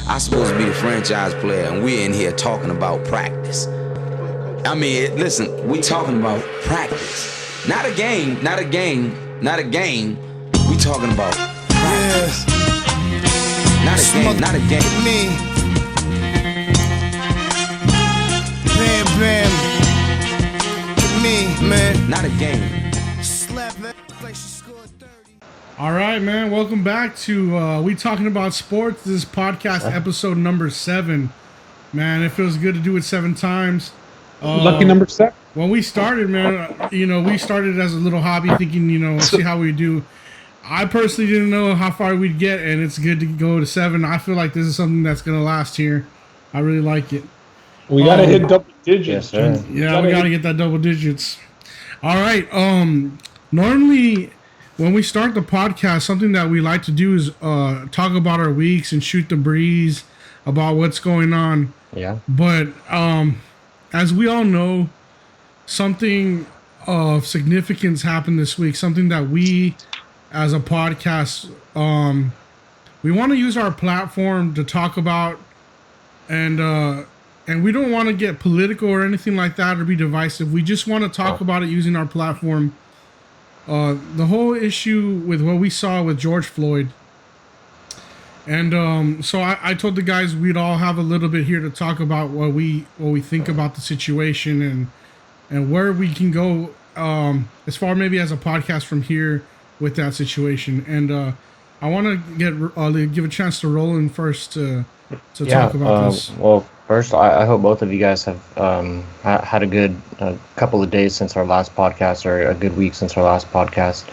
I'm supposed to be the franchise player, and we're in here talking about practice. I mean, listen, we talking about practice. Not a game, not a game, not a game. We talking about practice. Not a game, not a game. Me. Bam, bam. Me, man. Not a game. All right, man. Welcome back to We Talking About Sports. This is podcast episode number 7. Man, it feels good to do it 7 times. Lucky number 7. When we started, man, we started as a little hobby thinking, see how we do. I personally didn't know how far we'd get, and it's good to go to 7. I feel like this is something that's going to last here. I really like it. We got to hit double digits. Yes, yeah, we got to get that double digits. All right. Normally, when we start the podcast, something that we like to do is talk about our weeks and shoot the breeze about what's going on. Yeah. But as we all know, something of significance happened this week. Something that we, as a podcast, we want to use our platform to talk about, and we don't want to get political or anything like that or be divisive. We just want to talk about it using our platform. The whole issue with what we saw with George Floyd. And so I told the guys we'd all have a little bit here to talk about what we think about the situation and where we can go as far maybe as a podcast from here with that situation. And I want to give a chance to Roland first to talk about this. Well, first, I hope both of you guys have had a good couple of days since our last podcast, or a good week since our last podcast.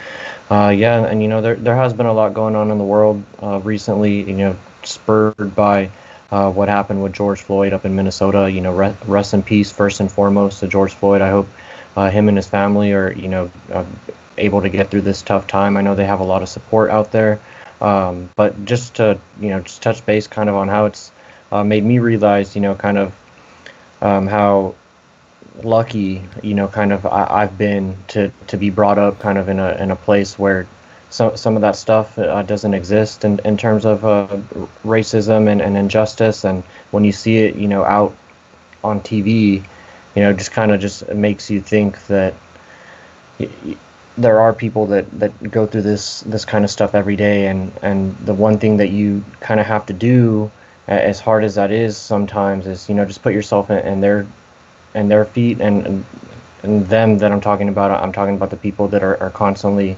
There has been a lot going on in the world recently, spurred by what happened with George Floyd up in Minnesota. Rest in peace, first and foremost, to George Floyd. I hope him and his family are, able to get through this tough time. I know they have a lot of support out there. But just to, just touch base kind of on how it's made me realize, how lucky, I've been to be brought up kind of in a place where some of that stuff doesn't exist in terms of racism and injustice. And when you see it, out on TV, just makes you think that there are people that go through this kind of stuff every day, and the one thing that you kind of have to do, as hard as that is sometimes, is just put yourself in their feet and them that I'm talking about. I'm talking about the people that are constantly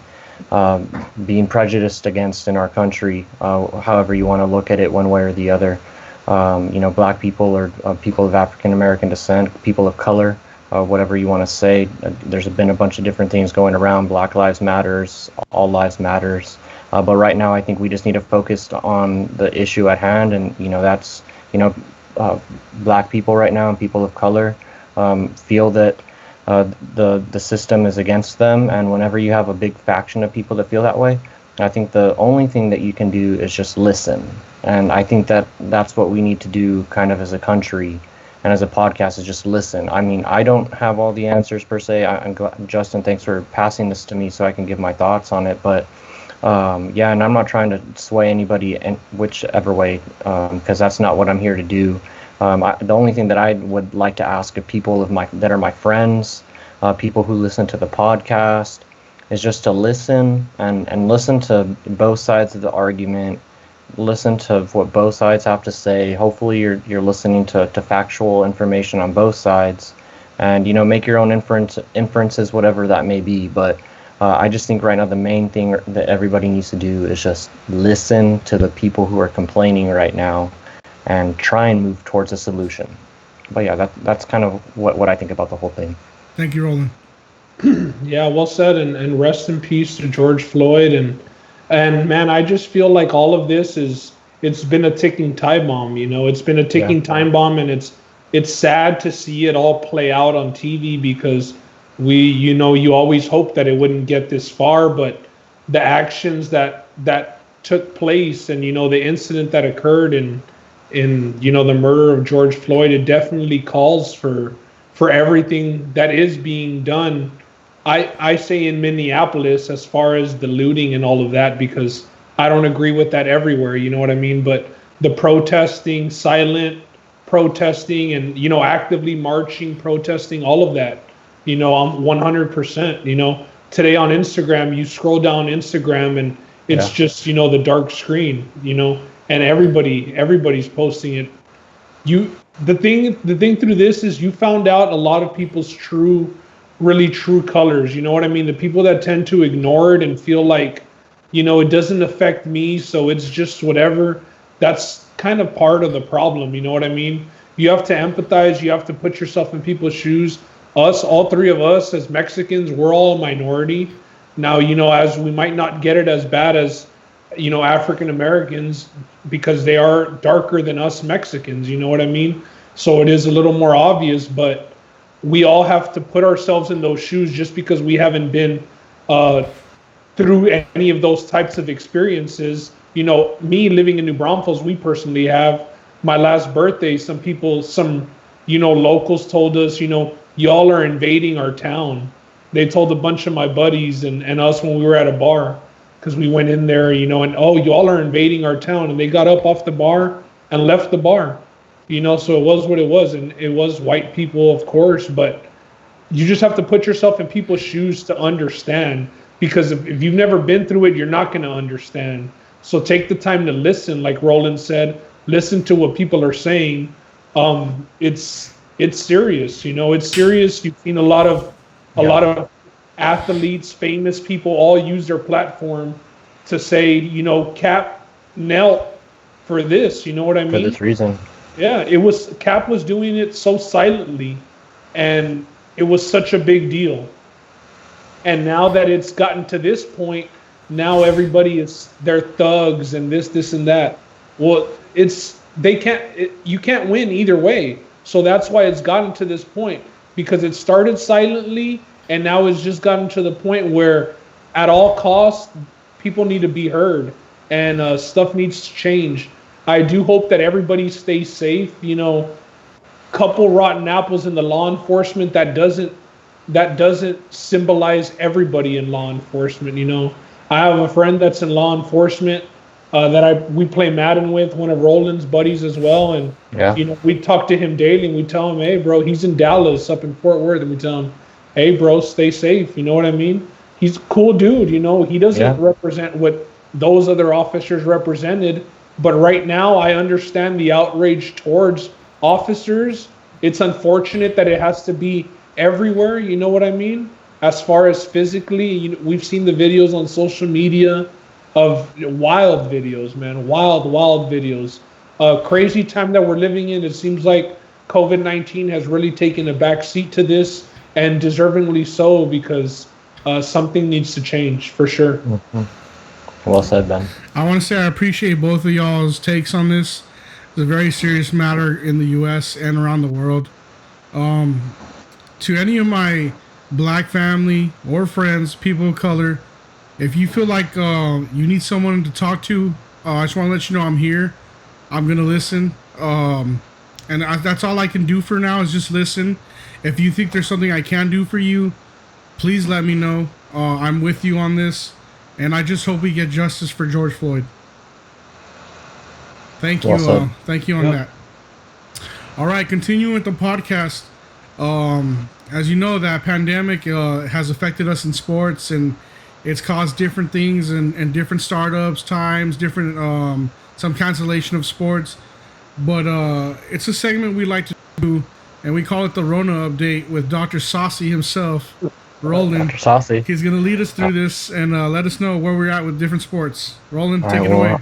being prejudiced against in our country, however you want to look at it, one way or the other. Black people or people of African American descent, people of color. Whatever you want to say. There's been a bunch of different things going around. Black Lives Matters, All Lives Matters. But right now, I think we just need to focus on the issue at hand, and that's black people right now and people of color feel that the system is against them. And whenever you have a big faction of people that feel that way, I think the only thing that you can do is just listen. And I think that's what we need to do, kind of as a country. And as a podcast, is just listen. I mean, I don't have all the answers per se. I'm glad, Justin, thanks for passing this to me so I can give my thoughts on it. But and I'm not trying to sway anybody in whichever way, because that's not what I'm here to do. The only thing that I would like to ask of people that are my friends, people who listen to the podcast, is just to listen and listen to both sides of the argument. Listen to what both sides have to say. Hopefully you're listening to factual information on both sides, and make your own inferences, whatever that may be. But I just think right now the main thing that everybody needs to do is just listen to the people who are complaining right now and try and move towards a solution. But yeah, that's kind of what I think about the whole thing. Thank you, Roland. Yeah, well said, and rest in peace to George Floyd. And man, I just feel like all of this it's been a ticking time bomb. It's been a ticking time bomb, and it's sad to see it all play out on TV, because you always hope that it wouldn't get this far, but the actions that took place, and the incident that occurred in the murder of George Floyd, it definitely calls for everything that is being done. I say in Minneapolis, as far as the looting and all of that, because I don't agree with that everywhere, you know what I mean? But the protesting, silent protesting, and, you know, actively marching, protesting, all of that. You know, I'm 100%, you know, today on Instagram, you scroll down Instagram and it's just, you know, the dark screen, you know, and everybody's posting it. The thing through this is you found out a lot of people's really true colors. You know what I mean? The people that tend to ignore it and feel like, you know, it doesn't affect me, so it's just whatever. That's kind of part of the problem. You know what I mean? You have to empathize. You have to put yourself in people's shoes. All three of us as Mexicans, we're all a minority. Now, you know, as we might not get it as bad as, you know, African Americans, because they are darker than us Mexicans, you know what I mean? So it is a little more obvious, but we all have to put ourselves in those shoes just because we haven't been through any of those types of experiences. You know, me living in New Braunfels, we personally have. My last birthday, some you know, locals told us, you know, y'all are invading our town. They told a bunch of my buddies and us when we were at a bar, because we went in there, you know, and, oh, y'all are invading our town. And they got up off the bar and left the bar, you know, so it was what it was. And it was white people, of course, but you just have to put yourself in people's shoes to understand, because if you've never been through it, you're not going to understand. So take the time to listen, like Roland said, listen to what people are saying. It's serious, you know, it's serious. You've seen a lot of athletes, famous people all use their platform to say, you know, Cap knelt for this, you know what I mean? For this reason. Yeah, Cap was doing it so silently, and it was such a big deal. And now that it's gotten to this point, now they're thugs and this and that. Well, you can't win either way. So that's why it's gotten to this point, because it started silently and now it's just gotten to the point where at all costs, people need to be heard, and stuff needs to change. I do hope that everybody stays safe. You know, couple rotten apples in the law enforcement, that doesn't symbolize everybody in law enforcement. You know, I have a friend that's in law enforcement we play Madden with, one of Roland's buddies as well, and you know, we talk to him daily and we tell him, hey bro, he's in Dallas up in Fort Worth, and we tell him, hey bro, stay safe. You know what I mean? He's a cool dude. You know, he doesn't represent what those other officers represented, but right now I understand the outrage towards officers. It's unfortunate that it has to be everywhere. You know what I mean? As far as physically, you know, we've seen the videos on social media of wild videos, man, wild videos. Crazy time that we're living in. It seems like COVID-19 has really taken a back seat to this, and deservingly so, because something needs to change for sure. Mm-hmm. Well said, Ben. I want to say I appreciate both of y'all's takes on this. It's a very serious matter in the U.S. and around the world. To any of my black family or friends, people of color, if you feel like you need someone to talk to, I just want to let you know I'm here. I'm going to listen. That's all I can do for now, is just listen. If you think there's something I can do for you, please let me know. I'm with you on this. And I just hope we get justice for George Floyd. Thank you. Thank you on that. All right, continuing with the podcast. As you know, that pandemic has affected us in sports, and it's caused different things and different startups, times, different some cancellation of sports. But it's a segment we like to do, and we call it the Rona Update with Dr. Saucy himself, Roland. Dr. Saucy. He's going to lead us through this and let us know where we're at with different sports. Roland, take it away.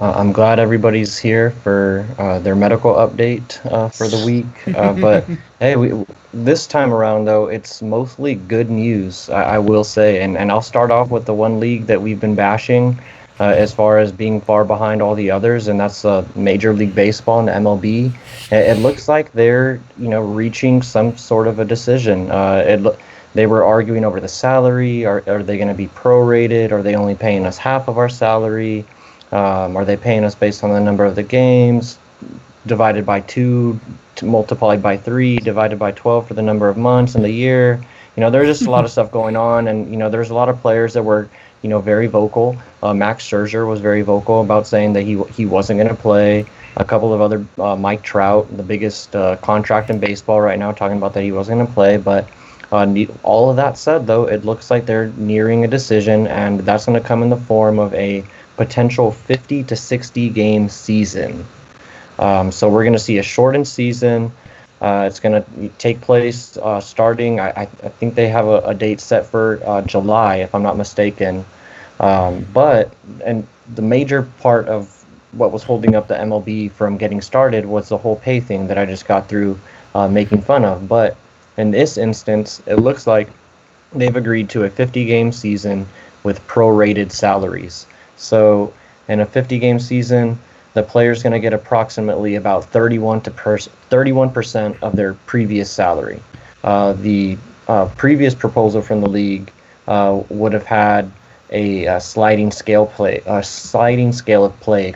I'm glad everybody's here for their medical update for the week. But hey, this time around, though, it's mostly good news, I will say. And I'll start off with the one league that we've been bashing as far as being far behind all the others, and that's Major League Baseball and MLB. It looks like they're, reaching some sort of a decision. They were arguing over the salary. Are they going to be prorated? Are they only paying us half of our salary? Are they paying us based on the number of the games, divided by 2, multiplied by 3, divided by 12 for the number of months in the year? There's just a lot of stuff going on, and there's a lot of players that were very vocal. Max Scherzer was very vocal about saying that he wasn't going to play. A couple of other, Mike Trout, the biggest contract in baseball right now, talking about that he wasn't going to play. But all of that said, though, it looks like they're nearing a decision, and that's going to come in the form of a potential 50 to 60 game season. So we're going to see a shortened season. It's going to take place starting, I think they have a date set for July, if I'm not mistaken. And the major part of what was holding up the MLB from getting started was the whole pay thing that I just got through making fun of. But in this instance, it looks like they've agreed to a 50-game season with prorated salaries. So in a 50-game season, the player's going to get approximately about 31% of their previous salary. The previous proposal from the league would have had a sliding scale of play.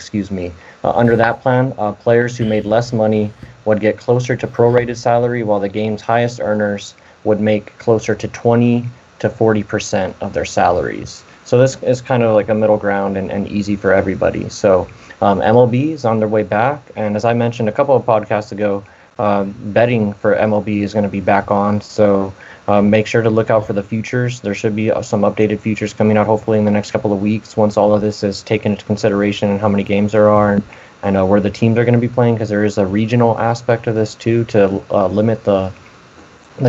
Under that plan, players who made less money would get closer to prorated salary, while the game's highest earners would make closer to 20 to 40% of their salaries. So this is kind of like a middle ground and easy for everybody. So MLB is on their way back, and as I mentioned a couple of podcasts ago, betting for MLB is going to be back on. So make sure to look out for the futures. There should be some updated futures coming out hopefully in the next couple of weeks once all of this is taken into consideration and how many games there are and where the teams are going to be playing, because there is a regional aspect of this too to limit the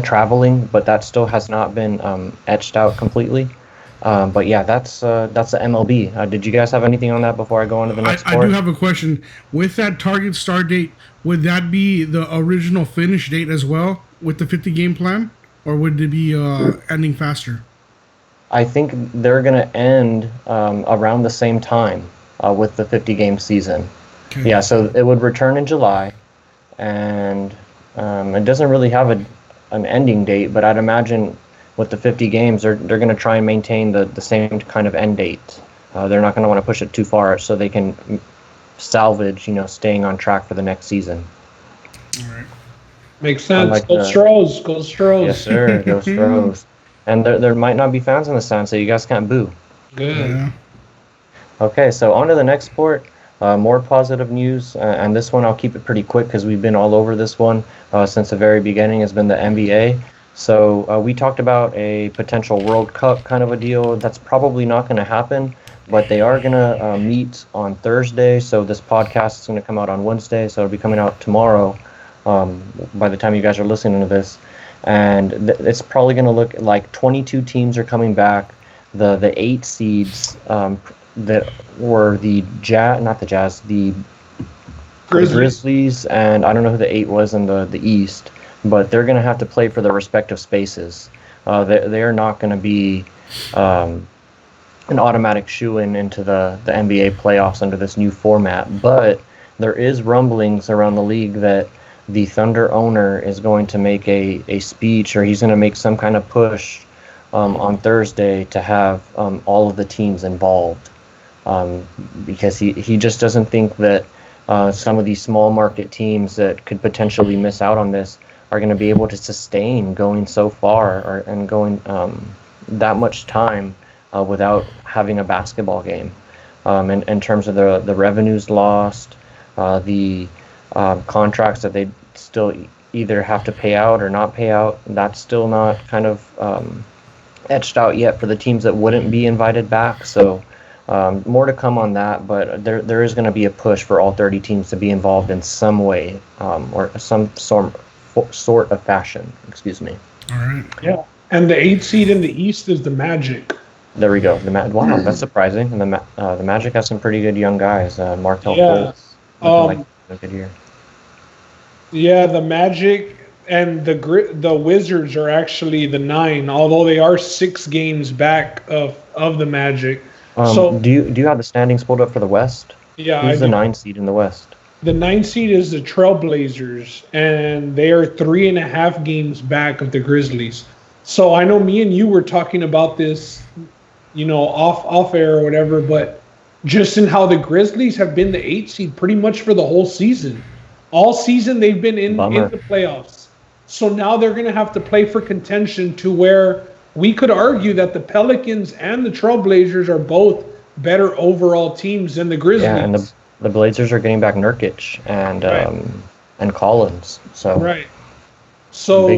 traveling, but that still has not been etched out completely. But yeah, that's the MLB. Did you guys have anything on that before I go on to the next sport? I do have a question. With that target start date, would that be the original finish date as well with the 50-game plan, or would it be ending faster? I think they're going to end around the same time with the 50-game season. Okay. Yeah, so it would return in July, and it doesn't really have an ending date, but I'd imagine with the 50 games, they're going to try and maintain the same kind of end date. They're not going to want to push it too far so they can salvage, staying on track for the next season. All right. Makes sense. Go Stros. Go Stros. Yes, sir. Go Stros. And there might not be fans in the stand, so you guys can't boo. Good. Yeah. Okay, so on to the next sport. More positive news, and this one I'll keep it pretty quick because we've been all over this one since the very beginning, has been the NBA. So we talked about a potential World Cup kind of a deal. That's probably not going to happen, but they are going to meet on Thursday. So this podcast is going to come out on Wednesday, so it'll be coming out tomorrow by the time you guys are listening to this. And it's probably going to look like 22 teams are coming back. The 8 seeds that were the Grizzlies, and I don't know who the 8 was in the East, but they're going to have to play for their respective spaces. They're not going to be an automatic shoo-in into the NBA playoffs under this new format, but there is rumblings around the league that the Thunder owner is going to make a speech, or he's going to make some kind of push on Thursday to have all of the teams involved, because he just doesn't think that some of these small market teams that could potentially miss out on this are going to be able to sustain going so far and going that much time without having a basketball game. In terms of the revenues lost, the contracts that they still either have to pay out or not pay out, that's still not kind of etched out yet for the teams that wouldn't be invited back. So more to come on that, but there is going to be a push for all 30 teams to be involved in some way or some sort of fashion. Excuse me. All right. Yeah, and the 8 seed in the East is the Magic. There we go. Wow, that's surprising. And the Magic has some pretty good young guys. Markel Fultz. Like a good year. Yeah, the Magic and the Wizards are actually the 9, although they are 6 games back of the Magic. So do you have the standings pulled up for the West? Yeah, who's the 9 seed in the West? The 9 seed is the Trailblazers, and they are 3.5 games back of the Grizzlies. So I know me and you were talking about this, off air or whatever, but just in how the Grizzlies have been the 8 seed pretty much for the whole season. All season they've been in the playoffs. So now they're going to have to play for contention to where we could argue that the Pelicans and the Trailblazers are both better overall teams than the Grizzlies. Yeah, and the Blazers are getting back Nurkic and Collins. So right. So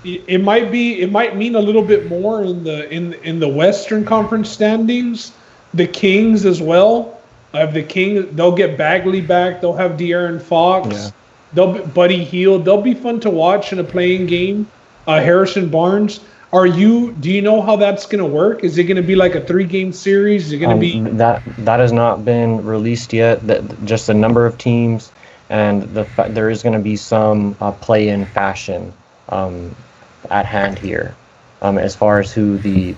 it might mean a little bit more in the Western Conference standings. The Kings as well. The Kings, they'll get Bagley back. They'll have De'Aaron Fox. Yeah. They'll be Buddy Hield. They'll be fun to watch in a playing game. Harrison Barnes. Do you know how that's going to work? Is it going to be like a 3-game series? Is it going to be that has not been released yet? Just the number of teams, and there is going to be some play-in fashion at hand here, as far as who the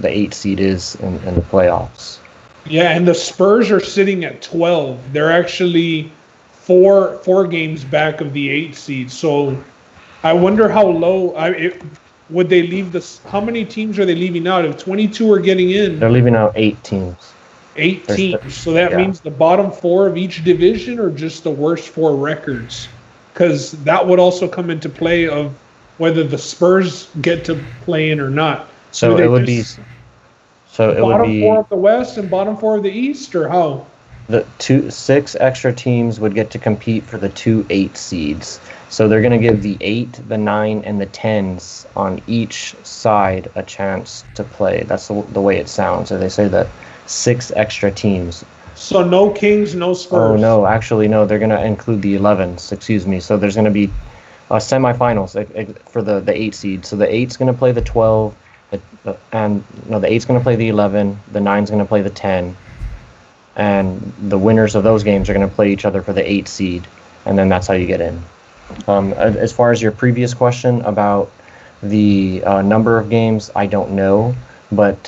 8 seed is in the playoffs. Yeah, and the Spurs are sitting at 12. They're actually four games back of the 8 seed. So I wonder how low would they leave this? How many teams are they leaving out? If 22 are getting in, they're leaving out 8 teams. 8 teams. So that means the bottom 4 of each division, or just the worst 4 records? Because that would also come into play of whether the Spurs get to play in or not. So it would be. So it would be bottom 4 of the West and bottom 4 of the East, or how? The 6 extra teams would get to compete for the 2 8 seeds. So they're going to give the 8, the 9, and the 10s on each side a chance to play. That's the way it sounds. So they say that 6 extra teams. So no Kings, no Spurs. Oh, no. Actually, no. They're going to include the 11s. Excuse me. So there's going to be semifinals for the 8 seed. So the 8's going to play the 12, the 8's going to play the 11, the 9's going to play the 10, and the winners of those games are going to play each other for the 8 seed, and then that's how you get in. As far as your previous question about the number of games, I don't know, but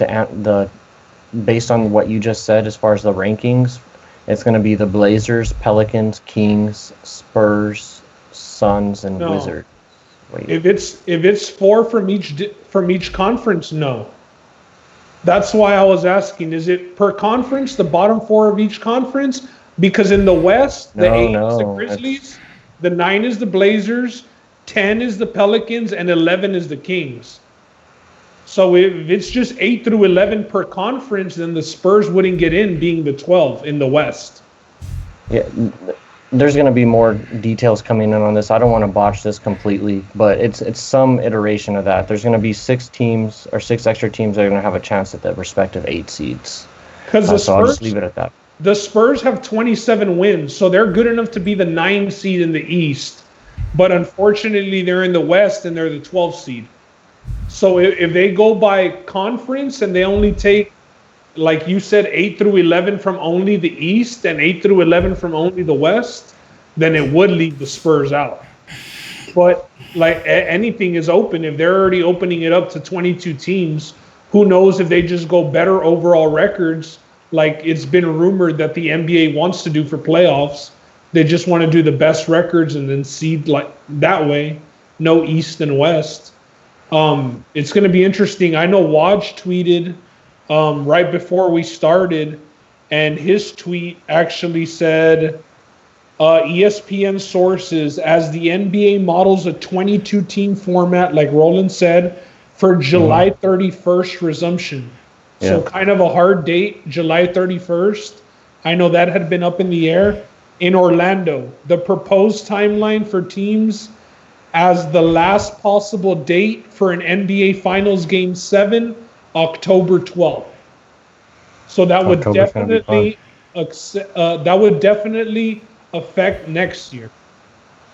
based on what you just said, as far as the rankings, it's going to be the Blazers, Pelicans, Kings, Spurs, Suns, and Wizards. Wait. If it's 4 from each conference, no. That's why I was asking. Is it per conference, the bottom 4 of each conference? Because in the West, the 8 is the Grizzlies, the 9 is the Blazers, 10 is the Pelicans, and 11 is the Kings. So if it's just 8 through 11 per conference, then the Spurs wouldn't get in, being the 12 in the West. Yeah, there's going to be more details coming in on this. I don't want to botch this completely, but it's some iteration of that. There's going to be 6 teams or 6 extra teams that are going to have a chance at the respective 8 seeds. Because so I'll just leave it at that. The Spurs have 27 wins, so they're good enough to be the 9 seed in the East. But unfortunately, they're in the West and they're the 12 seed. So if they go by conference and they only take, like you said, 8 through 11 from only the East and 8 through 11 from only the West, then it would leave the Spurs out. But like anything is open. If they're already opening it up to 22 teams, who knows if they just go better overall records, like it's been rumored that the NBA wants to do for playoffs. They just want to do the best records and then seed like that way, no East and West. It's going to be interesting. I know Waj tweeted right before we started, and his tweet actually said, ESPN sources, as the NBA models a 22-team format, like Roland said, for July 31st resumption. Yeah. So kind of a hard date, July 31st. I know that had been up in the air. In Orlando, the proposed timeline for teams as the last possible date for an NBA Finals Game 7, October 12th. So that would definitely affect next year.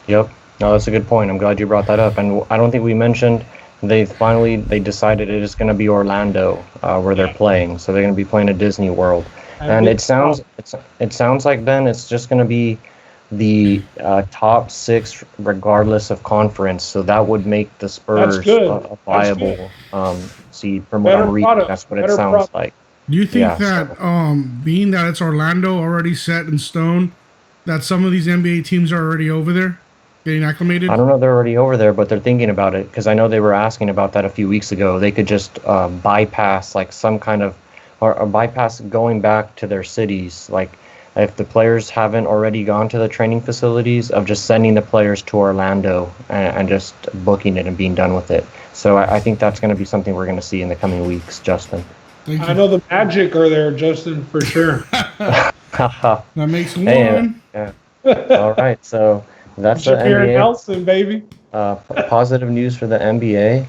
Yep. No, that's a good point. I'm glad you brought that up. And I don't think we mentioned they decided it is going to be Orlando where they're playing. So they're going to be playing at Disney World. And it sounds like, Ben, it's just going to be the top 6 regardless of conference. So that would make the Spurs a viable seed. From what I'm reading, that's what it sounds like. Do you think that being that it's Orlando already set in stone, that some of these NBA teams are already over there getting acclimated? I don't know if they're already over there, but they're thinking about it, because I know they were asking about that a few weeks ago. They could just bypass like some kind of or bypass going back to their cities. Like if the players haven't already gone to the training facilities, of just sending the players to Orlando and just booking it and being done with it. So I think that's going to be something we're going to see in the coming weeks, Justin. I know the Magic are there, Justin, for sure. That makes one. Hey, yeah. All right, so that's the Jameer NBA. Nelson, baby. Positive news for the NBA,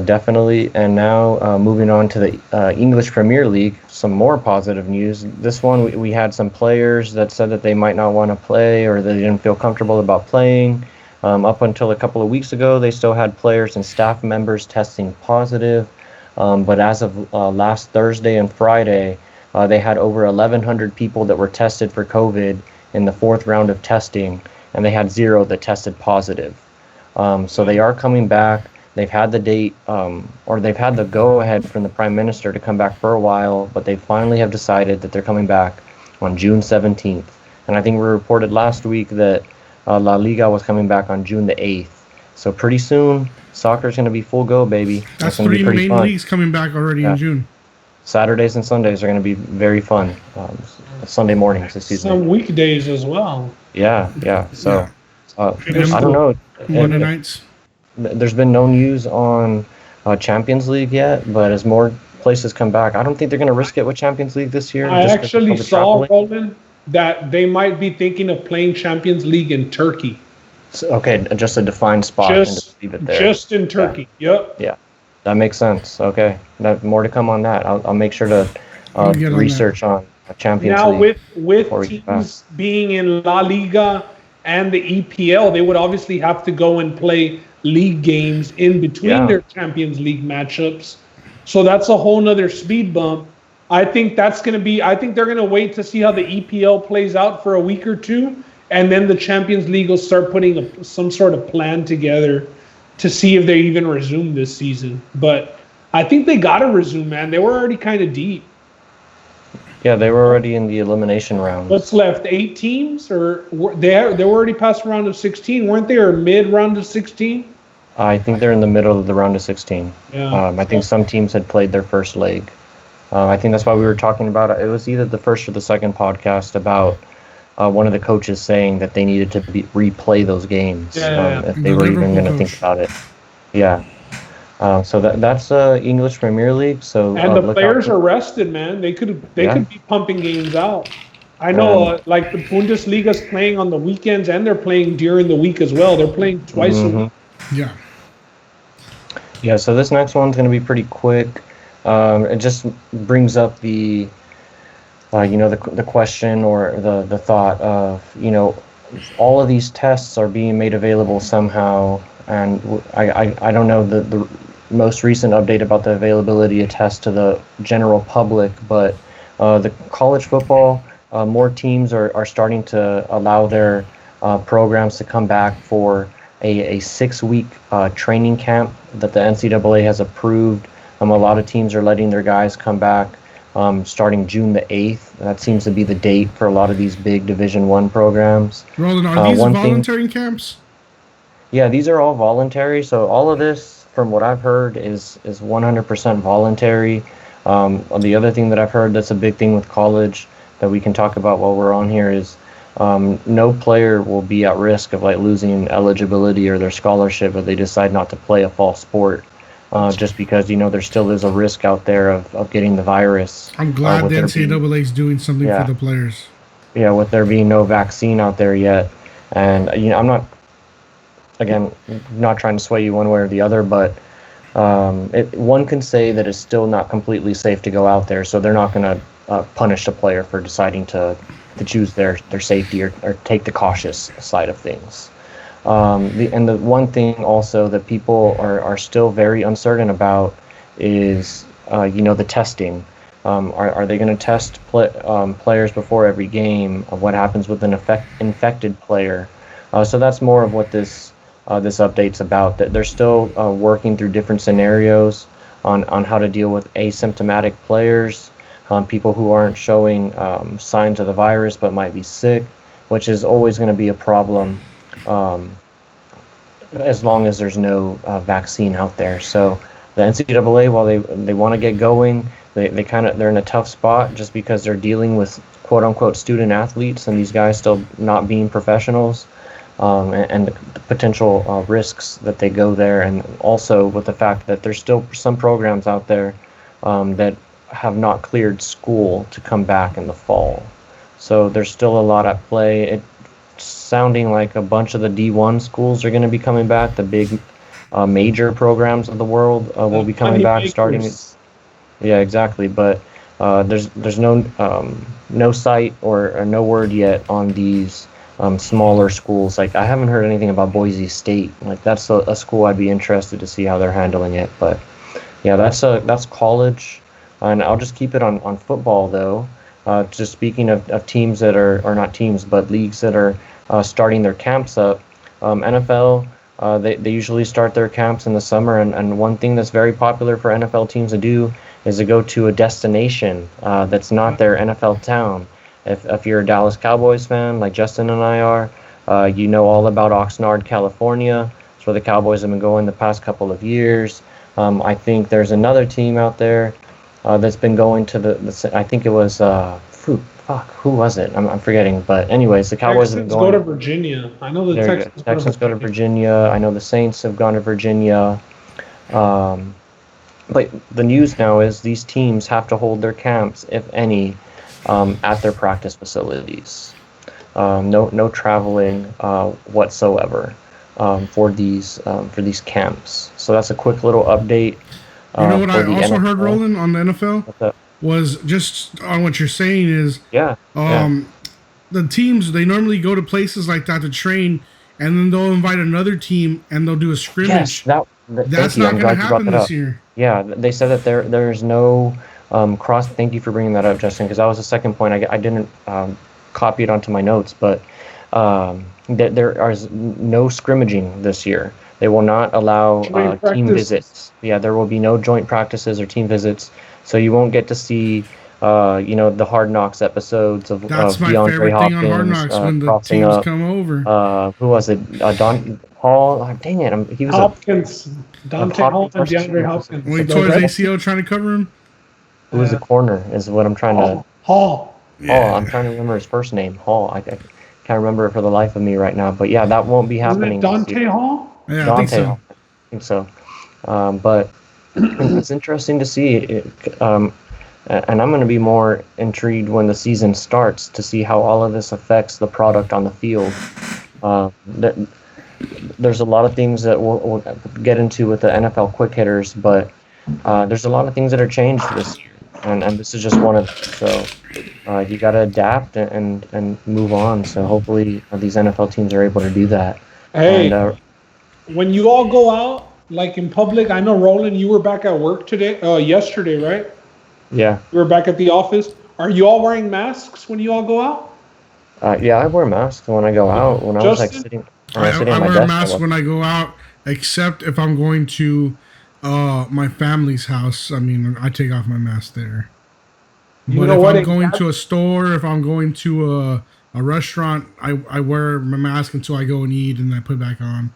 definitely. And now moving on to the English Premier League, some more positive news. This one, we had some players that said that they might not want to play or they didn't feel comfortable about playing. Up until a couple of weeks ago, they still had players and staff members testing positive. But as of last Thursday and Friday, they had over 1,100 people that were tested for COVID in the fourth round of testing, and they had 0 that tested positive. So they are coming back. They've had the date, or they've had the go-ahead from the Prime Minister to come back for a while, but they finally have decided that they're coming back on June 17th. And I think we reported last week that La Liga was coming back on June the 8th. So pretty soon, soccer's going to be full go, baby. That's gonna be 3 pretty main fun. leagues coming back already in June. Saturdays and Sundays are going to be very fun. Sunday mornings, excuse me. Some weekdays as well. Yeah. So, I Yeah. don't know. Monday nights. There's been no news on Champions League yet, but as more places come back, I don't think they're going to risk it with Champions League this year. I just 'cause actually of the saw, traveling. Roland, that they might be thinking of playing Champions League in Turkey. So, okay, just a defined spot and just leave it there. Just in Turkey. Yep. Yeah, that makes sense. Okay, more to come on that. I'll make sure to get on research on Champions Now League. with before we get teams being in La Liga and the EPL, they would obviously have to go and play league games in between their Champions League matchups. So that's a whole nother speed bump. I think they're going to wait to see how the EPL plays out for a week or two, and then the Champions League will start putting some sort of plan together to see if they even resume this season. But I think they got to resume, man. They were already kind of deep. Yeah, they were already in the elimination round. What's left? 8 teams, or they were already past the round of 16, weren't they? Or mid round of 16? I think they're in the middle of the round of 16. Yeah. I think some teams had played their first leg. I think that's why we were talking about it. It was either the first or the second podcast about one of the coaches saying that they needed to replay those games if they were even going to think about it. Yeah. So that's English Premier League. So And the players are rested, man. They could be pumping games out. I know, like the Bundesliga's playing on the weekends, and they're playing during the week as well. They're playing twice a week. Yeah. Yeah. So this next one's going to be pretty quick. It just brings up the question or the thought of, all of these tests are being made available somehow, and I don't know the most recent update about the availability of tests to the general public, but the college football, more teams are starting to allow their programs to come back for a 6-week training camp that the NCAA has approved. A lot of teams are letting their guys come back starting June the 8th. That seems to be the date for a lot of these big Division I programs. Roland, are these voluntary camps? Yeah, these are all voluntary. So all of this, from what I've heard, is 100% voluntary. The other thing that I've heard that's a big thing with college that we can talk about while we're on here is no player will be at risk of losing eligibility or their scholarship if they decide not to play a fall sport. Just because, there still is a risk out there of getting the virus. I'm glad the NCAA is doing something for the players. Yeah, with there being no vaccine out there yet. And, I'm not trying to sway you one way or the other, but one can say that it's still not completely safe to go out there, so they're not going to punish a player for deciding to choose their safety or take the cautious side of things. The one thing also that people are still very uncertain about is, the testing. Are they going to test players before every game? What happens with an infected player? So that's more of what this update's about. That they're still working through different scenarios on how to deal with asymptomatic players, people who aren't showing signs of the virus but might be sick, which is always going to be a problem. As long as there's no vaccine out there. So the NCAA, while they want to get going, they're in a tough spot just because they're dealing with quote unquote student athletes and these guys still not being professionals, and the potential risks that they go there, and also with the fact that there's still some programs out there that have not cleared school to come back in the fall. So there's still a lot at play. It's sounding like a bunch of the D1 schools are going to be coming back. The big major programs of the world will be coming back starting. Yeah, exactly. But there's no sight or no word yet on these smaller schools. Like I haven't heard anything about Boise State. Like that's a school I'd be interested to see how they're handling it. But yeah, that's college. And I'll just keep it on football, though. Just speaking of teams that are not teams, but leagues that are starting their camps up. NFL, they usually start their camps in the summer. And one thing that's very popular for NFL teams to do is to go to a destination that's not their NFL town. If you're a Dallas Cowboys fan, like Justin and I are, you know all about Oxnard, California. It's where the Cowboys have been going the past couple of years. I think there's another team out there that's been going to the I think it was who was it? I'm forgetting. But anyways, the Cowboys have been going. Texans go to Virginia. I know the Texans go to Virginia. I know the Saints have gone to Virginia. But the news now is these teams have to hold their camps, if any, at their practice facilities. No traveling whatsoever for these camps. So that's a quick little update. You know what I also heard, Roland, on the NFL was just on what you're saying is the teams, they normally go to places like that to train, and then they'll invite another team and they'll do a scrimmage. Yes, that's not going to happen this year. Yeah, they said that there's no cross. Thank you for bringing that up, Justin, because that was the second point. I didn't copy it onto my notes, but there is no scrimmaging this year. They will not allow team visits. Yeah, there will be no joint practices or team visits. So you won't get to see, the Hard Knocks episodes of DeAndre Hopkins thing on Hard Knocks when the teams come over. Who was it? Don Hall. Oh, dang it! He was Hopkins. Dante Hall and DeAndre Hopkins. When he tore his ACL trying to cover him. Who was the corner? Is what I'm trying to. Hall. Yeah. I'm trying to remember his first name. Hall. I can't remember it for the life of me right now. But yeah, that won't be happening. Dante Hall. Yeah, I think so. But it's interesting to see. And I'm going to be more intrigued when the season starts to see how all of this affects the product on the field. There's a lot of things that we'll get into with the NFL quick hitters, but there's a lot of things that are changed this year. And this is just one of them. So you got to adapt and move on. So hopefully these NFL teams are able to do that. Hey. And, when you all go out, like in public, I know, Roland, you were back at work yesterday, right? Yeah. You were back at the office. Are you all wearing masks when you all go out? Yeah, I wear masks when I go out. When I was sitting at my desk. I wear a mask when I go out, except if I'm going to my family's house. I mean, I take off my mask there. But if I'm going to a store, if I'm going to a restaurant, I wear my mask until I go and eat, and I put it back on.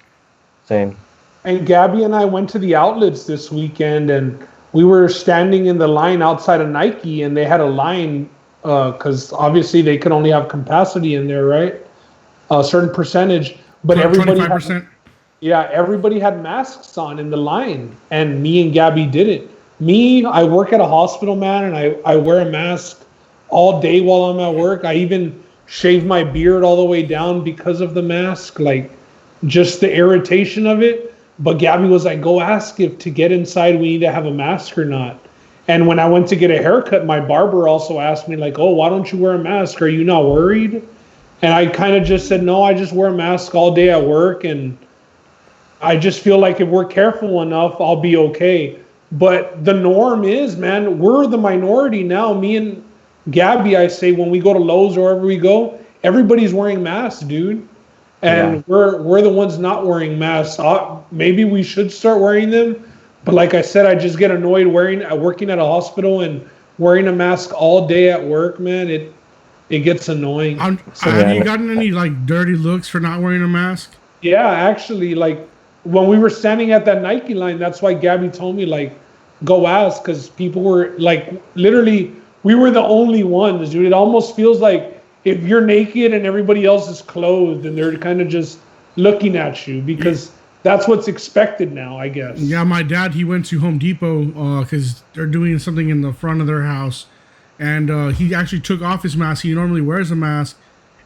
Same. And Gabby and I went to the outlets this weekend, and we were standing in the line outside of Nike, and they had a line because obviously they could only have capacity in there, right? A certain percentage, but everybody 25%. Everybody had masks on in the line, and me and Gabby didn't. Me, I work at a hospital, man, and I wear a mask all day while I'm at work. I even shave my beard all the way down because of the mask, like just the irritation of it. But Gabby was like, go ask if to get inside we need to have a mask or not. And when I went to get a haircut, my barber also asked me like, oh, why don't you wear a mask? Are you not worried? And I kind of just said, no, I just wear a mask all day at work. And I just feel like if we're careful enough, I'll be okay. But the norm is, man, we're the minority now. Me and Gabby, I say, when we go to Lowe's or wherever we go, everybody's wearing masks, dude. And we're the ones not wearing masks. Maybe we should start wearing them. But like I said, I just get annoyed working at a hospital and wearing a mask all day at work, man. It gets annoying. Have you gotten any like dirty looks for not wearing a mask? Yeah, actually, like when we were standing at that Nike line, that's why Gabby told me like, go ask, because people were like literally we were the only ones, dude. It almost feels like if you're naked and everybody else is clothed and they're kind of just looking at you because that's what's expected now, I guess. Yeah, my dad, he went to Home Depot because they're doing something in the front of their house. And he actually took off his mask. He normally wears a mask.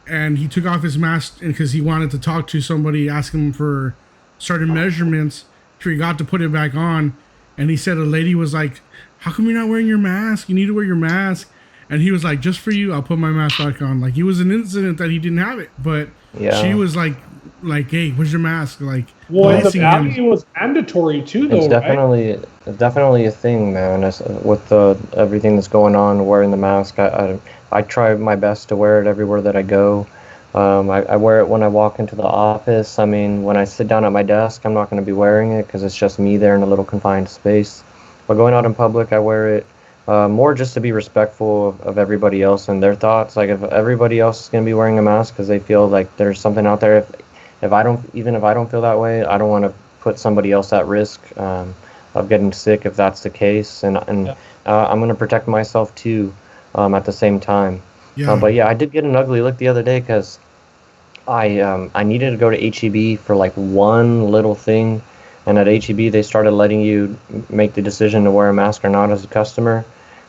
And he took off his mask because he wanted to talk to somebody, ask him for certain measurements. He forgot to put it back on. And he said a lady was like, how come you're not wearing your mask? You need to wear your mask. And he was like, just for you, I'll put my mask back on. Like, it was an incident that he didn't have it. But she was like, hey, where's your mask? Like, well, the value was mandatory too, though. It's definitely a thing, man. With everything that's going on, wearing the mask, I try my best to wear it everywhere that I go. I wear it when I walk into the office. I mean, when I sit down at my desk, I'm not going to be wearing it because it's just me there in a little confined space. But going out in public, I wear it more just to be respectful of everybody else and their thoughts. Like, if everybody else is going to be wearing a mask because they feel like there's something out there, if I don't feel that way, I don't want to put somebody else at risk of getting sick if that's the case. And I'm going to protect myself too at the same time. But yeah, I did get an ugly look the other day because I needed to go to HEB for like one little thing. And at HEB, they started letting you make the decision to wear a mask or not as a customer.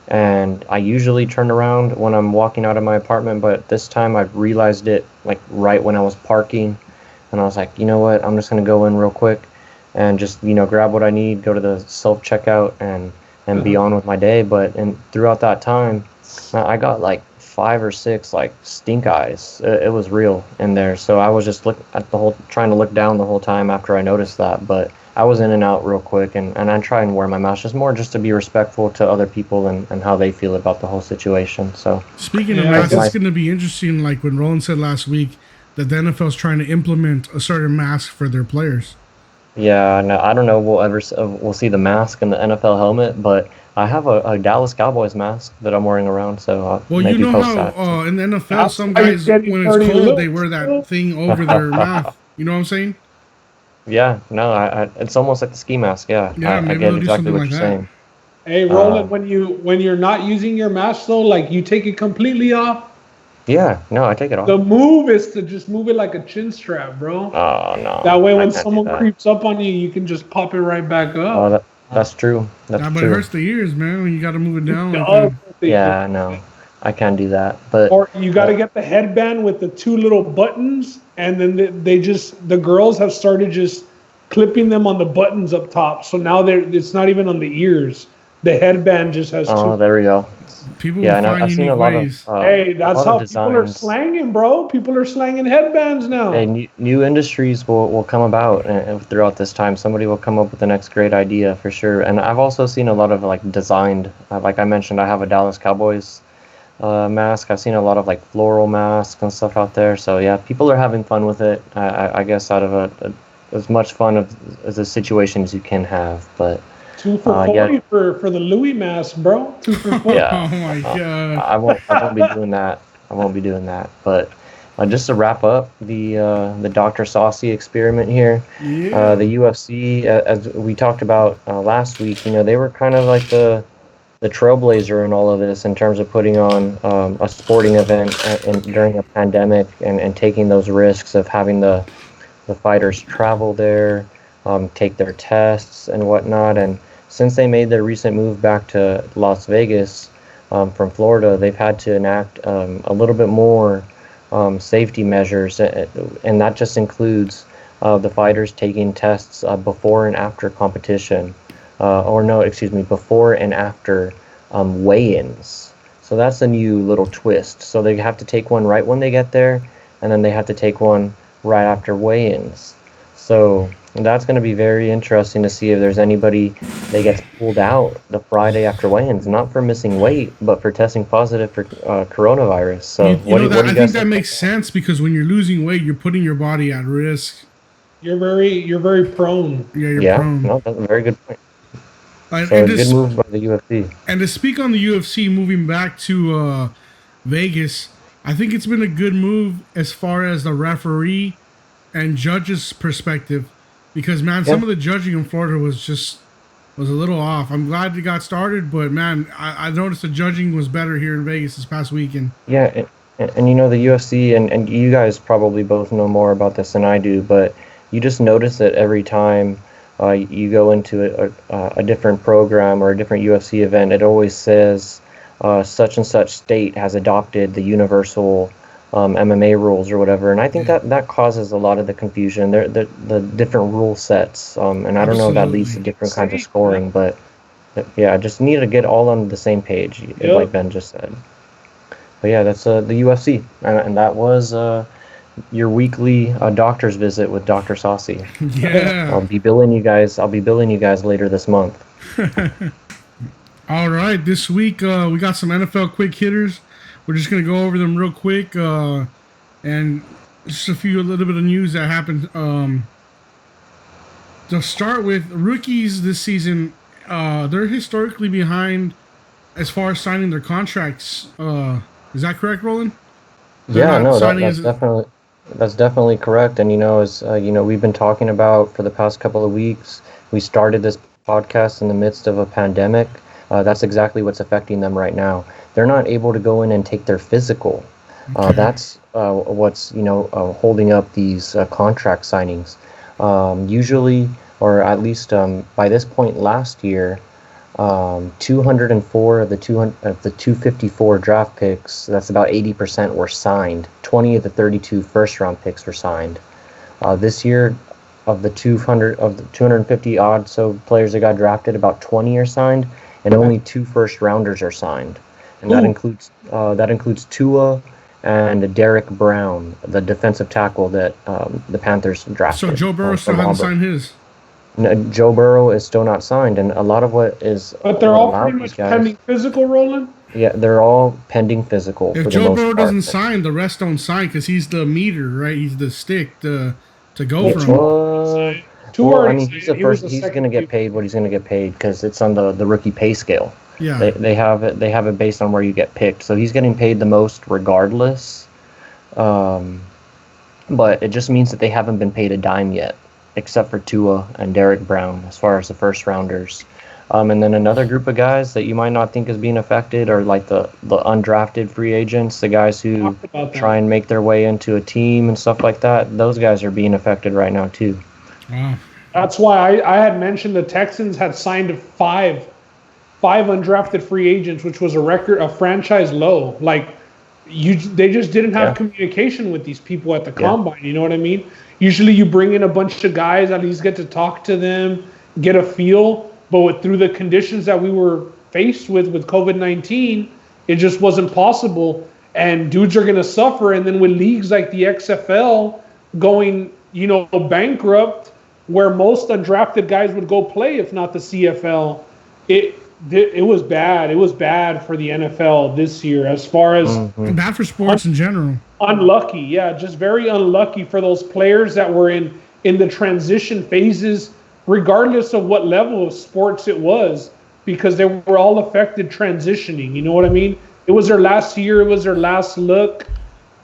And I usually turn around when I'm walking out of my apartment, but this time I realized it like right when I was parking. And I was like, you know what, I'm just going to go in real quick and just, grab what I need, go to the self-checkout and be on with my day. But throughout that time, I got like 5 or 6 like stink eyes. It was real in there. So I was just trying to look down the whole time after I noticed that. But I was in and out real quick, and I try and wear my mask just to be respectful to other people and how they feel about the whole situation. So speaking of masks, it's going to be interesting. Like when Roland said last week that the NFL's trying to implement a certain mask for their players. Yeah, no, I don't know. We'll see the mask and the NFL helmet, but I have a Dallas Cowboys mask that I'm wearing around. So well, you know how in the NFL, some guys when it's cold they wear that thing over their mouth. You know what I'm saying? Yeah, no, it's almost like the ski mask. Yeah, I get exactly what you're saying. Hey, Roland, when you're not using your mask though, like you take it completely off. Yeah, no, I take it off. The move is to just move it like a chin strap, bro. Oh no. That way, when someone creeps up on you, you can just pop it right back up. Oh, that's true. That's true. But it hurts the ears, man. When you got to move it down. Yeah, no, I can't do that. But or you got to get the headband with the 2 little buttons, and then the girls have started just clipping them on the buttons up top. So now it's not even on the ears. The headband just has. Oh, there we go. People find unique ways. Hey, that's how people are slanging, bro. People are slanging headbands now. And new industries will come about throughout this time. Somebody will come up with the next great idea for sure. And I've also seen a lot of like designed, like I mentioned, I have a Dallas Cowboys mask. I've seen a lot of like floral masks and stuff out there. So yeah, people are having fun with it. I guess out of as much fun as a situation as you can have, but. 2 for 40 for the Louis mask, bro. 2 for 40. Yeah. Oh my god. I won't be doing that. I won't be doing that. But just to wrap up the Dr. Saucy experiment here, the UFC, as we talked about last week, they were kind of like the trailblazer in all of this in terms of putting on a sporting event during a pandemic and taking those risks of having the fighters travel there, take their tests and whatnot. And since they made their recent move back to Las Vegas from Florida, they've had to enact a little bit more safety measures, and that just includes the fighters taking tests before and after competition, before and after weigh-ins. So that's a new little twist. So they have to take one right when they get there, and then they have to take one right after weigh-ins. So that's going to be very interesting to see if there's anybody that gets pulled out the Friday after weigh-ins, not for missing weight, but for testing positive for coronavirus. So what do you guys think? That makes sense because when you're losing weight, you're putting your body at risk. You're very prone. Yeah, you're prone. No, that's a very good point. And good move by the UFC. And to speak on the UFC, moving back to Vegas, I think it's been a good move as far as the referee and judges' perspective. Because, man, some of the judging in Florida was was a little off. I'm glad it got started, but man, I noticed the judging was better here in Vegas this past weekend. Yeah, and you know, the UFC, and you guys probably both know more about this than I do, but you just notice that every time you go into a different program or a different UFC event, it always says such and such state has adopted the universal MMA rules or whatever, and I think that causes a lot of the confusion. The different rule sets, and I don't know if that leads to different kinds of scoring, but yeah, I just need to get all on the same page, like Ben just said. But yeah, that's the UFC, and that was your weekly doctor's visit with Dr. Saucy. Yeah, I'll be billing you guys later this month. All right, this week we got some NFL quick hitters. We're just going to go over them real quick, and just a little bit of news that happened. To start with, rookies this season, they're historically behind as far as signing their contracts. Is that correct, Roland? That's definitely correct. And as we've been talking about for the past couple of weeks, we started this podcast in the midst of a pandemic. That's exactly what's affecting them right now. They're not able to go in and take their physical. That's what's holding up these contract signings. Usually, or at least by this point last year, 204 of the 254 draft picks, that's about 80%, were signed. 20 of the 32 first-round picks were signed. This year, of the 250 odd so players that got drafted, about 20 are signed, and only 2 first-rounders are signed. And that includes Tua and Derek Brown, the defensive tackle that the Panthers drafted. So Joe Burrow still hasn't signed his. No, Joe Burrow is still not signed, and a lot of what is. But they're all pretty much pending physical, Roland? Yeah, they're all pending physical. If Joe Burrow doesn't sign, the rest don't sign because he's the meter, right? He's the stick to go from. He's going to get paid what he's going to get paid because it's on the rookie pay scale. Yeah, they have it based on where you get picked, so he's getting paid the most regardless. But it just means that they haven't been paid a dime yet, except for Tua and Derek Brown as far as the first rounders. And then another group of guys that you might not think is being affected are like the undrafted free agents, the guys who try and make their way into a team and stuff like that. Those guys are being affected right now too. Wow. That's why I had mentioned the Texans had signed five undrafted free agents, which was a franchise low. Like they just didn't have communication with these people at the combine. You know what I mean? Usually you bring in a bunch of guys, at least get to talk to them, get a feel. But through the conditions that we were faced with COVID-19, it just wasn't possible. And dudes are going to suffer. And then with leagues like the XFL going, bankrupt, where most undrafted guys would go play, if not the CFL, it was bad. It was bad for the NFL this year as far as bad for sports in general. Unlucky, yeah, just very unlucky for those players that were in the transition phases, regardless of what level of sports it was, because they were all affected transitioning. You know what I mean? It was their last year. It was their last look.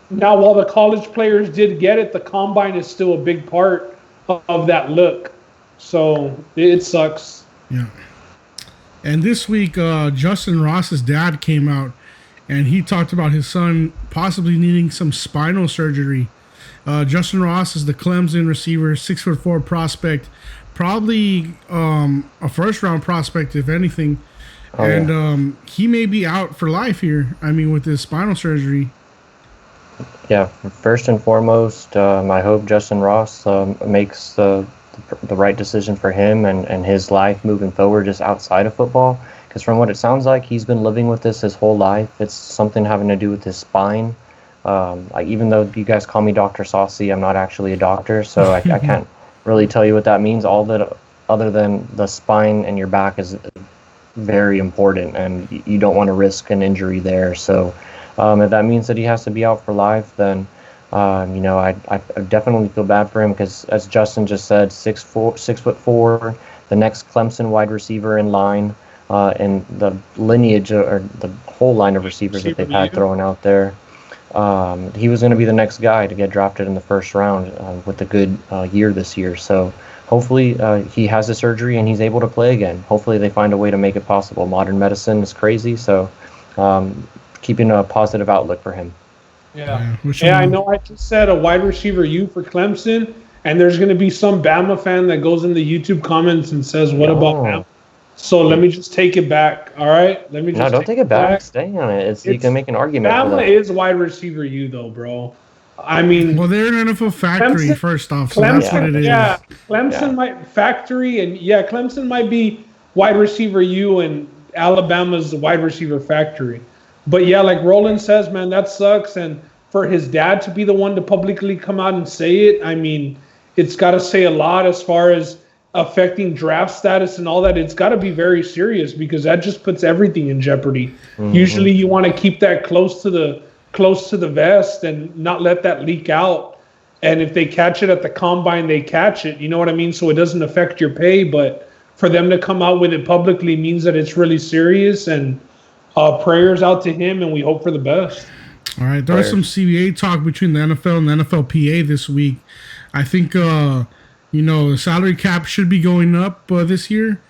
Now, while the college players did get it, the combine is still a big part of that look. So it sucks. Yeah. And this week, Justin Ross's dad came out, and he talked about his son possibly needing some spinal surgery. Justin Ross is the Clemson receiver, 6'4" prospect, probably a first-round prospect, if anything. He may be out for life here, with this spinal surgery. Yeah, first and foremost, I hope Justin Ross makes the right decision for him and his life moving forward just outside of football, because from what it sounds like, he's been living with this his whole life. It's something having to do with his spine. Even though you guys call me Dr. Saucy, I'm not actually a doctor, so I can't really tell you what that means. All that other than the spine and your back is very important, and you don't want to risk an injury there. So if that means that he has to be out for life, then I definitely feel bad for him, because as Justin just said, 6'4", the next Clemson wide receiver in line, and the lineage or the whole line of receivers that they've had thrown out there. he was going to be the next guy to get drafted in the first round with a good year this year. So hopefully he has the surgery and he's able to play again. Hopefully they find a way to make it possible. Modern medicine is crazy, so keeping a positive outlook for him. Yeah, I know I just said a wide receiver U for Clemson, and there's going to be some Bama fan that goes in the YouTube comments and says, what about Bama? So let me just take it back, all right? Don't take it back. Stay on it. You can make an argument for that. Bama is wide receiver U, though, bro. I mean... Well, they're an NFL factory, first off, so that's what it is. Yeah, Clemson might... Factory, and Clemson might be wide receiver U, and Alabama's wide receiver factory. But yeah, like Roland says, man, that sucks. And for his dad to be the one to publicly come out and say it, I mean, it's got to say a lot as far as affecting draft status and all that. It's got to be very serious because that just puts everything in jeopardy. Mm-hmm. Usually you want to keep that close to the vest and not let that leak out. And if they catch it at the combine, they catch it. You know what I mean? So it doesn't affect your pay. But for them to come out with it publicly means that it's really serious. And prayers out to him, and we hope for the best. All right, there was some CBA talk between the NFL and the NFLPA this week. I think, the salary cap should be going up this year.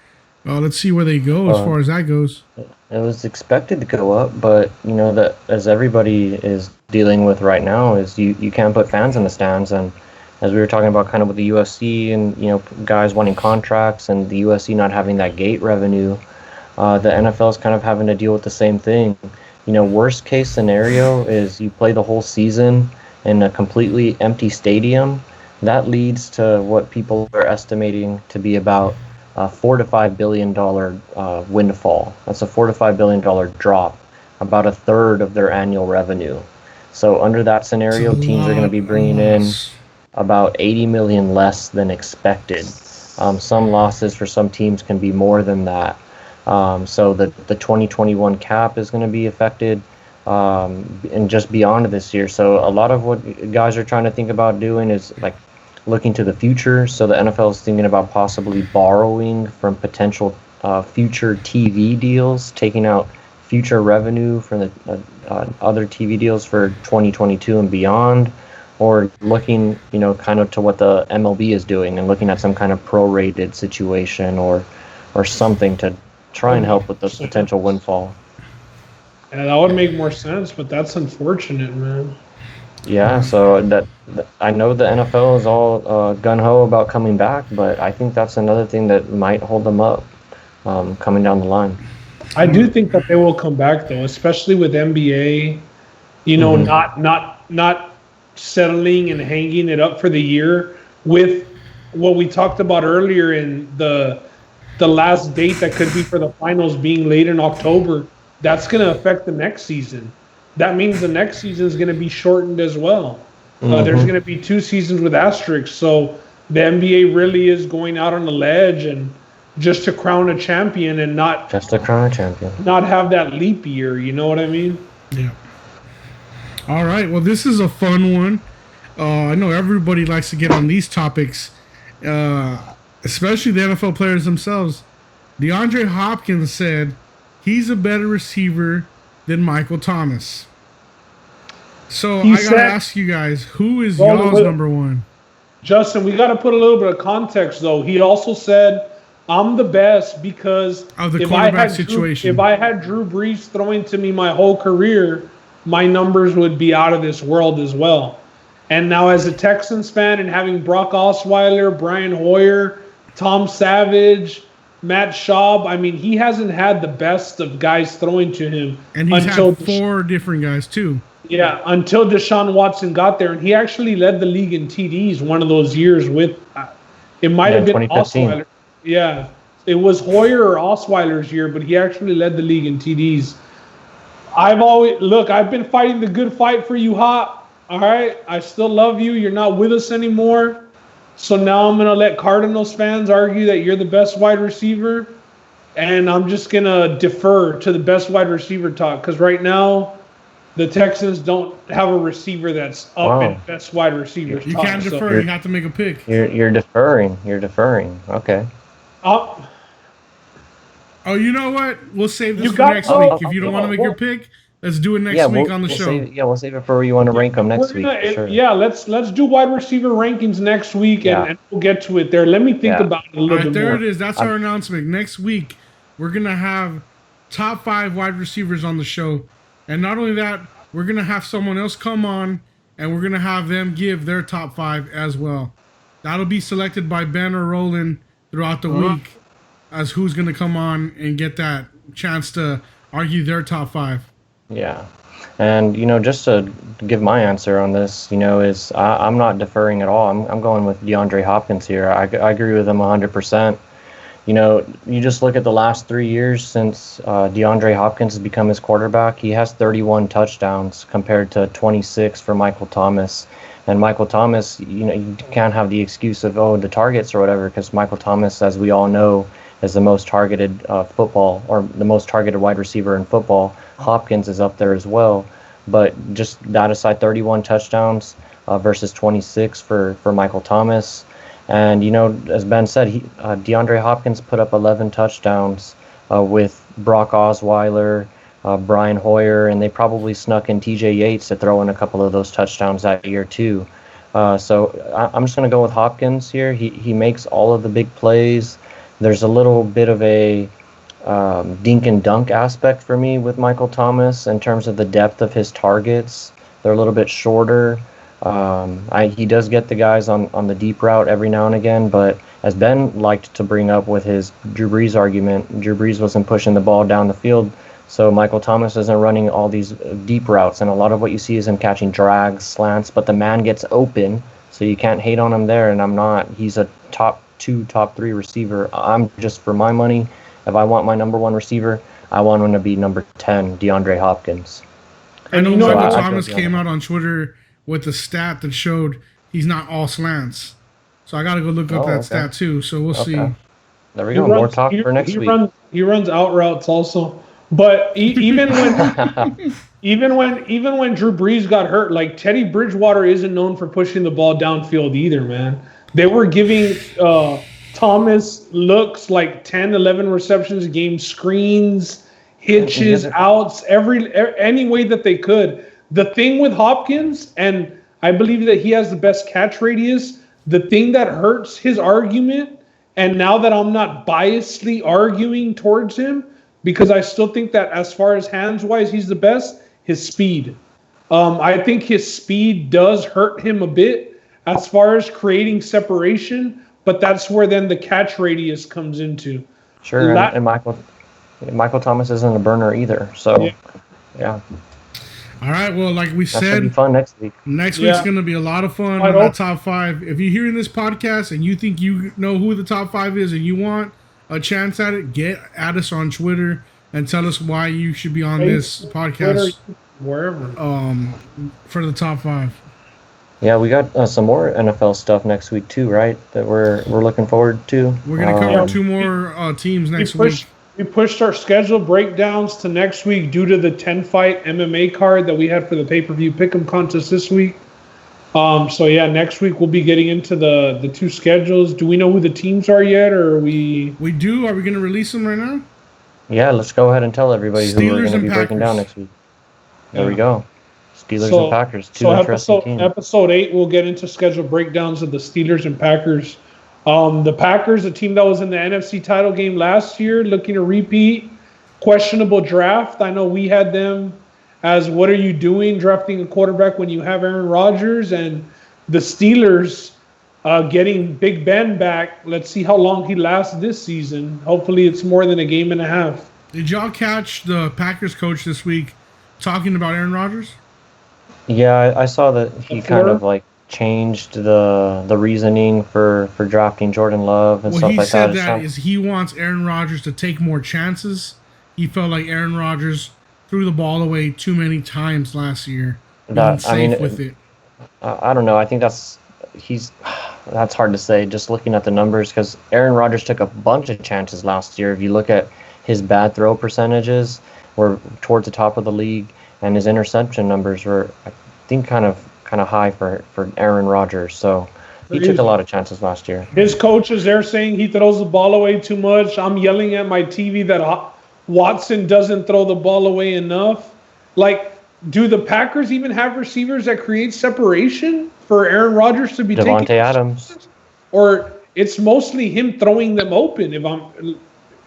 Let's see where they go as far as that goes. It was expected to go up, but, that as everybody is dealing with right now is you can't put fans in the stands. And as we were talking about kind of with the UFC and, guys wanting contracts and the UFC not having that gate revenue, the NFL is kind of having to deal with the same thing. Worst case scenario is you play the whole season in a completely empty stadium. That leads to what people are estimating to be about a $4 to $5 billion windfall. That's a $4 to $5 billion drop, about a third of their annual revenue. So under that scenario, teams are going to be bringing in about 80 million less than expected. Some losses for some teams can be more than that. So the 2021 cap is going to be affected and just beyond this year. So a lot of what guys are trying to think about doing is like looking to the future. So the NFL is thinking about possibly borrowing from potential future TV deals, taking out future revenue from the other TV deals for 2022 and beyond, or looking, kind of to what the MLB is doing and looking at some kind of prorated situation or something to try and help with the potential windfall. Yeah, that would make more sense, but that's unfortunate, man. Yeah, so that I know the NFL is all gung-ho about coming back, but I think that's another thing that might hold them up coming down the line. I do think that they will come back, though, especially with NBA, not settling and hanging it up for the year with what we talked about earlier in the last date that could be for the finals being late in October. That's going to affect the next season. That means the next season is going to be shortened as well. There's going to be 2 seasons with asterisks. So the NBA really is going out on a ledge and just to crown a champion and not just to crown a champion, not have that leap year. You know what I mean? Yeah. All right. Well, this is a fun one. I know everybody likes to get on these topics, especially the NFL players themselves. DeAndre Hopkins said he's a better receiver than Michael Thomas. So I got to ask you guys, who is y'all's number one? Justin, we got to put a little bit of context, though. He also said, I'm the best because of the quarterback situation. If I had Drew Brees throwing to me my whole career, my numbers would be out of this world as well. And now as a Texans fan and having Brock Osweiler, Brian Hoyer, Tom Savage, Matt Schaub, I mean, he hasn't had the best of guys throwing to him. And he's had 4 different guys, too. Yeah, until Deshaun Watson got there. And he actually led the league in TDs one of those years with it might have been Osweiler. Yeah, it was Hoyer or Osweiler's year, but he actually led the league in TDs. I've been fighting the good fight for you, Hop. All right, I still love you. You're not with us anymore. So now I'm going to let Cardinals fans argue that you're the best wide receiver. And I'm just going to defer to the best wide receiver talk. Because right now, the Texans don't have a receiver that's up in best wide receivers. You can't defer. You have to make a pick. You're deferring. You're deferring. Okay. Oh, you know what? We'll save this for next week. If you don't want to make your pick, Let's do it next week on the show. We'll save it for where you want to rank them next week. Sure. Yeah, let's do wide receiver rankings next week, and we'll get to it there. Let me think about it a little bit more. There it is. That's our announcement. Next week, we're going to have top 5 wide receivers on the show. And not only that, we're going to have someone else come on, and we're going to have them give their top 5 as well. That'll be selected by Ben or Roland throughout the week as who's going to come on and get that chance to argue their top 5. Yeah. And, just to give my answer on this, is I'm not deferring at all. I'm going with DeAndre Hopkins here. I agree with him 100%. You just look at the last 3 years since DeAndre Hopkins has become his quarterback. He has 31 touchdowns compared to 26 for Michael Thomas. And Michael Thomas, you can't have the excuse of, the targets or whatever, because Michael Thomas, as we all know, is the most targeted the most targeted wide receiver in football. Hopkins is up there as well. But just that aside, 31 touchdowns versus 26 for Michael Thomas. And, as Ben said, DeAndre Hopkins put up 11 touchdowns with Brock Osweiler, Brian Hoyer, and they probably snuck in TJ Yates to throw in a couple of those touchdowns that year too. So I'm just going to go with Hopkins here. He makes all of the big plays. There's a little bit of a dink and dunk aspect for me with Michael Thomas in terms of the depth of his targets. They're a little bit shorter. He does get the guys on the deep route every now and again, but as Ben liked to bring up with his Drew Brees argument, Drew Brees wasn't pushing the ball down the field, so Michael Thomas isn't running all these deep routes, and a lot of what you see is him catching drags, slants, but the man gets open, so you can't hate on him there, and I'm not. He's a top 2, top 3 receiver. I'm just, for my money, if I want my number 1 receiver, I want him to be number 10, DeAndre Hopkins. And Michael Thomas came out on Twitter with a stat that showed he's not all slants. So I got to go look up that stat too. So we'll see. There we go. More talk for next week. He runs out routes also. But even when even when Drew Brees got hurt, like Teddy Bridgewater isn't known for pushing the ball downfield either, man. They were giving Thomas looks like 10, 11 receptions a game, screens, hitches, outs, any way that they could. The thing with Hopkins, and I believe that he has the best catch radius, the thing that hurts his argument, and now that I'm not biasedly arguing towards him, because I still think that as far as hands-wise, he's the best, his speed. I think his speed does hurt him a bit as far as creating separation, but that's where then the catch radius comes into. Sure, and Michael Thomas isn't a burner either, so yeah. All right, well, like we said, that's gonna be fun next week. Next week's going to be a lot of fun on that top 5. If you're hearing this podcast and you think you know who the top 5 is and you want a chance at it, get at us on Twitter and tell us why you should be on this podcast, wherever, for the top 5. Yeah, we got some more NFL stuff next week too, right? That we're looking forward to. We're going to cover 2 more teams next week. We pushed our schedule breakdowns to next week due to the 10-fight MMA card that we had for the pay-per-view pick'em contest this week. So yeah, next week we'll be getting into the 2 schedules. Do we know who the teams are yet, or are we? We do. Are we going to release them right now? Yeah, let's go ahead and tell everybody who we're going to be breaking down next week. There we go. Steelers and Packers. 2 interesting teams. Episode 8, we'll get into schedule breakdowns of the Steelers and Packers. The Packers, a team that was in the NFC title game last year, looking to repeat. Questionable draft. I know we had them as, what are you doing drafting a quarterback when you have Aaron Rodgers? And the Steelers getting Big Ben back. Let's see how long he lasts this season. Hopefully it's more than a game and a half. Did y'all catch the Packers coach this week talking about Aaron Rodgers? Yeah, I saw that he kind of changed the reasoning for drafting Jordan Love and stuff like that. He said that he wants Aaron Rodgers to take more chances. He felt like Aaron Rodgers threw the ball away too many times last year. With it. I don't know. I think that's hard to say just looking at the numbers, because Aaron Rodgers took a bunch of chances last year. If you look at his bad throw percentages, were towards the top of the league, and his interception numbers were, I think, kind of high for Aaron Rodgers. So he took a lot of chances last year. His coaches, they're saying he throws the ball away too much. I'm yelling at my TV that Watson doesn't throw the ball away enough. Like, do the Packers even have receivers that create separation for Aaron Rodgers to be Devontae taking? Adams. Or it's mostly him throwing them open,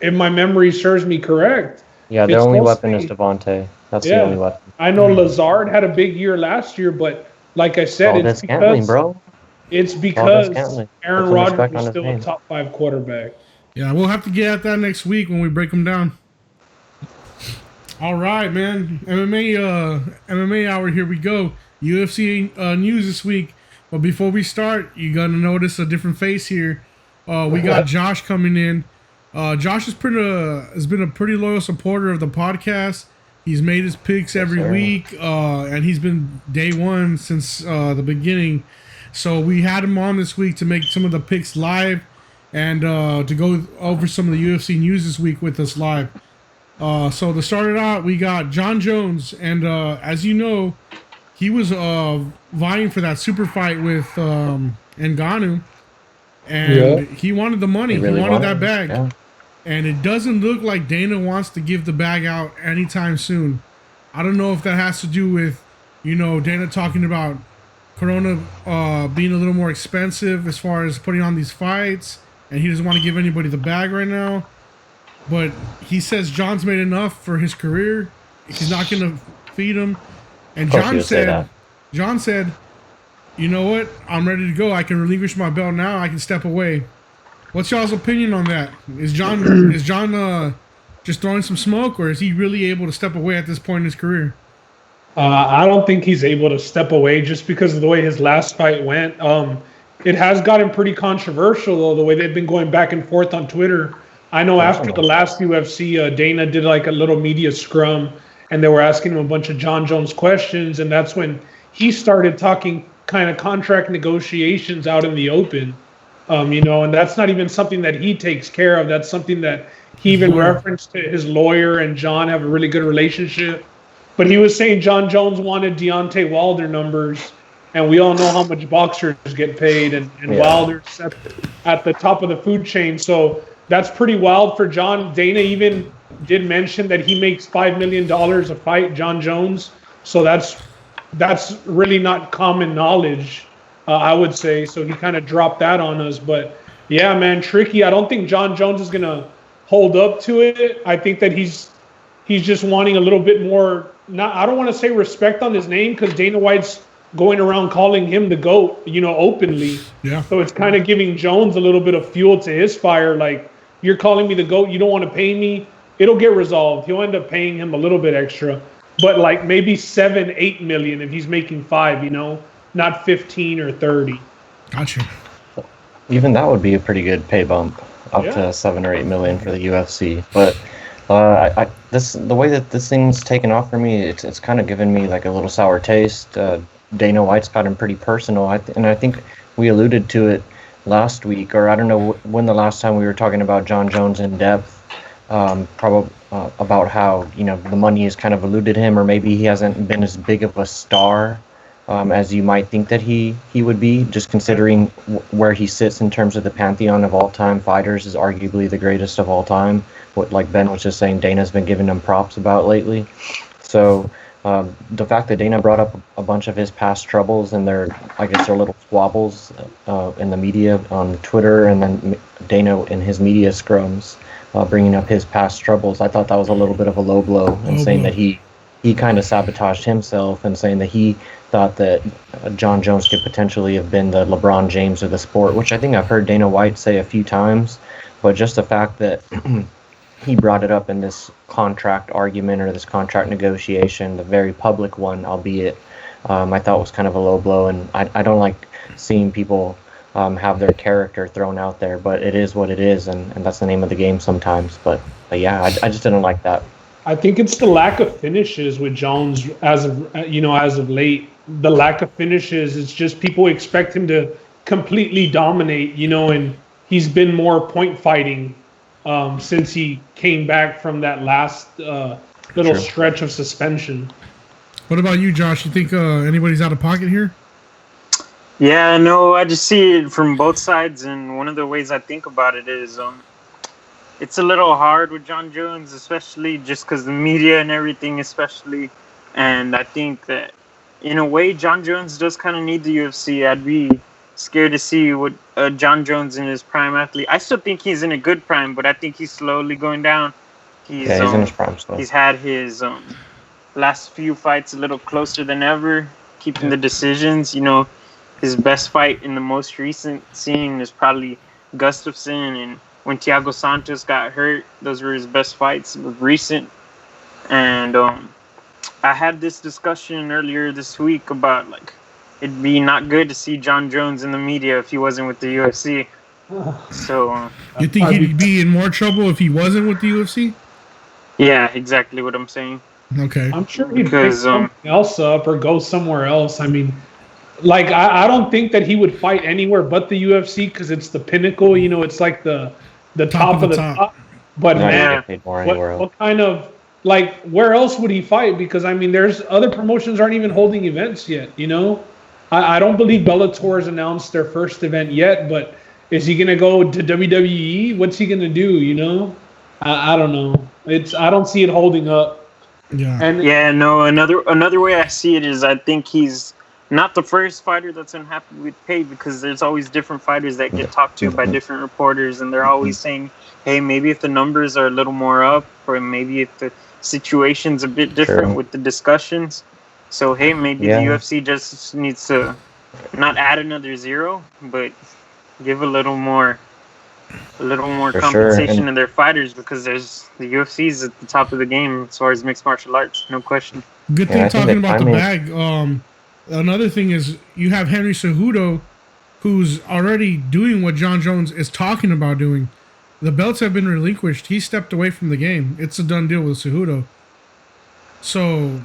if my memory serves me correct. Yeah, their only weapon is Devontae. That's the only weapon. I know Lazard had a big year last year, but like I said, it's because Aaron Rodgers is still a top 5 quarterback. Yeah, we'll have to get at that next week when we break them down. All right, man. MMA hour, here we go. UFC news this week. But before we start, you got to notice a different face here. We got Josh coming in. Josh has been a pretty loyal supporter of the podcast. He's made his picks every week, and he's been day one since the beginning. So we had him on this week to make some of the picks live and to go over some of the UFC news this week with us live. So to start it out, we got Jon Jones, and as you know, he was vying for that super fight with Ngannou, and he wanted the money. He wanted that bag. Yeah. And it doesn't look like Dana wants to give the bag out anytime soon. I don't know if that has to do with, Dana talking about Corona being a little more expensive as far as putting on these fights, and he doesn't want to give anybody the bag right now. But he says John's made enough for his career. He's not going to feed him. And John said, you know what? I'm ready to go. I can relinquish my belt now. I can step away. What's y'all's opinion on that? Is John just throwing some smoke, or is he really able to step away at this point in his career? I don't think he's able to step away just because of the way his last fight went. It has gotten pretty controversial, though, the way they've been going back and forth on Twitter. I know after the last UFC, Dana did like a little media scrum, and they were asking him a bunch of Jon Jones questions, and that's when he started talking kind of contract negotiations out in the open. And that's not even something that he takes care of. That's something that he even referenced to his lawyer, and John have a really good relationship. But he was saying Jon Jones wanted Deontay Wilder numbers, and we all know how much boxers get paid, and Wilder's at the top of the food chain. So that's pretty wild for John. Dana even did mention that he makes $5 million a fight, Jon Jones. So that's really not common knowledge. I would say. So he kind of dropped that on us. But yeah, man, tricky. I don't think Jon Jones is going to hold up to it. I think that he's just wanting a little bit more, I don't want to say respect on his name, because Dana White's going around calling him the GOAT, openly. Yeah. So it's kind of giving Jones a little bit of fuel to his fire. Like, you're calling me the GOAT, you don't want to pay me. It'll get resolved. He'll end up paying him a little bit extra. But like maybe 7-8 million if he's making 5, not 15 or 30. Gotcha. Even that would be a pretty good pay bump, up to 7 or 8 million for the UFC. But the way that this thing's taken off for me, it's kind of given me like a little sour taste. Dana White's gotten pretty personal, and I think we alluded to it last week, or I don't know when the last time we were talking about Jon Jones in depth. Probably about how the money has kind of eluded him, or maybe he hasn't been as big of a star as you might think that he would be, just considering where he sits in terms of the pantheon of all-time fighters, is arguably the greatest of all time. What, like Ben was just saying, Dana's been giving him props about lately. So the fact that Dana brought up a bunch of his past troubles and their little squabbles in the media on Twitter, and then Dana in his media scrums bringing up his past troubles, I thought that was a little bit of a low blow, and saying that he kind of sabotaged himself, and saying that he thought that Jon Jones could potentially have been the LeBron James of the sport, which I think I've heard Dana White say a few times. But just the fact that he brought it up in this contract argument, or this contract negotiation, the very public one, albeit, I thought was kind of a low blow. And I don't like seeing people have their character thrown out there, but it is what it is, and that's the name of the game sometimes. But yeah, I just didn't like that. I think it's the lack of finishes with Jones as of late. The lack of finishes, it's just people expect him to completely dominate, and he's been more point fighting since he came back from that last little stretch of suspension. What about you, Josh? You think anybody's out of pocket here? Yeah, no, I just see it from both sides, and one of the ways I think about it is it's a little hard with Jon Jones, especially just because the media and everything, especially, And I think that, in a way, John Jones does kind of need the UFC. I'd be scared to see what John Jones in his prime athlete. I still think he's in a good prime, but I think he's slowly going down. He's in his prime still. He's had his last few fights a little closer than ever, keeping the decisions. You know, his best fight in the most recent scene is probably Gustafsson, and when Thiago Santos got hurt, those were his best fights of recent. And I had this discussion earlier this week about, like, it'd be not good to see John Jones in the media if he wasn't with the UFC. So you think he'd be in more trouble if he wasn't with the UFC? Yeah, exactly what I'm saying. Okay. I'm sure he'd pick something else up or go somewhere else. I mean, like, I don't think that he would fight anywhere but the UFC because it's the pinnacle. You know, it's like the top of the top. But man, what kind of, like, where else would he fight? Because, I mean, there's other promotions aren't even holding events yet, you know? I don't believe Bellator has announced their first event yet, but is he going to go to WWE? What's he going to do, you know? I don't know. I don't see it holding up. Yeah. And another way I see it is I think he's not the first fighter that's unhappy with pay, because there's always different fighters that get talked to by different reporters, and they're always saying, hey, maybe if the numbers are a little more up, or maybe if the situation's a bit different with the discussions. So, hey, maybe the UFC just needs to not add another zero, but give a little more compensation to their fighters, because the UFC's at the top of the game as far as mixed martial arts, no question. Good thing talking about the bag. Another thing is you have Henry Cejudo, who's already doing what John Jones is talking about doing. The belts have been relinquished. He stepped away from the game. It's a done deal with Cejudo. So,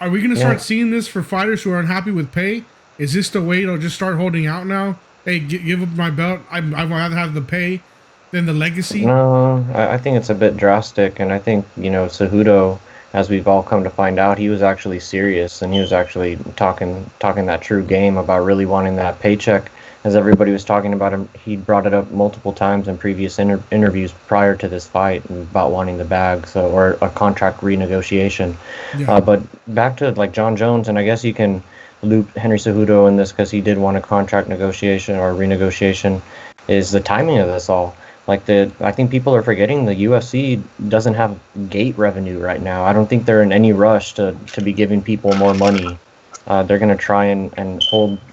are we going to start seeing this for fighters who are unhappy with pay? Is this the way to just start holding out now? Hey, give up my belt. I'd rather have the pay than the legacy. No, I think it's a bit drastic, and I think, you know, Cejudo, as we've all come to find out, he was actually serious, and he was actually talking that true game about really wanting that paycheck. As everybody was talking about him, he brought it up multiple times in previous interviews prior to this fight about wanting the bag, or a contract renegotiation. Yeah. But back to, like, John Jones, and I guess you can loop Henry Cejudo in this because he did want a contract negotiation or renegotiation, is the timing of this all. Like, I think people are forgetting the UFC doesn't have gate revenue right now. I don't think they're in any rush to be giving people more money. They're going to try and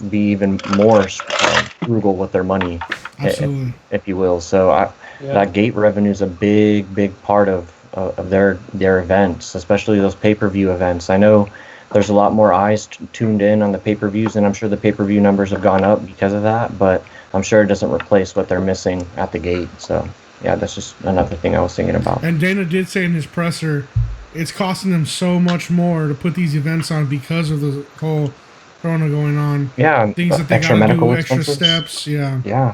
be even more frugal with their money, if you will. So that gate revenue is a big part of their events, especially those pay-per-view events. I know there's a lot more eyes tuned in on the pay-per-views, and I'm sure the pay-per-view numbers have gone up because of that, but I'm sure it doesn't replace what they're missing at the gate. So, yeah, that's just another thing I was thinking about. And Dana did say in his presser, it's costing them so much more to put these events on because of the whole Corona going on. Yeah, things that they got to do, extra steps. Yeah.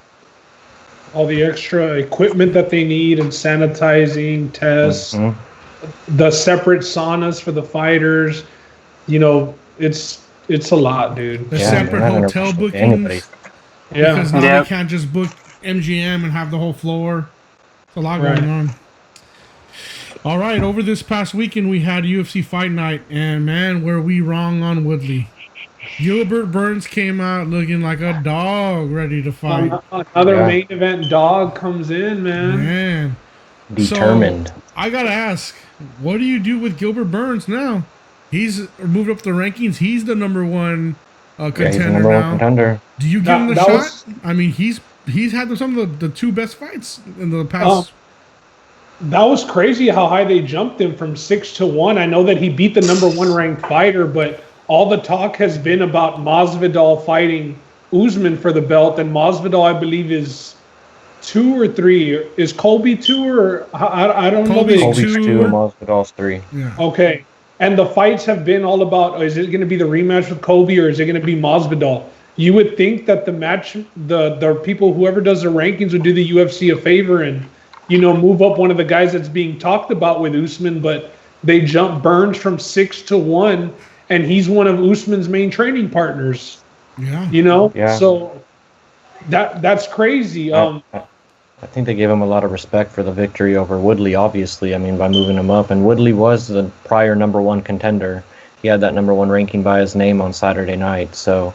All the extra equipment that they need and sanitizing, tests, the separate saunas for the fighters. You know, it's a lot, dude. The separate hotel bookings. Yeah. Because now you can't just book MGM and have the whole floor. It's a lot going on. All right, over this past weekend, we had UFC Fight Night, and, man, were we wrong on Woodley. Gilbert Burns came out looking like a dog ready to fight. Another main event dog comes in, man. Determined. So, I got to ask, what do you do with Gilbert Burns now? He's moved up the rankings. He's the number one contender he's the number now. one contender. Do you give him the shot? I mean, he's had some of the two best fights in the past. That was crazy how high they jumped him from 6-1. I know that he beat the number one ranked fighter, but all the talk has been about Masvidal fighting Usman for the belt, and Masvidal, I believe, is 2 or 3. Is Colby 2 or I don't know. Colby's 2 and Masvidal's 3. Yeah. Okay. And the fights have been all about, is it going to be the rematch with Colby or is it going to be Masvidal? You would think that the match, the people, whoever does the rankings would do the UFC a favor and, you know, move up one of the guys that's being talked about with Usman, but they jump Burns from 6-1, and he's one of Usman's main training partners. Yeah. You know? Yeah. So that's crazy. I think they gave him a lot of respect for the victory over Woodley, obviously. I mean, by moving him up. And Woodley was the prior number one contender. he had that number 1 ranking by his name on Saturday night. So,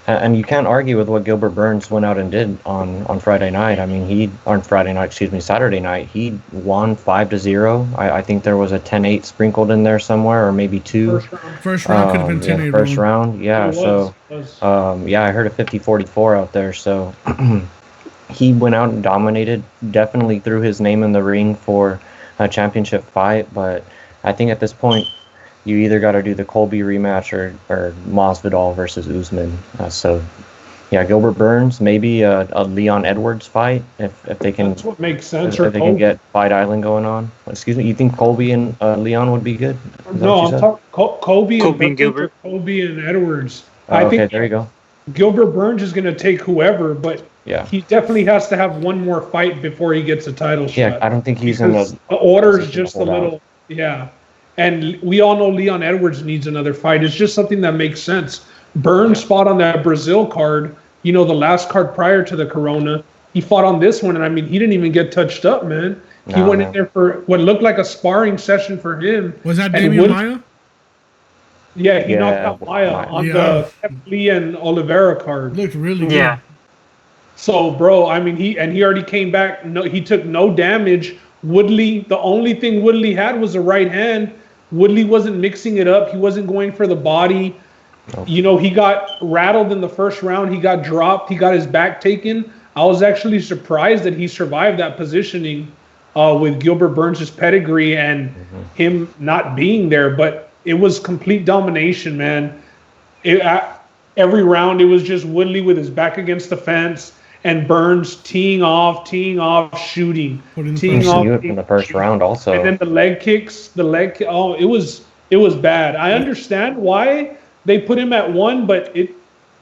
and you can't argue with what Gilbert Burns went out and did on Friday night. I mean, Saturday night, he won 5-0. I think there was a 10-8 sprinkled in there somewhere, or maybe 2. First round could have been 10-8. First round, yeah. It was. I heard a 50-44 out there. So he went out and dominated. Definitely threw his name in the ring for a championship fight. But I think at this point, you either got to do the Colby rematch or Masvidal versus Usman. Gilbert Burns, maybe a Leon Edwards fight if they can. That's what makes sense. If they can get Fight Island going on. Excuse me, you think Colby and Leon would be good? No, I'm talking Colby and Gilbert. Colby and Edwards. I think there you go. Gilbert Burns is going to take whoever, but he definitely has to have one more fight before he gets a title shot. Yeah, I don't think he's in the order's just a little. Yeah. And we all know Leon Edwards needs another fight. It's just something that makes sense. Burns fought on that Brazil card, the last card prior to the Corona. He fought on this one, and I mean, he didn't even get touched up, man. He went in there for what looked like a sparring session for him. Was that Damian Maia? Yeah, he knocked out Maia on the Lee and Oliveira card. Looked really good. Yeah. So, bro, I mean, he already came back. No, he took no damage. Woodley, the only thing Woodley had was a right hand. Woodley wasn't mixing it up. He wasn't going for the body. Nope. He got rattled in the first round. He got dropped. He got his back taken. I was actually surprised that he survived that positioning with Gilbert Burns' pedigree and him not being there. But it was complete domination, man. Every round, it was just Woodley with his back against the fence and Burns teeing off, shooting, teeing off in the first round also. And then the leg kicks, it was bad. I understand why they put him at 1, but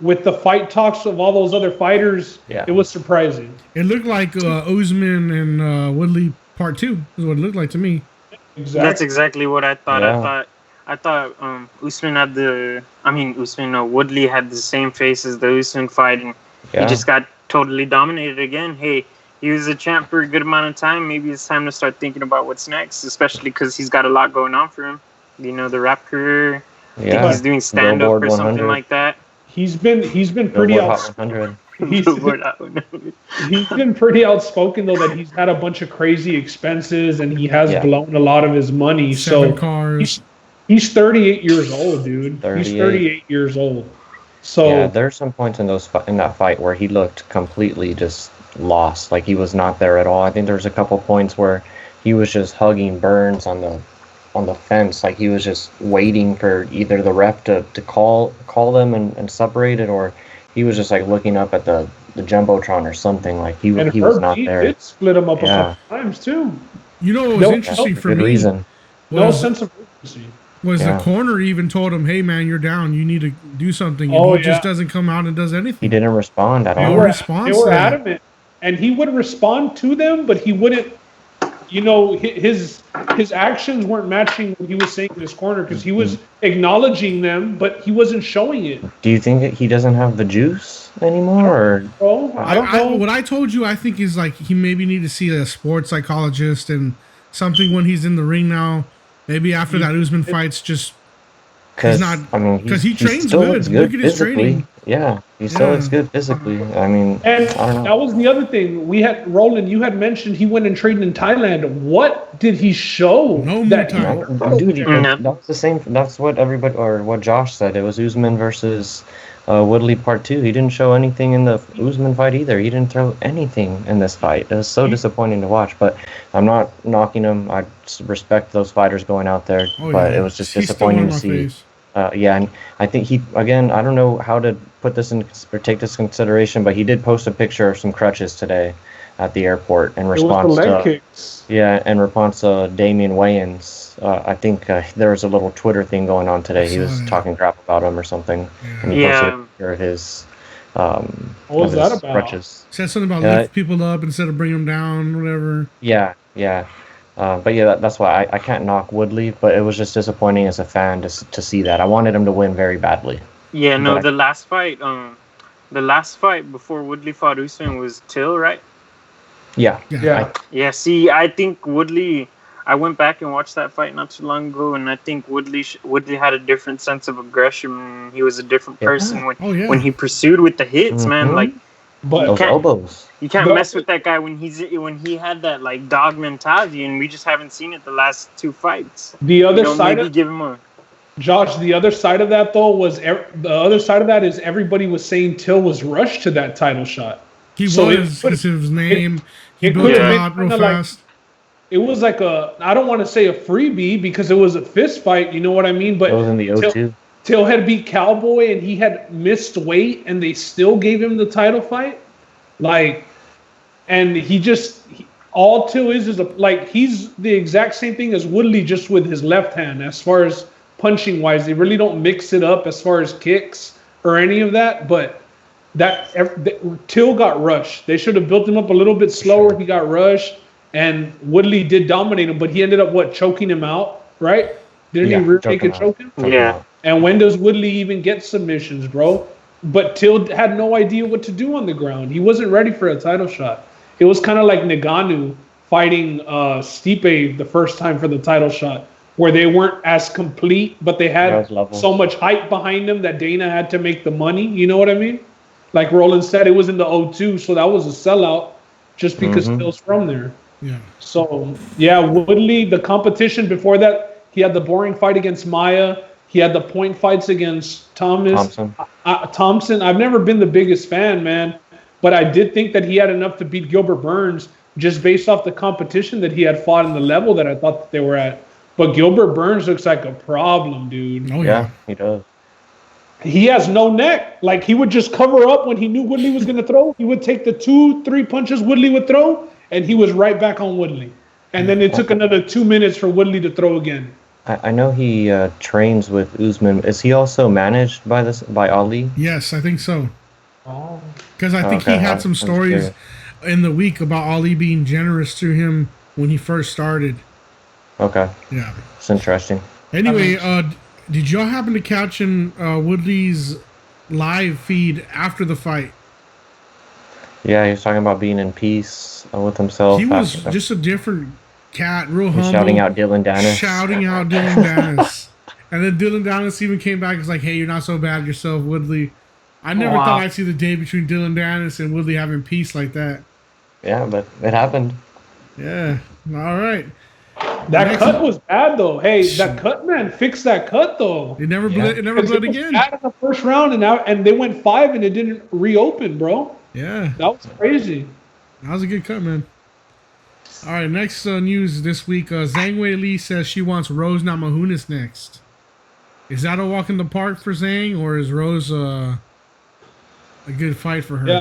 with the fight talks of all those other fighters, it was surprising. It looked like Usman and Woodley part 2 is what it looked like to me. Exactly. That's exactly what I thought. Yeah. I thought Woodley had the same face as the Usman fight, and he just got totally dominated again. Hey, he was a champ for a good amount of time. Maybe it's time to start thinking about what's next, especially because he's got a lot going on for him. The rap career. I think he's doing stand-up or something like that. He's been pretty outspoken. He's been pretty outspoken though, that he's had a bunch of crazy expenses and he has blown a lot of his money. 7 cars. He's 38 years old, dude. 38. He's 38 years old. So there's some points in that fight where he looked completely just lost, like he was not there at all. I think there was a couple points where he was just hugging Burns on the fence, like he was just waiting for either the ref to call them and separate it, or he was just like looking up at the jumbotron or something. Like he was not there. Did split him up a couple times too. What was interesting for me? No sense of urgency. The corner even told him, "Hey man, you're down. You need to do something." And he just doesn't come out and does anything. He didn't respond at all. They were adamant, and he would respond to them, but he wouldn't. His actions weren't matching what he was saying in his corner, because he was acknowledging them, but he wasn't showing it. Do you think that he doesn't have the juice anymore? Or I don't know. What I told you, I think is like he maybe need to see a sports psychologist and something when he's in the ring now. Maybe after that Usman fight's just because he trains good. Look at his training. Yeah, he still looks good physically. I mean, and I don't know. That was the other thing. Roland, you had mentioned he went and trained in Thailand. What did he show? No that time. Dude, that's the same. That's what everybody, or what Josh said. It was Usman versus Woodley part 2. He didn't show anything in the Usman fight either. He didn't throw anything in this fight. It was so disappointing to watch. But I'm not knocking him. I respect those fighters going out there. But it was just disappointing to see. And I think I don't know how to put this in or take this in consideration, but he did post a picture of some crutches today at the airport in response in response to Damian Wayans. I think there was a little Twitter thing going on today. He was talking crap about him or something, and he posted a picture of his what was that about? crutches. Said something about lift people up instead of bringing them down, whatever. But that's why I can't knock Woodley, but it was just disappointing as a fan to see that. I wanted him to win very badly. Yeah, no, the last fight before Woodley fought Usman was Till, right? Yeah. See, I think Woodley, I went back and watched that fight not too long ago, and I think Woodley had a different sense of aggression. He was a different person when he pursued with the hits, man. Like, but those elbows. You can't mess with that guy when he had that like dog mentality, and we just haven't seen it the last 2 fights. The other side, give him a Josh. The other side of that though was is everybody was saying Till was rushed to that title shot. He was because his name. He built it out real fast. It was like I don't want to say a freebie because it was a fist fight, you know what I mean? But it was in the O2. Till had beat Cowboy and he had missed weight and they still gave him the title fight. Like, and all Till is he's the exact same thing as Woodley, just with his left hand. As far as punching wise, they really don't mix it up as far as kicks or any of that. But Till got rushed. They should have built him up a little bit slower. He got rushed. And Woodley did dominate him, but he ended up choking him out, right? Didn't he rear naked choke him? Yeah. And when does Woodley even get submissions, bro? But Till had no idea what to do on the ground. He wasn't ready for a title shot. It was kind of like Ngannou fighting Stipe the first time for the title shot, where they weren't as complete, but they had so much hype behind them that Dana had to make the money. You know what I mean? Like Roland said, it was in the O2, so that was a sellout just because Till's from there. Yeah. So, Woodley, the competition before that, he had the boring fight against Maya. He had the point fights against Thompson. I've never been the biggest fan, man, but I did think that he had enough to beat Gilbert Burns just based off the competition that he had fought and the level that I thought that they were at. But Gilbert Burns looks like a problem, dude. Oh, yeah, he does. He has no neck. Like, he would just cover up when he knew Woodley was going to throw. He would take the 2-3 punches Woodley would throw, and he was right back on Woodley. And then it took another 2 minutes for Woodley to throw again. I know he trains with Usman. Is he also managed by Ali? Yes, I think so. Oh. Because I think he had some stories in the week about Ali being generous to him when he first started. Okay. Yeah. It's interesting. Anyway, did y'all happen to catch in Woodley's live feed after the fight? Yeah, he was talking about being in peace with himself. He was just a different cat, real humble. Shouting out Dylan Dennis. And then Dylan Dennis even came back and was like, hey, you're not so bad yourself, Woodley. I never thought I'd see the day between Dylan Dennis and Woodley having peace like that. Yeah, but it happened. Yeah. All right. That cut was bad, though. Hey, that cut, man, fix that cut, though. It never bled again. Bad in the first round, and they went 5 and it didn't reopen, bro. Yeah. That was crazy. That was a good cut, man. All right, next news this week. Zhang Weili says she wants Rose Namajunas next. Is that a walk in the park for Zhang, or is Rose a good fight for her? Yeah.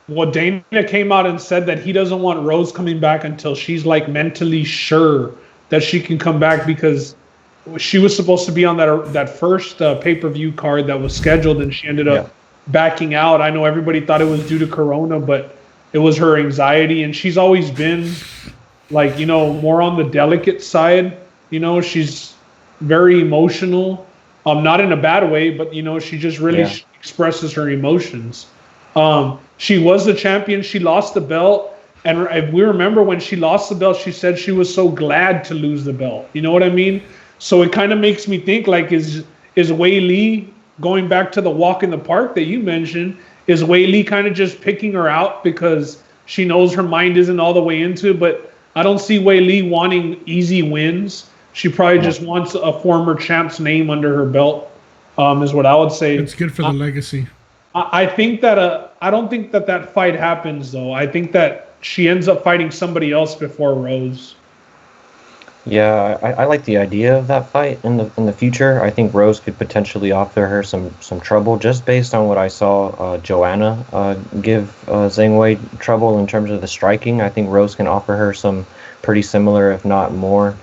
Well, Dana came out and said that he doesn't want Rose coming back until she's like mentally sure that she can come back, because she was supposed to be on that first pay-per-view card that was scheduled, and she ended up backing out. I know everybody thought it was due to Corona, but it was her anxiety, and she's always been like, more on the delicate side. She's very emotional, not in a bad way, but she just really expresses her emotions. She was the champion. She lost the belt. And we remember when she lost the belt, she said she was so glad to lose the belt. You know what I mean? So it kind of makes me think, like, is Weili, going back to the walk in the park that you mentioned, is Weili kind of just picking her out because she knows her mind isn't all the way into it? But I don't see Weili wanting easy wins. She probably just wants a former champ's name under her belt, is what I would say. It's good for the legacy. I think that I don't think that fight happens, though. I think that she ends up fighting somebody else before Rose. Yeah, I like the idea of that fight in the future. I think Rose could potentially offer her some trouble, just based on what I saw Joanna give Zhang Wei trouble in terms of the striking. I think Rose can offer her some pretty similar, if not more,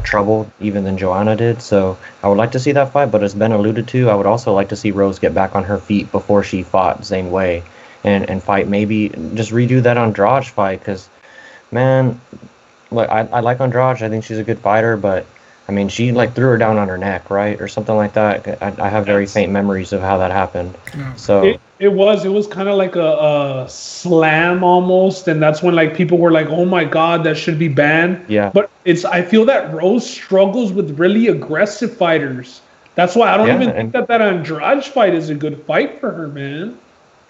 trouble even than Joanna did. So I would like to see that fight, but as Ben alluded to, I would also like to see Rose get back on her feet before she fought Zhang Wei and fight, maybe just redo that Andrade fight, because, man, look, I like Andrade. I think she's a good fighter, but I mean, she like threw her down on her neck, right, or something like that. I have very faint memories of how that happened. No. So It was kind of like a slam almost, and that's when like people were like, "Oh my God, that should be banned." Yeah. But I feel that Rose struggles with really aggressive fighters. That's why I don't even think that Andrade fight is a good fight for her, man.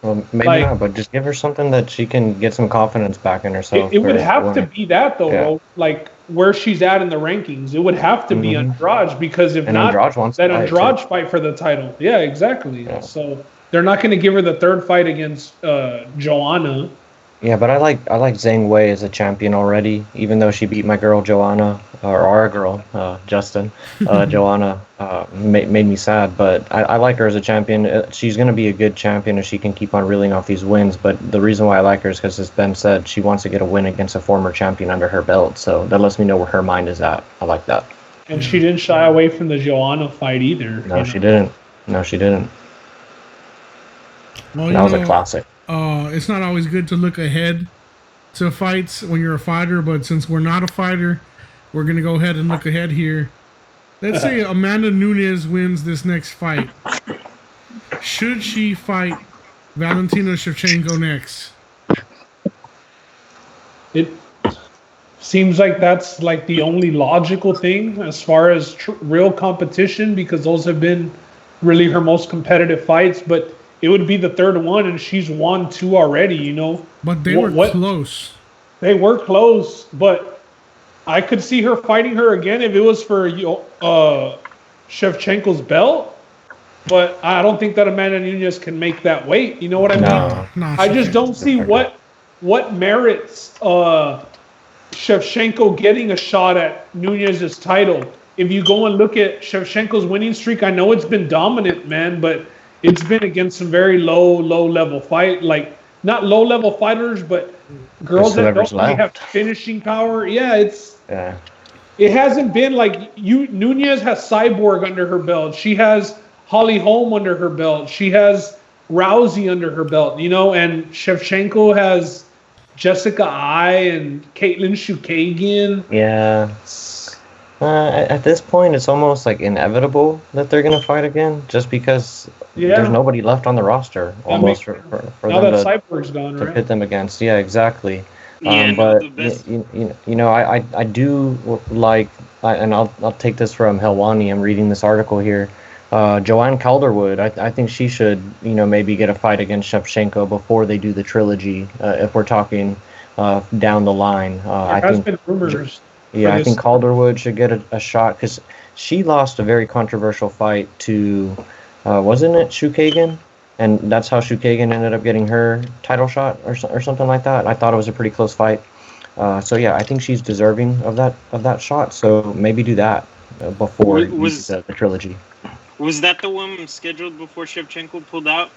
well, maybe like- not, but just give her something that she can get some confidence back in herself. It would where- have to when- be that though, Yeah. Rose. Like where she's at in the rankings, it would have to be Andrade, because if And not, Andrade wants that to fight, Andrade too. fight for the title. Yeah, exactly. Yeah. So they're not going to give her the third fight against Joanna. Yeah, but I like Zhang Wei as a champion already, even though she beat my girl Joanna, or our girl, Justin. Joanna made me sad, but I like her as a champion. She's going to be a good champion if she can keep on reeling off these wins, but the reason why I like her is because, as Ben said, she wants to get a win against a former champion under her belt, so that lets me know where her mind is at. I like that. And she didn't shy away from the Joanna fight either. No, she didn't. No, she didn't. Well, That was a classic. It's not always good to look ahead to fights when you're a fighter, but since we're not a fighter, we're gonna go ahead and look ahead here. Let's say Amanda Nunes wins this next fight. Should she fight Valentina Shevchenko next? It seems like that's like the only logical thing as far as real competition, because those have been really her most competitive fights. But it would be the third one, and she's won 2 already, you know. But they were close. They were close, but I could see her fighting her again if it was for Shevchenko's belt. But I don't think that Amanda Nunes can make that weight. You know what I mean? No, I just don't see what merits Shevchenko getting a shot at Nunes' title. If you go and look at Shevchenko's winning streak, I know it's been dominant, man, but it's been against some very low level fight, like not low level fighters, but girls that don't really have finishing power. Yeah, it hasn't been like Nunes has Cyborg under her belt. She has Holly Holm under her belt. She has Rousey under her belt, you know, and Shevchenko has Jessica Ai and Caitlin Shukagian. Yeah. At this point, it's almost like inevitable that they're going to fight again, just because there's nobody left on the roster almost for now them that Cyborg's gone, to right? pit them against. Yeah, exactly. Yeah, but the best. you know, I do like, and I'll take this from Helwani. I'm reading this article here. Joanne Calderwood, I think she should, you know, maybe get a fight against Shevchenko before they do the trilogy. If we're talking down the line, There has been rumors. Yeah, I think Calderwood should get a shot, because she lost a very controversial fight to, wasn't it Shukagian? And that's how Shukagian ended up getting her title shot or something like that. I thought it was a pretty close fight. So yeah, I think she's deserving of that shot. So maybe do that before the trilogy. Was that the one scheduled before Shevchenko pulled out?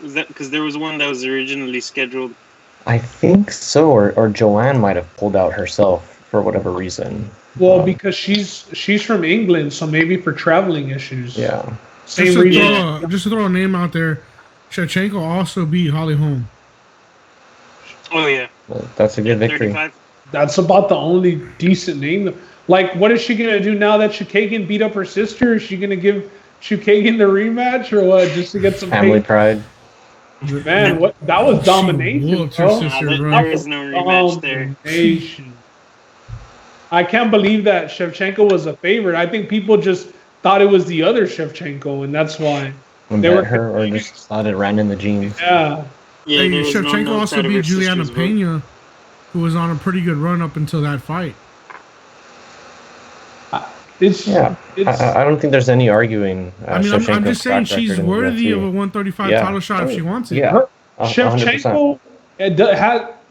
Was that because there was one that was originally scheduled? I think so, or Joanne might have pulled out herself for whatever reason. Well, because she's from England, so maybe for traveling issues. Yeah. Just to throw a name out there, Shevchenko also beat Holly Holm. Oh yeah, that's a good victory. 35. That's about the only decent name. Like, what is she gonna do now that Shukagian beat up her sister? Is she gonna give Shukagian the rematch, or what? Just to get some family pride. Man, what? That was domination, bro. There is no rematch there. I can't believe that Shevchenko was a favorite. I think people just thought it was the other Shevchenko, and that's why they were her, or just thought it ran in the genes. Yeah. Yeah. Shevchenko also beat Juliana Pena, who was on a pretty good run up until that fight. I don't think there's any arguing. I mean, I'm just saying she's worthy of a 135 title shot if she wants it. Yeah, Shevchenko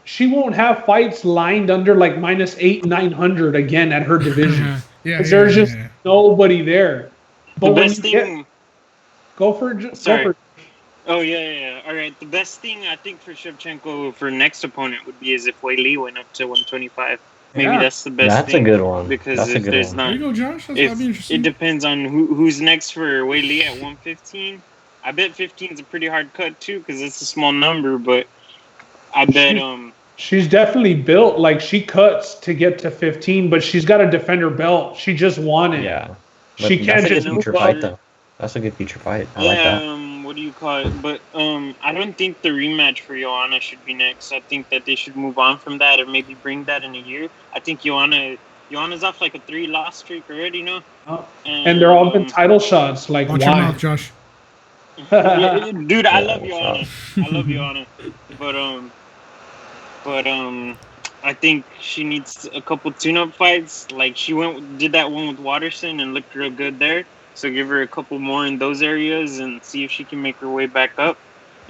she won't have fights lined under like -800, 900 again at her division. There's just nobody there. But the best thing. Go for it. Sorry. Oh yeah. All right. The best thing I think for Shevchenko for next opponent would be is if Wei Li went up to 125. Maybe that's the best. That's thing. A good one. Because if there's not, there you go, Josh. That'd be interesting. It depends on who's next for Wei Li at 115. I bet 15 is a pretty hard cut too, because it's a small number. But I bet She's definitely built. Like, she cuts to get to 15, but she's got a defender belt. She just won it. Yeah. She can't that's a just good future move fight, up. though. That's a good future fight. I like that. What do you call it? But I don't think the rematch for Joanna should be next. I think that they should move on from that or maybe bring that in a year. I think Joanna's off like a 3-loss streak already, you know? And they're all been title shots. Like, Watch your mouth, Josh. Yeah, dude, I love what's Joanna. I love Joanna. But I think she needs a couple tune-up fights. Like, she did that one with Watterson and looked real good there. So give her a couple more in those areas and see if she can make her way back up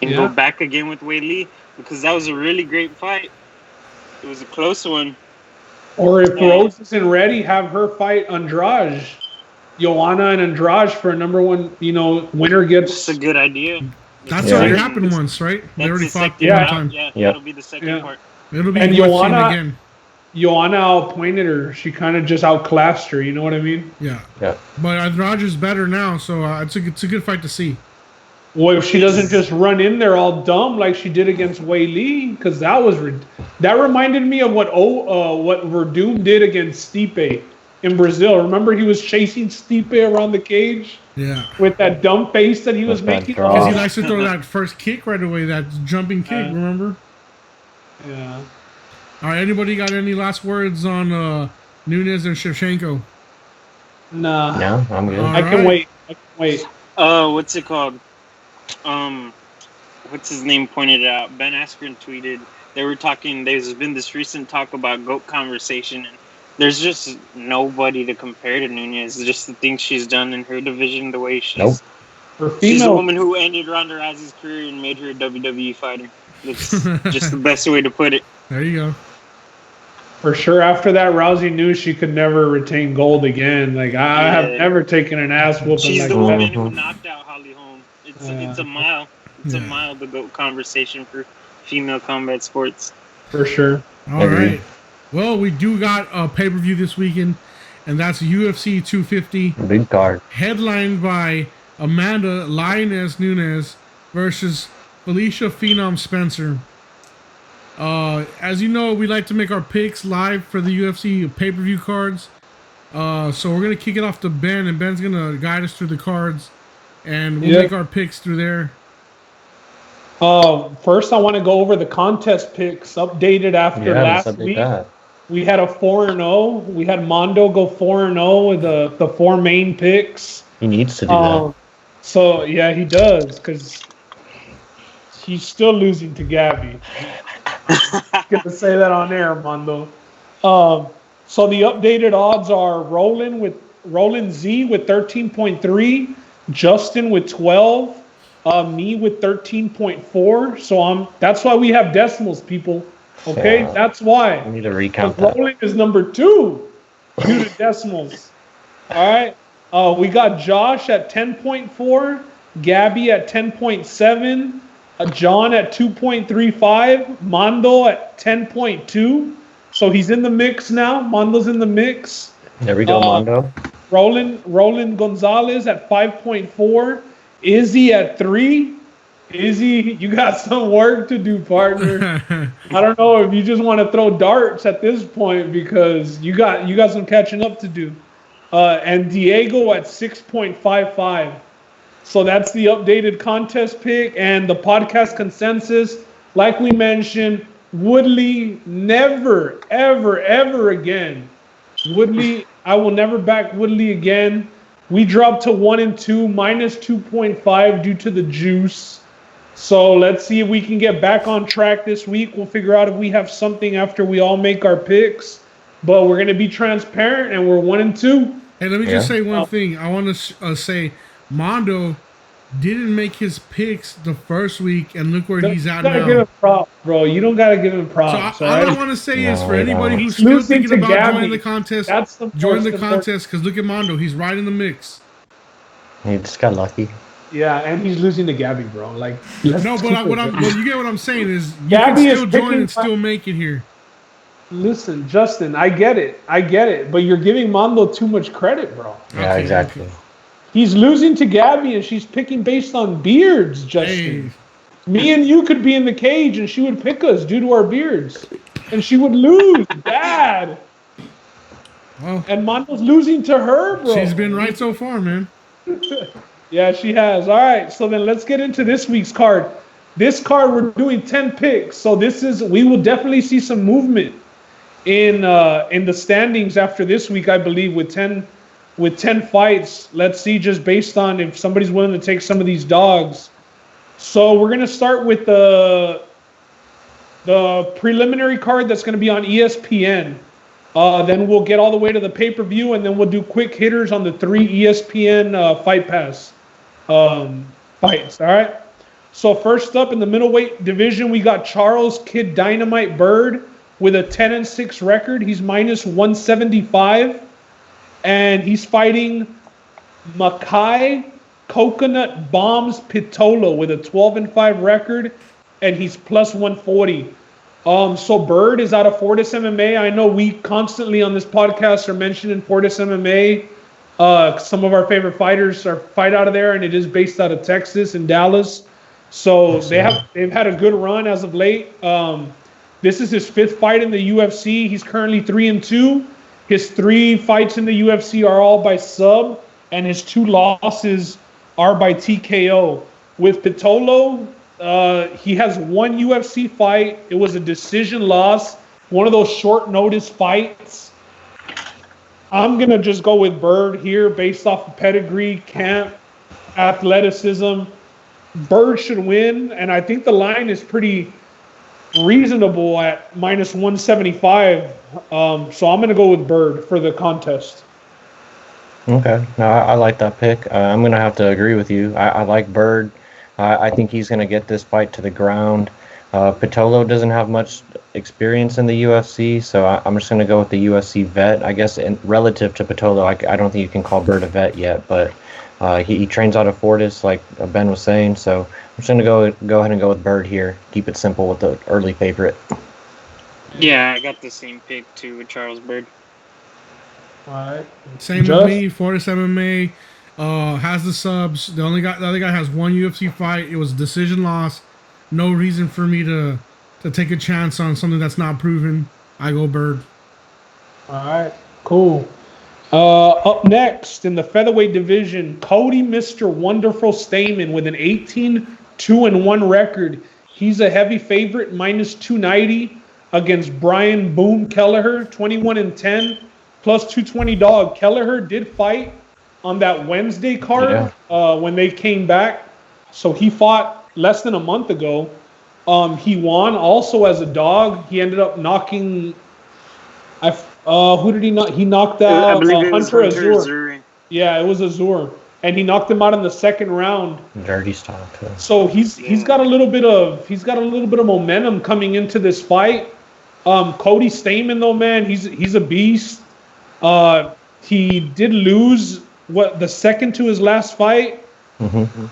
and go back again with Wei Li, because that was a really great fight. It was a close one. Or if Rose isn't ready, have her fight Andrade. Joanna and Andrade for a number one, winner gets. That's a good idea. That's already happened once, right? They already fought one time. Yeah, that'll be the second part. It'll be and Joanna again. Joanna outpointed her. She kind of just outclassed her. You know what I mean? Yeah. Yeah. But Andrade is better now, so it's a good fight to see. Well, if she doesn't just run in there all dumb like she did against Wei Li, because that reminded me of what Verdum did against Stipe in Brazil. Remember, he was chasing Stipe around the cage. Yeah. With that dumb face that he was making. Because he likes to throw that first kick right away, that jumping kick. Remember? Yeah. All right. Anybody got any last words on Nunes and Shevchenko? Nah. No, I'm good. I can wait. What's it called? What's his name pointed it out? Ben Askren tweeted. They were talking. There's been this recent talk about GOAT conversation, and there's just nobody to compare to Nunes. Just the things she's done in her division, the way she's she's a woman who ended Ronda Rousey's career and made her a WWE fighter. It's just the best way to put it. There you go. For sure, after that, Rousey knew she could never retain gold again. Like, I have never taken an ass whooping. She's like the that. woman who knocked out Holly Holm. It's a mile. It's a mile to GOAT conversation for female combat sports. For sure. All right. Well, we do got a pay-per-view this weekend, and that's UFC 250. Big card. Headlined by Amanda Lioness Nunes versus Felicia Phenom Spencer. As you know, we like to make our picks live for the UFC pay-per-view cards. So we're going to kick it off to Ben, and Ben's going to guide us through the cards, and we'll make our picks through there. First, I want to go over the contest picks updated after last week. We had a 4-0. We had Mondo go 4-0 with the 4 main picks. He needs to do that. So, yeah, he does, because he's still losing to Gabby. Get to say that on air, Mondo. So the updated odds are Roland Z with 13.3, Justin with 12, me with 13.4. So that's why we have decimals, people. Okay, that's why. I need to recount that. Roland is number 2 due to decimals. All right. We got Josh at 10.4, Gabby at 10.7, John at 2.35, Mondo at 10.2. So he's in the mix now. Mondo's in the mix. There we go, Mondo. Roland Gonzalez at 5.4. Izzy at 3. Izzy, you got some work to do, partner. I don't know if you just want to throw darts at this point, because you got some catching up to do. And Diego at 6.55. So that's the updated contest pick and the podcast consensus. Like we mentioned, Woodley never, ever, ever again. Woodley, I will never back Woodley again. We dropped to 1-2, minus 2.5 due to the juice. So let's see if we can get back on track this week. We'll figure out if we have something after we all make our picks. But we're going to be transparent, and we're 1-2. Hey, let me just say one thing. I want to say Mondo didn't make his picks the first week, and look where he's at now. You gotta give him props, bro. You don't gotta give him props. So all I want to say is for anybody who's still thinking about joining the contest, join the contest, because look at Mondo. He's right in the mix. He just got lucky. Yeah, and he's losing to Gabby, bro. Like, no, but you get what I'm saying is you Gabby can still join and still make it here. Listen, Justin, I get it, but you're giving Mondo too much credit, bro. Yeah, exactly. He's losing to Gabby, and she's picking based on beards, Justin. Me and you could be in the cage, and she would pick us due to our beards, and she would lose bad. Well, And Mondo's losing to her, bro. she's been right so far, man. Yeah, she has. All right, so then let's get into this week's card. This card, we're doing 10 picks, so we will definitely see some movement in the standings after this week, I believe, with 10 fights. Let's see, just based on if somebody's willing to take some of these dogs. So we're gonna start with the preliminary card that's gonna be on ESPN. Then we'll get all the way to the pay-per-view, and then we'll do quick hitters on the 3 ESPN Fight Pass fights. All right. So first up in the middleweight division, we got Charles Kid Dynamite Bird with a 10-6 record. He's minus 175, and he's fighting Makai Coconut Bombs Pitolo with a 12-5 record, and he's plus 140. So Bird is out of Fortis MMA. I know we constantly on this podcast are mentioning Fortis MMA. Some of our favorite fighters fight out of there, and it is based out of Texas and Dallas. So they've had a good run as of late. This is his 5th fight in the UFC. He's currently 3-2. His 3 fights in the UFC are all by sub, and his 2 losses are by TKO. With Pitolo, he has 1 UFC fight. It was a decision loss, one of those short notice fights. I'm going to just go with Bird here based off of pedigree, camp, athleticism. Bird should win, and I think the line is pretty reasonable at minus 175. So I'm going to go with Bird for the contest. Okay, no, I like that pick. I'm going to have to agree with you. I like Bird. I think he's going to get this fight to the ground. Pitolo doesn't have much experience in the UFC, so I'm just going to go with the UFC vet. I guess relative to Pitolo, I don't think you can call Bird a vet yet, but he trains out of Fortis, like Ben was saying, so I'm just going to go ahead and go with Bird here. Keep it simple with the early favorite. Yeah, I got the same pick too with Charles Bird. All right. Same with me. Fortis MMA has the subs. The other guy has 1 UFC fight. It was a decision loss. No reason for me to take a chance on something that's not proven. I go Bird. All right, cool. Up next in the featherweight division, Cody Mr. Wonderful Stamen with an 18-2-1 record. He's a heavy favorite, minus 290 against Brian Boom Kelleher, 21-10, plus 220 dog. Kelleher did fight on that Wednesday card when they came back. So he fought less than a month ago. He won also as a dog. He ended up knocking... who did he knock? He knocked out Hunter Azur. Yeah, it was Azur, and he knocked him out in the second round. Dirty style too. So he's got a little bit of momentum coming into this fight. Cody Stamen though, man, he's a beast. He did lose the second to his last fight. Mm-hmm.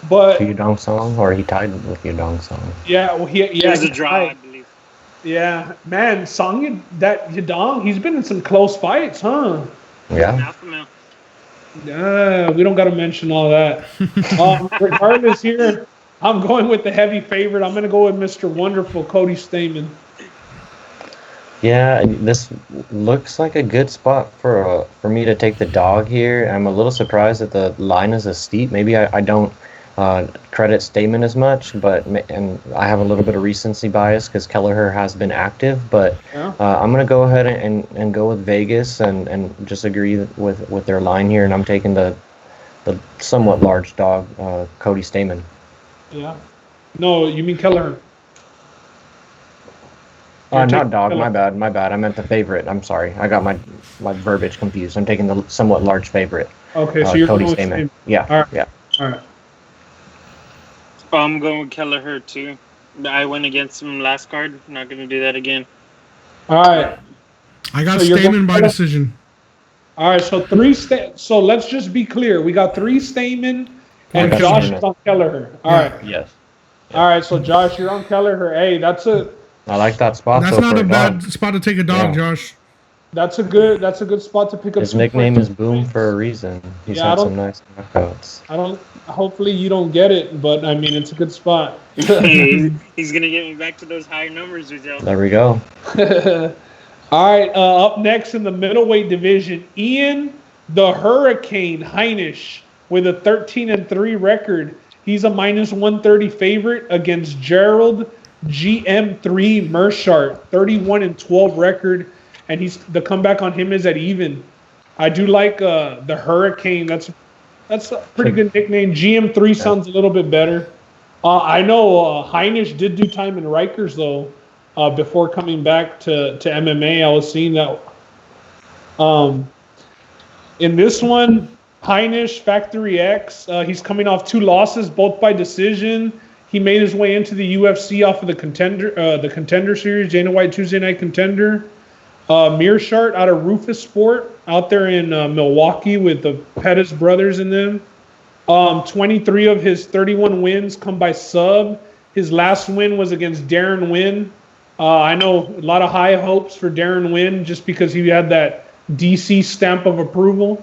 But to Yudong Song, or he tied with Yudong Song. Yeah, well, it was a draw, I believe. Yeah, man, Yudong, he's been in some close fights, huh? Yeah. We don't got to mention all that. Regardless here, I'm going with the heavy favorite. I'm going to go with Mr. Wonderful, Cody Stamen. Yeah, this looks like a good spot for me to take the dog here. I'm a little surprised that the line is as steep. Maybe I don't credit Stamen as much, and I have a little bit of recency bias because Kelleher has been active, but I'm going to go ahead and go with Vegas and just agree with their line here, and I'm taking the somewhat large dog, Cody Stamen. Yeah. No, you mean Kelleher. Not dog, my bad. I meant the favorite. I'm sorry. I got my verbiage confused. I'm taking the somewhat large favorite. Okay, so you're Cody going Stamen. with Yeah. All right. Yeah. All right. I'm going with Kelleher too. I went against him last card. I'm not going to do that again. All right. I got Stamen by decision. All right, so so let's just be clear. We got 3 Stamen, and Josh is on Kelleher. All right. Yes. All right, so Josh, you're on Kelleher. Hey, I like that spot. That's not a bad spot to take a dog, Josh. That's a good spot to pick up. His nickname is Boom for a reason. He's had some nice knockouts. Hopefully you don't get it, but I mean it's a good spot. He's gonna get me back to those higher numbers, Rizal. There we go. All right, up next in the middleweight division, Ian the Hurricane Heinisch with a 13-3 record. He's a -130 favorite against Gerald GM3 Mershart, 31-12 record, and the comeback on him is at even. I do like the Hurricane. That's a pretty good nickname. GM3 sounds a little bit better. I know Heinisch did do time in Rikers though. Before coming back to MMA, I was seeing that. In this one, Heinisch, Factory X, he's coming off 2 losses, both by decision. He made his way into the UFC off of the Contender Series, Dana White Tuesday Night Contender. Mearshart out of Rufus Sport out there in Milwaukee with the Pettis brothers in them. 23 of his 31 wins come by sub. His last win was against Darren Wynn. I know a lot of high hopes for Darren Wynn just because he had that DC stamp of approval.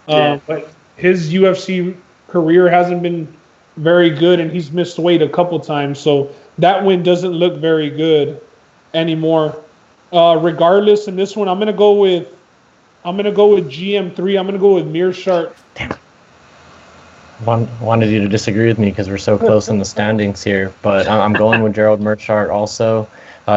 But his UFC career hasn't been very good, and he's missed weight a couple times. So that win doesn't look very good anymore. Regardless, in this one, I'm gonna go with GM3. I'm gonna go with Mearshart. Damn. Wanted you to disagree with me because we're so close in the standings here, but I'm going with Gerald Mearshart also.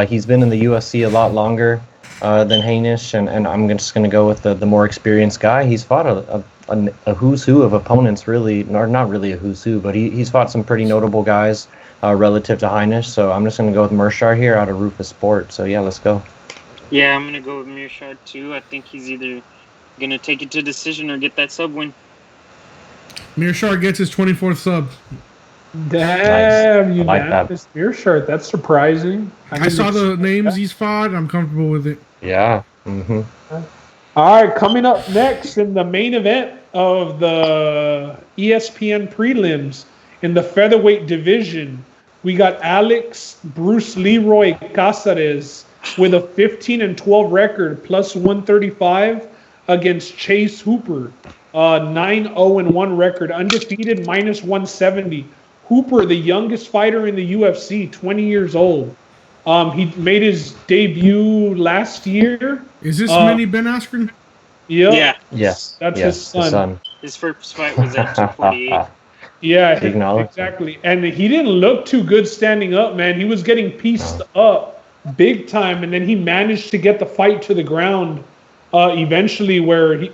He's been in the UFC a lot longer than Heinisch, and I'm just going to go with the more experienced guy. He's fought a who's who of opponents, really, or not really a who's who, but he's fought some pretty notable guys relative to Heinisch, so I'm just going to go with Mearshart here out of Rufus Sport. So yeah, let's go. Yeah, I'm going to go with Mearshart too. I think he's either going to take it to decision or get that sub win. Mearshart gets his 24th sub. Damn, nice. unanimous Mearshart. That's surprising. I saw the names he's fought. I'm comfortable with it. Yeah. Mm-hmm. All right, coming up next in the main event of the ESPN prelims in the featherweight division, we got Alex Bruce Leroy Cáceres with a 15-12 record, plus 135 against Chase Hooper, 9-0-1 record, undefeated, minus 170. Hooper, the youngest fighter in the UFC, 20 years old. He made his debut last year. Is this Mini Ben Askren? Yep. Yeah. Yes. That's his son. His first fight was at 248. Yeah, exactly. And he didn't look too good standing up, man. He was getting pieced up big time, and then he managed to get the fight to the ground eventually where he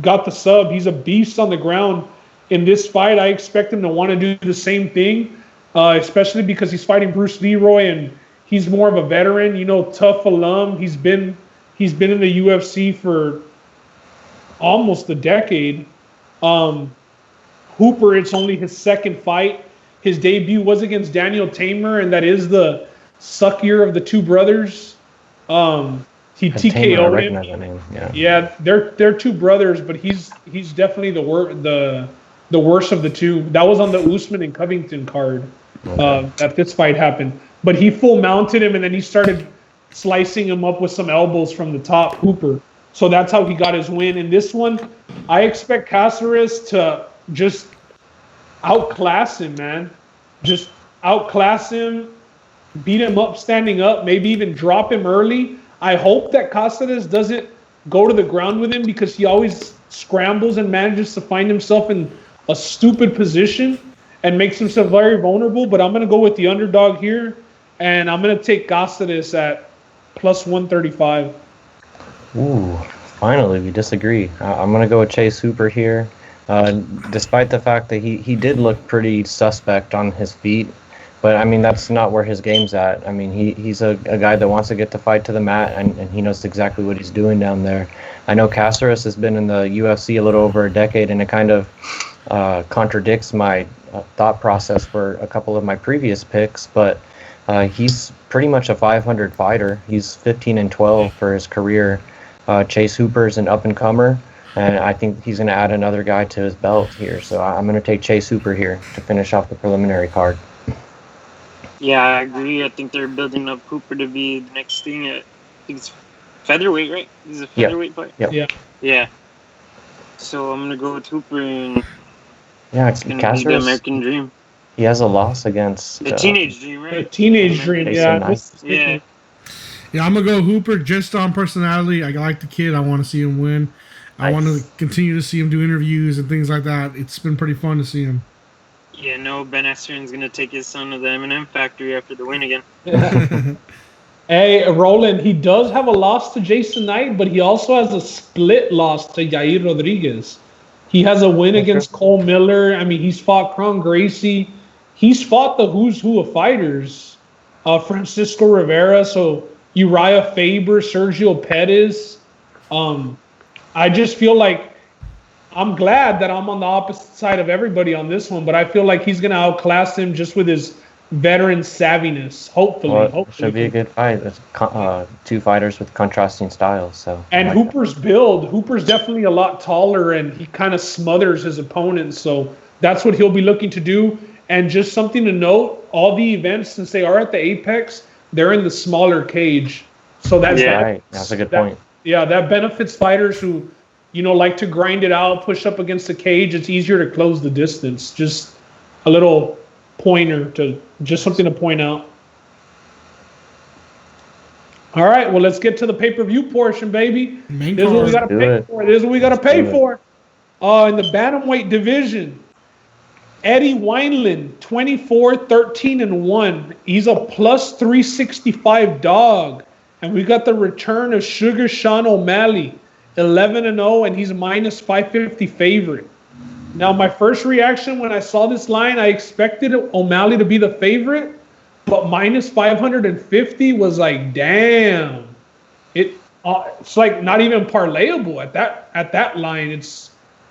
got the sub. He's a beast on the ground. In this fight, I expect him to want to do the same thing, especially because he's fighting Bruce Leroy, and he's more of a veteran, tough alum. He's been in the UFC for almost a decade. Hooper, it's only his second fight. His debut was against Daniel Tamer, and that is the suckier of the two brothers. He TKO'd him. Yeah, they're two brothers, but he's definitely the worst of the two. That was on the Usman and Covington card that this fight happened. But he full mounted him, and then he started slicing him up with some elbows from the top, Hooper. So that's how he got his win. In this one, I expect Cáceres to just outclass him, man. Just outclass him, beat him up standing up, maybe even drop him early. I hope that Cáceres doesn't go to the ground with him because he always scrambles and manages to find himself in a stupid position and makes himself very vulnerable. But I'm going to go with the underdog here, and I'm going to take Cáceres at plus 135. Ooh, finally we disagree. I'm going to go with Chase Hooper here. Despite the fact that he did look pretty suspect on his feet, but I mean that's not where his game's at. I mean he's a guy that wants to get the fight to the mat, and he knows exactly what he's doing down there. I know Cáceres has been in the UFC a little over a decade, and it kind of contradicts my thought process for a couple of my previous picks, but he's pretty much a 500 fighter. He's 15-12 for his career. Chase Hooper is an up-and-comer, and I think he's going to add another guy to his belt here. So I'm going to take Chase Hooper here to finish off the preliminary card. Yeah, I agree. I think they're building up Hooper to be the next thing. He's featherweight, right? This is a featherweight fight. Yep. Yeah. So I'm gonna go with Hooper, and Yeah, it's gonna be Castro. the American Dream, He has a loss against the teenage dream, The right? teenage dream, Jason yeah. Knight. Yeah. Yeah, I'm gonna go Hooper just on personality. I like the kid. I want to see him win. I want to Nice. continue to see him do interviews and things like that. It's been pretty fun to see him. Yeah, no, Ben Askren's gonna take his son to the M&M factory after the win again. Hey, Roland, he does have a loss to Jason Knight, but he also has a split loss to Yair Rodriguez. He has a win against Cole Miller. I mean, he's fought Kron Gracie. He's fought the who's who of fighters. Francisco Rivera, so Uriah Faber, Sergio Pettis. I just feel like I'm glad that I'm on the opposite side of everybody on this one, but I feel like he's going to outclass him just with his veteran savviness. Hopefully. Well, it should be a good fight. It's two fighters with contrasting styles. So. And I like Hooper's build, Hooper's definitely a lot taller, and he kind of smothers his opponents. So that's what he'll be looking to do. And just something to note, all the events, since they are at the Apex, they're in the smaller cage. So that's right. That's a good point. Yeah, that benefits fighters who, like to grind it out, push up against the cage. It's easier to close the distance. Just a little pointer just something to point out. All right, well, let's get to the pay-per-view portion, baby. Main This is what we card. got to pay for. This is what we got to pay for. In the bantamweight division, Eddie Wineland, 24-13-1. He's a plus 365 dog. And we got the return of Sugar Sean O'Malley, 11-0, and he's minus 550 favorite. Now, my first reaction when I saw this line, I expected O'Malley to be the favorite, but minus 550 was like, damn. It's like not even parlayable at that line.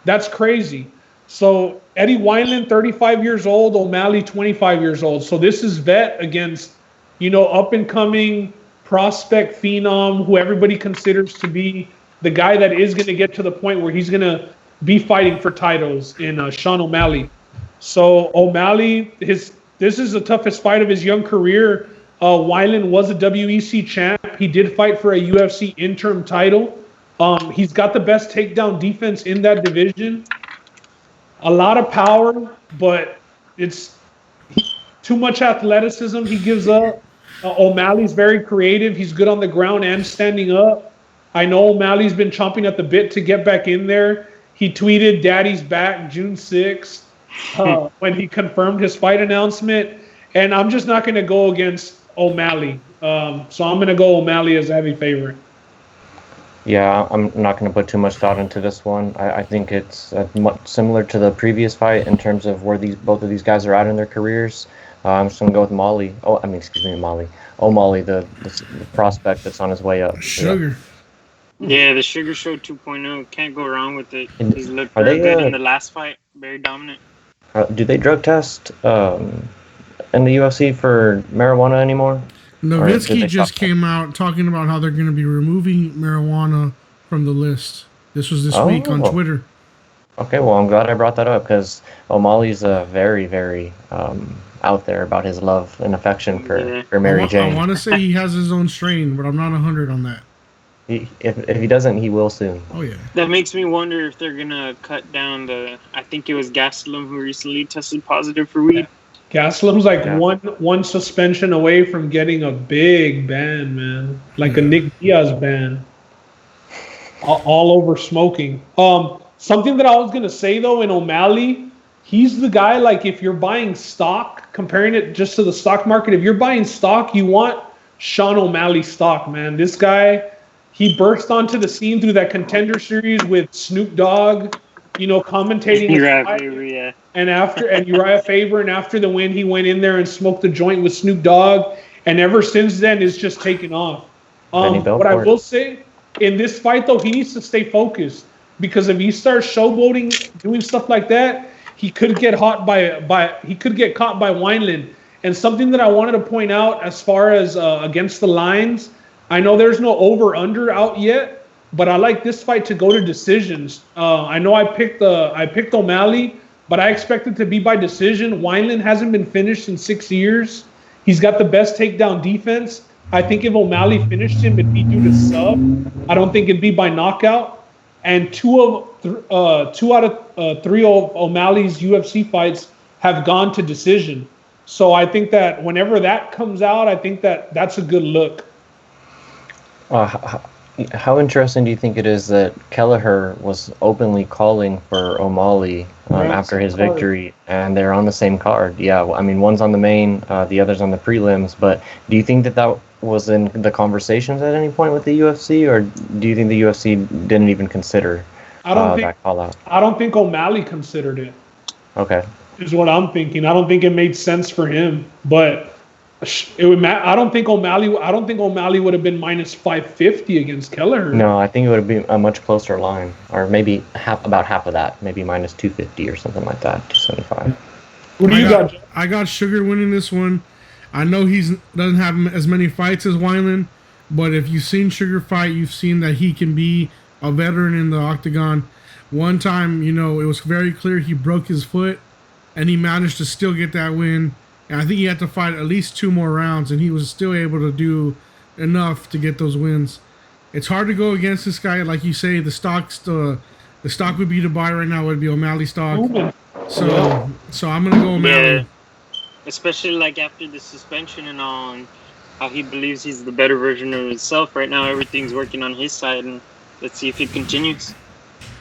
That's crazy. So Eddie Wineland, 35 years old, O'Malley, 25 years old. So this is vet against, up and coming prospect phenom, who everybody considers to be the guy that is going to get to the point where he's going to be fighting for titles in Sean O'Malley. So O'Malley, this is the toughest fight of his young career. Wineland was a WEC champ. He did fight for a UFC interim title. He's got the best takedown defense in that division. A lot of power, but it's too much athleticism he gives up. O'Malley's very creative. He's good on the ground and standing up. I know O'Malley's been chomping at the bit to get back in there. He tweeted "Daddy's back" June 6th when he confirmed his fight announcement. And I'm just not going to go against O'Malley. So I'm going to go O'Malley as a heavy favorite. Yeah, I'm not going to put too much thought into this one. I think it's much similar to the previous fight in terms of where both of these guys are at in their careers. I'm just going to go with O'Malley, the prospect that's on his way up. Sugar. Yeah, the Sugar Show 2.0. Can't go wrong with it. He's looked Are very they, good in the last fight. Very dominant. Do they drug test in the UFC for marijuana anymore? Nowitzki just came out talking about how they're going to be removing marijuana from the list. This was this week on Twitter. Okay, well, I'm glad I brought that up because O'Malley's very, very out there about his love and affection for Mary Jane. I want to say he has his own strain, but I'm not 100 on that. If he doesn't, he will soon. Oh, yeah. That makes me wonder if they're going to cut down I think it was Gastelum who recently tested positive for weed. Gastelum's like one suspension away from getting a big ban, man. Like a Nick Diaz ban. All over smoking. Something that I was going to say, though, in O'Malley, he's the guy, like, if you're buying stock, comparing it just to the stock market, if you're buying stock, you want Sean O'Malley stock, man. This guy, he burst onto the scene through that Contender Series with Snoop Dogg, commentating. Uriah Faber, yeah. And Uriah Faber, and after the win, he went in there and smoked a joint with Snoop Dogg, and ever since then, it's just taken off. What I will say, in this fight, though, he needs to stay focused, because if he starts showboating, doing stuff like that, he could get caught by Wineland. And something that I wanted to point out as far as against the lines, I know there's no over/under out yet, but I like this fight to go to decisions. I know I picked O'Malley, but I expect it to be by decision. Wineland hasn't been finished in 6 years. He's got the best takedown defense. I think if O'Malley finished him, it'd be due to sub. I don't think it'd be by knockout. And two out of three of O'Malley's UFC fights have gone to decision. So I think that whenever that comes out, I think that that's a good look. How interesting do you think it is that Kelleher was openly calling for O'Malley after his victory, and they're on the same card? Yeah, I mean, one's on the main, the other's on the prelims, but do you think that that was in the conversations at any point with the UFC, or do you think the UFC didn't even consider that call out? I don't think O'Malley considered it. Okay. Is what I'm thinking. I don't think it made sense for him, but it would. I don't think O'Malley would have been minus 550 against Kelleher. No, I think it would have been a much closer line, or maybe about half of that, maybe minus 250 or something like that, 275. What do you got? I got Sugar winning this one. I know doesn't have as many fights as Wineland, but if you've seen Sugar fight, you've seen that he can be a veteran in the octagon. One time, it was very clear he broke his foot, and he managed to still get that win. And I think he had to fight at least 2 more rounds, and he was still able to do enough to get those wins. It's hard to go against this guy. Like you say, the stock would be to buy right now would be O'Malley stock. So I'm going to go O'Malley. Yeah. Especially like after the suspension and all, and how he believes he's the better version of himself right now. Everything's working on his side, and let's see if it continues.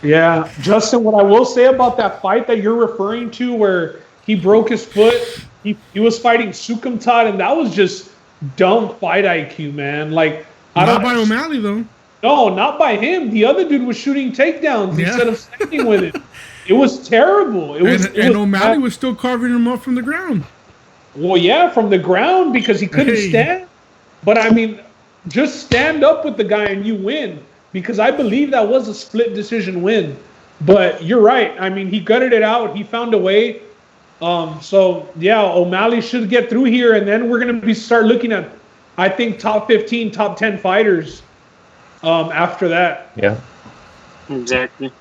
Yeah, Justin, what I will say about that fight that you're referring to where he broke his foot, he was fighting Sukumtad, and that was just dumb fight IQ, man. Like, not by O'Malley, though. No, not by him. The other dude was shooting takedowns instead of standing with it. It was terrible. And O'Malley was still carving him up from the ground. Well, yeah, from the ground because he couldn't stand. But, I mean, just stand up with the guy and you win. Because I believe that was a split decision win. But you're right. I mean, he gutted it out. He found a way. So, yeah, O'Malley should get through here. And then we're going to start looking at, I think, top 15, top 10 fighters after that. Yeah. Exactly.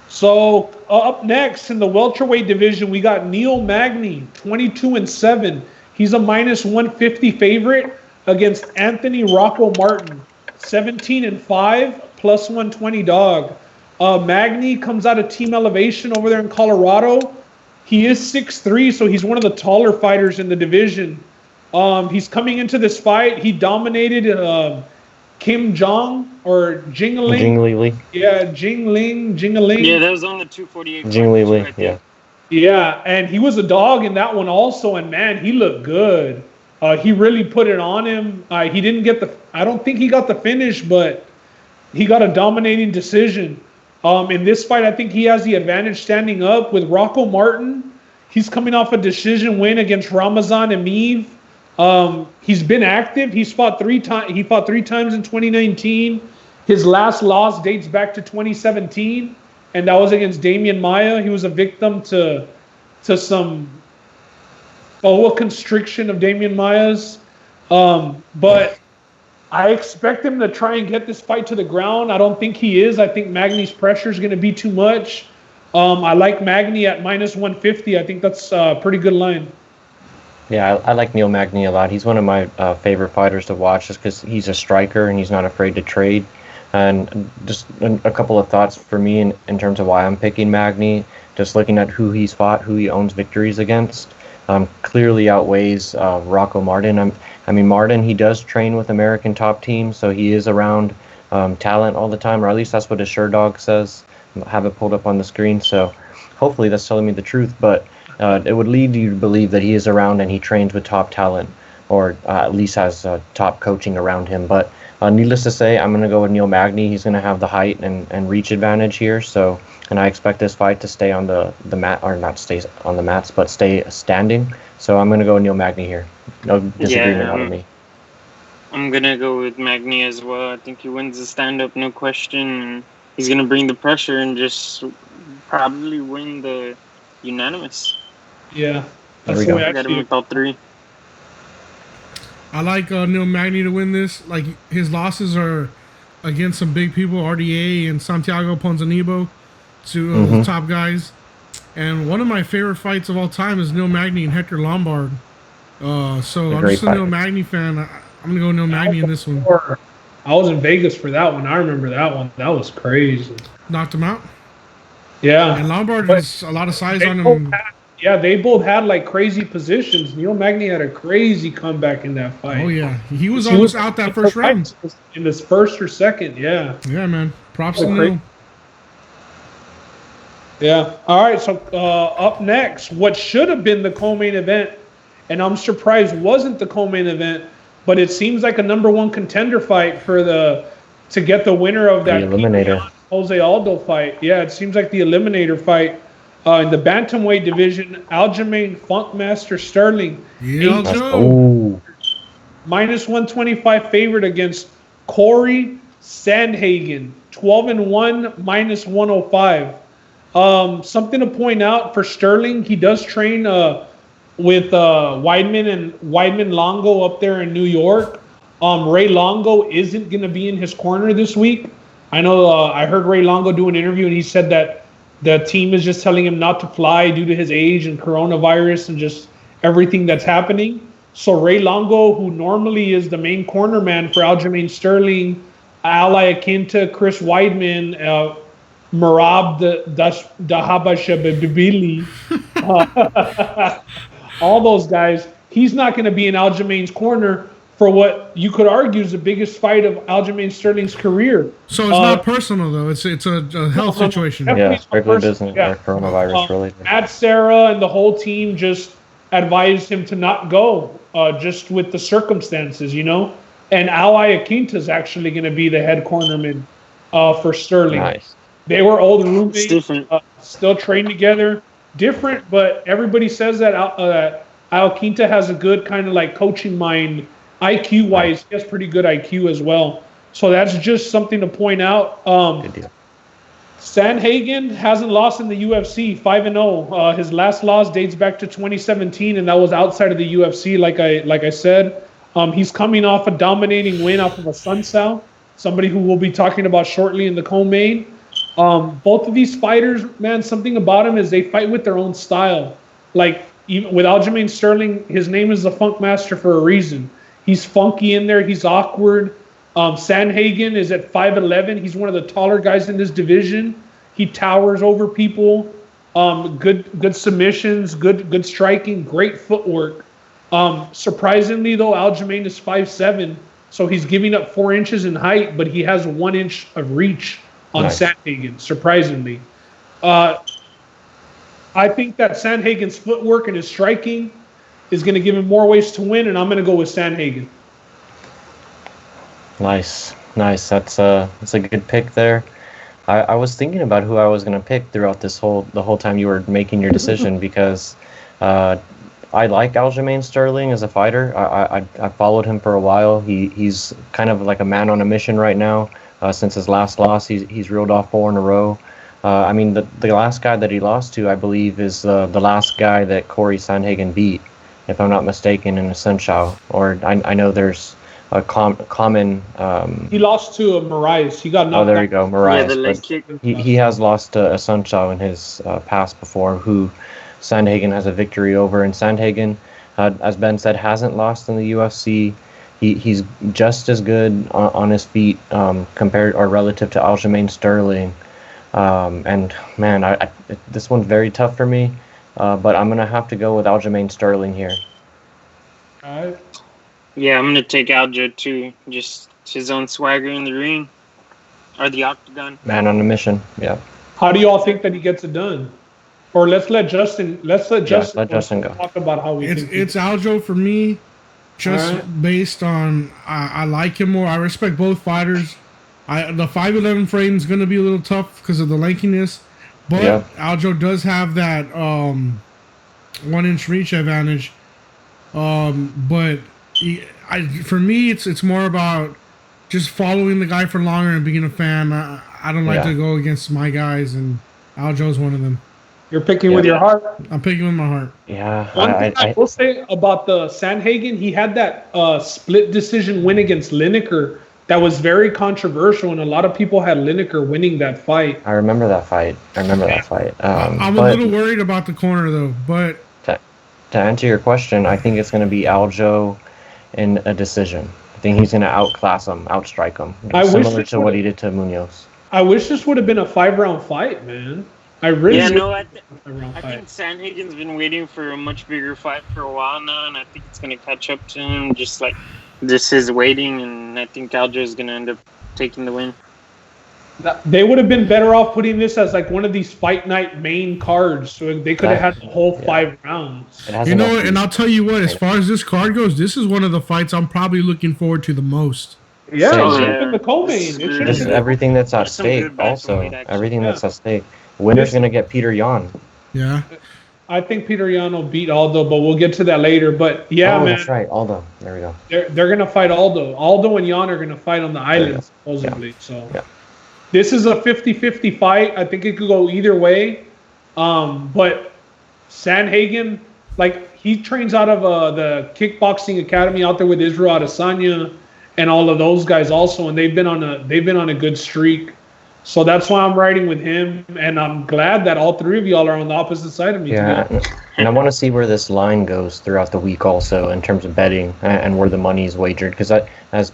So, up next in the welterweight division, we got Neil Magny, 22-7. He's a minus 150 favorite against Anthony Rocco Martin, 17-5, plus 120 dog. Magny comes out of Team Elevation over there in Colorado. He is 6'3", so he's one of the taller fighters in the division. He's coming into this fight. He dominated Kim Jong or Jingling. Yeah, Jingling. Yeah, that was on the 248. Jingling, yeah. Yeah, and he was a dog in that one also, and man, he looked good. He really put it on him. He didn't get I don't think he got the finish, but he got a dominating decision. In this fight, I think he has the advantage standing up with Rocco Martin. He's coming off a decision win against Ramazan Emeev. He's been active. He fought 3 times. He fought 3 times in 2019. His last loss dates back to 2017, and that was against Damian Maia. He was a victim to some boa constriction of Damian Maia's. But I expect him to try and get this fight to the ground. I don't think he is. I think Magny's pressure is going to be too much. I like Magny at minus 150. I think that's a pretty good line. Yeah, I like Neil Magny a lot. He's one of my favorite fighters to watch just because he's a striker and he's not afraid to trade. And just a couple of thoughts for me in terms of why I'm picking Magny. Just looking at who he's fought, who he owns victories against, clearly outweighs Rocco Martin. I mean, Martin, he does train with American top teams, so he is around talent all the time, or at least that's what his SureDog says. I have it pulled up on the screen, so hopefully that's telling me the truth. But it would lead you to believe that he is around and he trains with top talent, or at least has top coaching around him. But needless to say, I'm going to go with Neil Magny. He's going to have the height and reach advantage here. So, and I expect this fight to stay on the mat, or not stay on the mats, but stay standing. So I'm going to go with Neil Magny here. No disagreement out of me. I'm going to go with Magny as well. I think he wins the stand-up, no question. He's going to bring the pressure and just probably win the unanimous. Yeah, that's the way I got him with all 3. I like Neil Magny to win this. Like, his losses are against some big people, RDA and Santiago Ponzinibbio, two of the top guys. And one of my favorite fights of all time is Neil Magny and Hector Lombard. So I'm just a Neil Magny fan. I'm gonna go Neil Magny in this one. I was in Vegas for that one. I remember that one. That was crazy. Knocked him out. Yeah. And Lombard has a lot of size on him. They both had like crazy positions. Neil Magny had a crazy comeback in that fight. Oh yeah, he was almost out that first round. In this first or second, yeah. Yeah, man. Props to Neil. Yeah. All right. So up next, what should have been the co-main event, and I'm surprised wasn't the co-main event, but it seems like a number one contender fight to get the winner of that eliminator Jose Aldo fight. Yeah, it seems like the eliminator fight. In the bantamweight division, Aljamain Funkmaster Sterling, minus 125 favorite against Corey Sandhagen, 12-1, minus 105. Something to point out for Sterling, he does train with Weidman Longo up there in New York. Ray Longo isn't going to be in his corner this week. I know I heard Ray Longo do an interview, and he said that the team is just telling him not to fly due to his age and coronavirus and just everything that's happening. So Ray Longo, who normally is the main corner man for Aljamain Sterling, Ali Akinta, Chris Weidman, Marab Dahabashabibili, all those guys, he's not going to be in Aljamain's corner for what you could argue is the biggest fight of Aljamain Sterling's career. So it's not personal, though. It's a health situation. Yeah, regular business or coronavirus related. Matt Serra and the whole team just advised him to not go, just with the circumstances, you know. And Ali Akinta is actually going to be the head cornerman for Sterling. Nice. They were old roommates, still trained together. Different, but everybody says that Al Quinta has a good kind of like coaching mind. IQ-wise, he has pretty good IQ as well. So that's just something to point out. Good deal. Sandhagen hasn't lost in the UFC, 5-0. His last loss dates back to 2017, and that was outside of the UFC, like I said. He's coming off a dominating win off of a Sun Sal, somebody who we'll be talking about shortly in the co-main. Both of these fighters, man, something about them is they fight with their own style. Like, even with Aljamain Sterling, his name is the Funk Master for a reason. He's funky in there. He's awkward. Sandhagen is at 5'11". He's one of the taller guys in this division. He towers over people. Good submissions, good striking, great footwork. Surprisingly, though, Aljamain is 5'7", so he's giving up 4 inches in height, but he has 1 inch of reach on Sandhagen, surprisingly. I think that Sandhagen's footwork and his striking is going to give him more ways to win, and I'm going to go with Sandhagen. Nice. That's a good pick there. I was thinking about who I was going to pick throughout the whole time you were making your decision because I like Aljamain Sterling as a fighter. I followed him for a while. He's kind of like a man on a mission right now. Since his last loss, he's reeled off 4 in a row. I mean, the last guy that he lost to, I believe, is the last guy that Corey Sandhagen beat, if I'm not mistaken, in a Sunshao. Or I know there's a common. He lost to Moraes. He got knocked out. Oh, there you go, Moraes. Yeah, the leg kick. He has lost a Sunshao in his past before, who Sandhagen has a victory over. And Sandhagen, as Ben said, hasn't lost in the UFC. He's just as good on his feet compared or relative to Aljamain Sterling. And man, this one's very tough for me, but I'm gonna have to go with Aljamain Sterling here. All right. Yeah, I'm gonna take Aljo too. Just his own swagger in the ring or the octagon. Man on a mission. Yeah. How do you all think that he gets it done? Or let's let Justin go. Talk about how we think. It's Aljo for me, just based on I like him more. I respect both fighters. The 5'11" frame is going to be a little tough because of the lankiness, but Aljo does have that 1 inch reach advantage. But for me, it's more about just following the guy for longer and being a fan. I don't like to go against my guys, and Aljo's one of them. You're picking with your heart? I'm picking with my heart. Yeah. One thing I will say about the Sandhagen, he had that split decision win against Lineker that was very controversial, and a lot of people had Lineker winning that fight. I remember that fight. I'm a little worried about the corner, though. But to answer your question, I think it's going to be Aljo in a decision. I think he's going to outclass him, outstrike him, similar to what he did to Munoz. I wish this would have been a 5-round fight, man. I really I think Sandhagen's been waiting for a much bigger fight for a while now, and I think it's going to catch up to him. Just his waiting, and I think Aljo is going to end up taking the win. They would have been better off putting this as like one of these fight night main cards, so they could have had the whole 5 rounds. You know, and I'll tell you what, as far as this card goes, this is one of the fights I'm probably looking forward to the most. Yeah, it should have been the co-main. This is everything that's at stake. Also, everything that's at stake. Winner's gonna get Peter Yan. Yeah. I think Peter Yan will beat Aldo, but we'll get to that later. But man, that's right, Aldo. There we go. They're gonna fight Aldo. Aldo and Yan are gonna fight on the island supposedly. So this is a 50-50 fight. I think it could go either way. But Sandhagen, like he trains out of the kickboxing academy out there with Israel Adesanya and all of those guys also, and they've been on a good streak. So that's why I'm riding with him, and I'm glad that all 3 of y'all are on the opposite side of me. Yeah, and I want to see where this line goes throughout the week also in terms of betting and where the money is wagered. Because as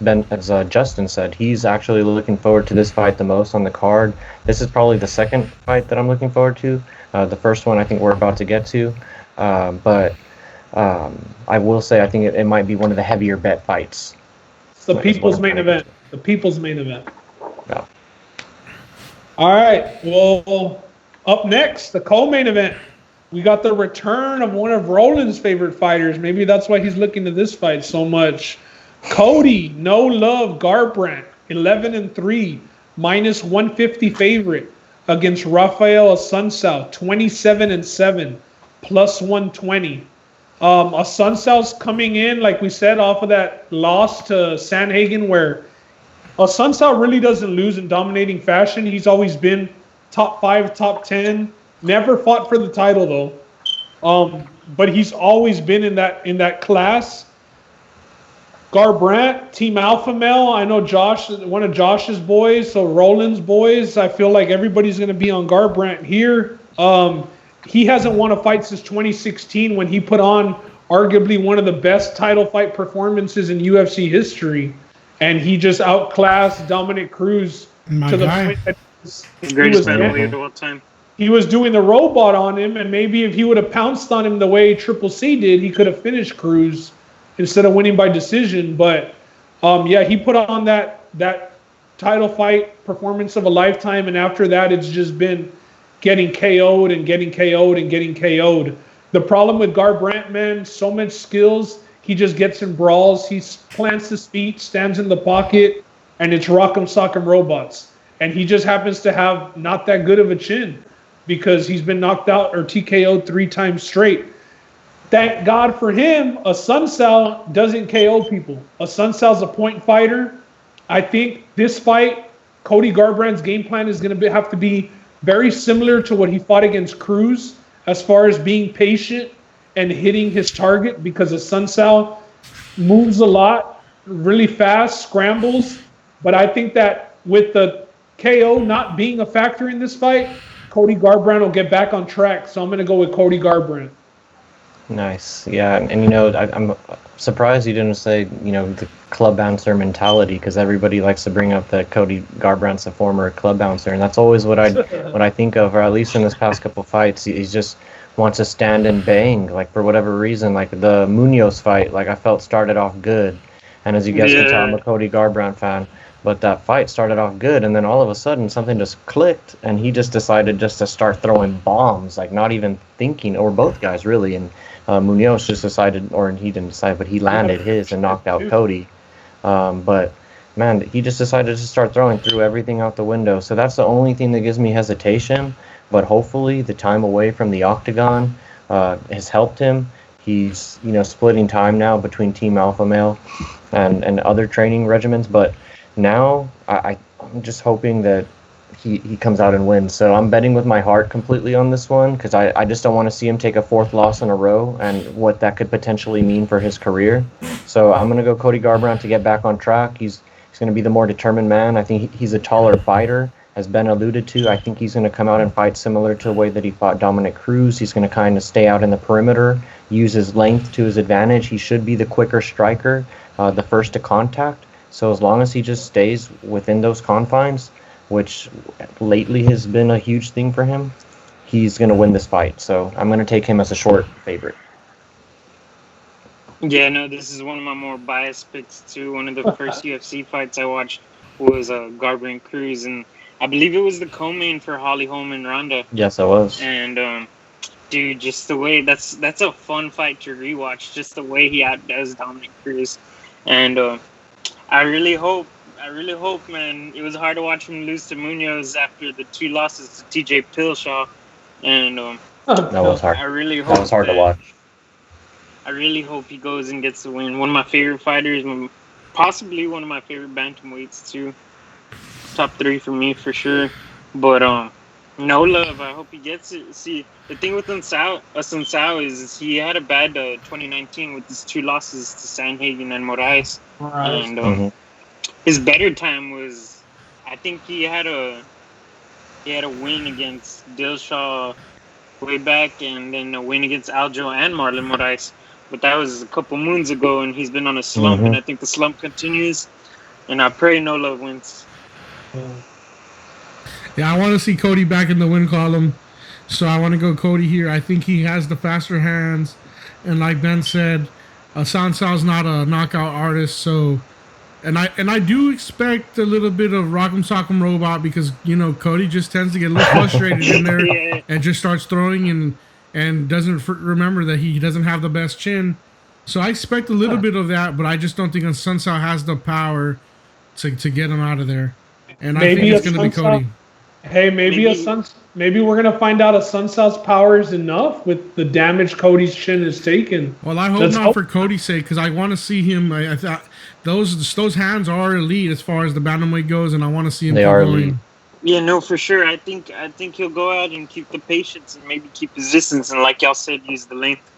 Justin said, he's actually looking forward to this fight the most on the card. This is probably the second fight that I'm looking forward to. The first one I think we're about to get to. But I will say I think it might be one of the heavier bet fights. It's the people's main event. The people's main event. Yeah. All right. Well, up next, the co-main event. We got the return of one of Roland's favorite fighters. Maybe that's why he's looking to this fight so much. Cody, no love, Garbrandt, 11-3, minus 150 favorite against Rafael Assunção, 27-7, plus 120. Assunção's coming in, like we said, off of that loss to Sandhagen, where Assunção really doesn't lose in dominating fashion. He's always been top 5, top 10. Never fought for the title though, but he's always been in that class. Garbrandt, Team Alpha Male. I know Josh, one of Josh's boys, so Roland's boys. I feel like everybody's going to be on Garbrandt here. He hasn't won a fight since 2016 when he put on arguably one of the best title fight performances in UFC history, and he just outclassed Dominic Cruz to the point that he was doing the robot on him, and maybe if he would have pounced on him the way Triple C did, he could have finished Cruz instead of winning by decision. But he put on that title fight performance of a lifetime, and after that, it's just been getting KO'd and getting KO'd and getting KO'd. The problem with Garbrandt, man, so much skills. He just gets in brawls. He plants his feet, stands in the pocket, and it's rock'em sock'em robots. And he just happens to have not that good of a chin because he's been knocked out or TKO'd 3 times straight. Thank God for him, Assunção doesn't KO people. Assunção's a point fighter. I think this fight, Cody Garbrandt's game plan is going to have to be very similar to what he fought against Cruz as far as being patient and hitting his target, because Assunção moves a lot, really fast, scrambles. But I think that with the KO not being a factor in this fight, Cody Garbrandt will get back on track. So I'm going to go with Cody Garbrandt. Nice. Yeah, and I'm surprised you didn't say, the club bouncer mentality, because everybody likes to bring up that Cody Garbrandt's a former club bouncer, and that's always what I think of, or at least in this past couple fights, he just wants to stand and bang, like for whatever reason. Like the Munoz fight, like I felt started off good, and as you guys can tell, I'm a Cody Garbrandt fan. But that fight started off good, and then all of a sudden something just clicked, and he just decided just to start throwing bombs, like not even thinking, or both guys really. And Munoz just decided, or he didn't decide, but he landed his and knocked out Cody. But man, he just decided to start throwing, threw everything out the window. So that's the only thing that gives me hesitation. But hopefully the time away from the octagon has helped him. He's splitting time now between Team Alpha Male and other training regimens. But now I'm just hoping that he comes out and wins. So I'm betting with my heart completely on this one, because I just don't want to see him take a 4th loss in a row and what that could potentially mean for his career. So I'm going to go Cody Garbrandt to get back on track. He's going to be the more determined man. I think he's a taller fighter, as Ben alluded to. I think he's going to come out and fight similar to the way that he fought Dominic Cruz. He's going to kind of stay out in the perimeter, use his length to his advantage. He should be the quicker striker. the first to contact. So as long as he just stays within those confines, which lately has been a huge thing for him, he's going to win this fight. So I'm going to take him as a short favorite. Yeah, no, this is one of my more biased picks too. One of the first UFC fights I watched was Garber and Cruz, and I believe it was the co-main for Holly Holm and Ronda. Yes, I was. And dude, just the way that's a fun fight to rewatch. Just the way he outdoes Dominic Cruz, and I really hope, man. It was hard to watch him lose to Munoz after the 2 losses to TJ Pillshaw, and that was hard. I really hope that was hard to watch. I really hope he goes and gets the win. One of my favorite fighters, possibly one of my favorite bantamweights too. Top 3 for me for sure. But no love. I hope he gets it. See, the thing with Sunsao is he had a bad 2019 with his 2 losses to Sanhagen and Moraes. And his better time was, I think he had a win against Dillashaw way back, and then a win against Aljo and Marlon Moraes. But that was a couple moons ago, and he's been on a slump, and I think the slump continues. And I pray No Love wins. Yeah, I want to see Cody back in the win column, so I want to go Cody here. I think he has the faster hands, and like Ben said, Sansao's not a knockout artist, so and I do expect a little bit of Rock'em Sock'em Robot, because Cody just tends to get a little frustrated in there and just starts throwing and doesn't remember that he doesn't have the best chin. So I expect a little bit of that, but I just don't think Sunsao has the power to get him out of there. And I think it's going to be Cody. Hey, maybe we're gonna find out a Sunsao's power is enough with the damage Cody's chin has taken. Well, I hope not for Cody's sake, because I want to see him. I thought those hands are elite as far as the bantamweight goes, and I want to see him. They are elite. Yeah, no, for sure. I think he'll go out and keep the patience and maybe keep his distance, and like y'all said, use the length.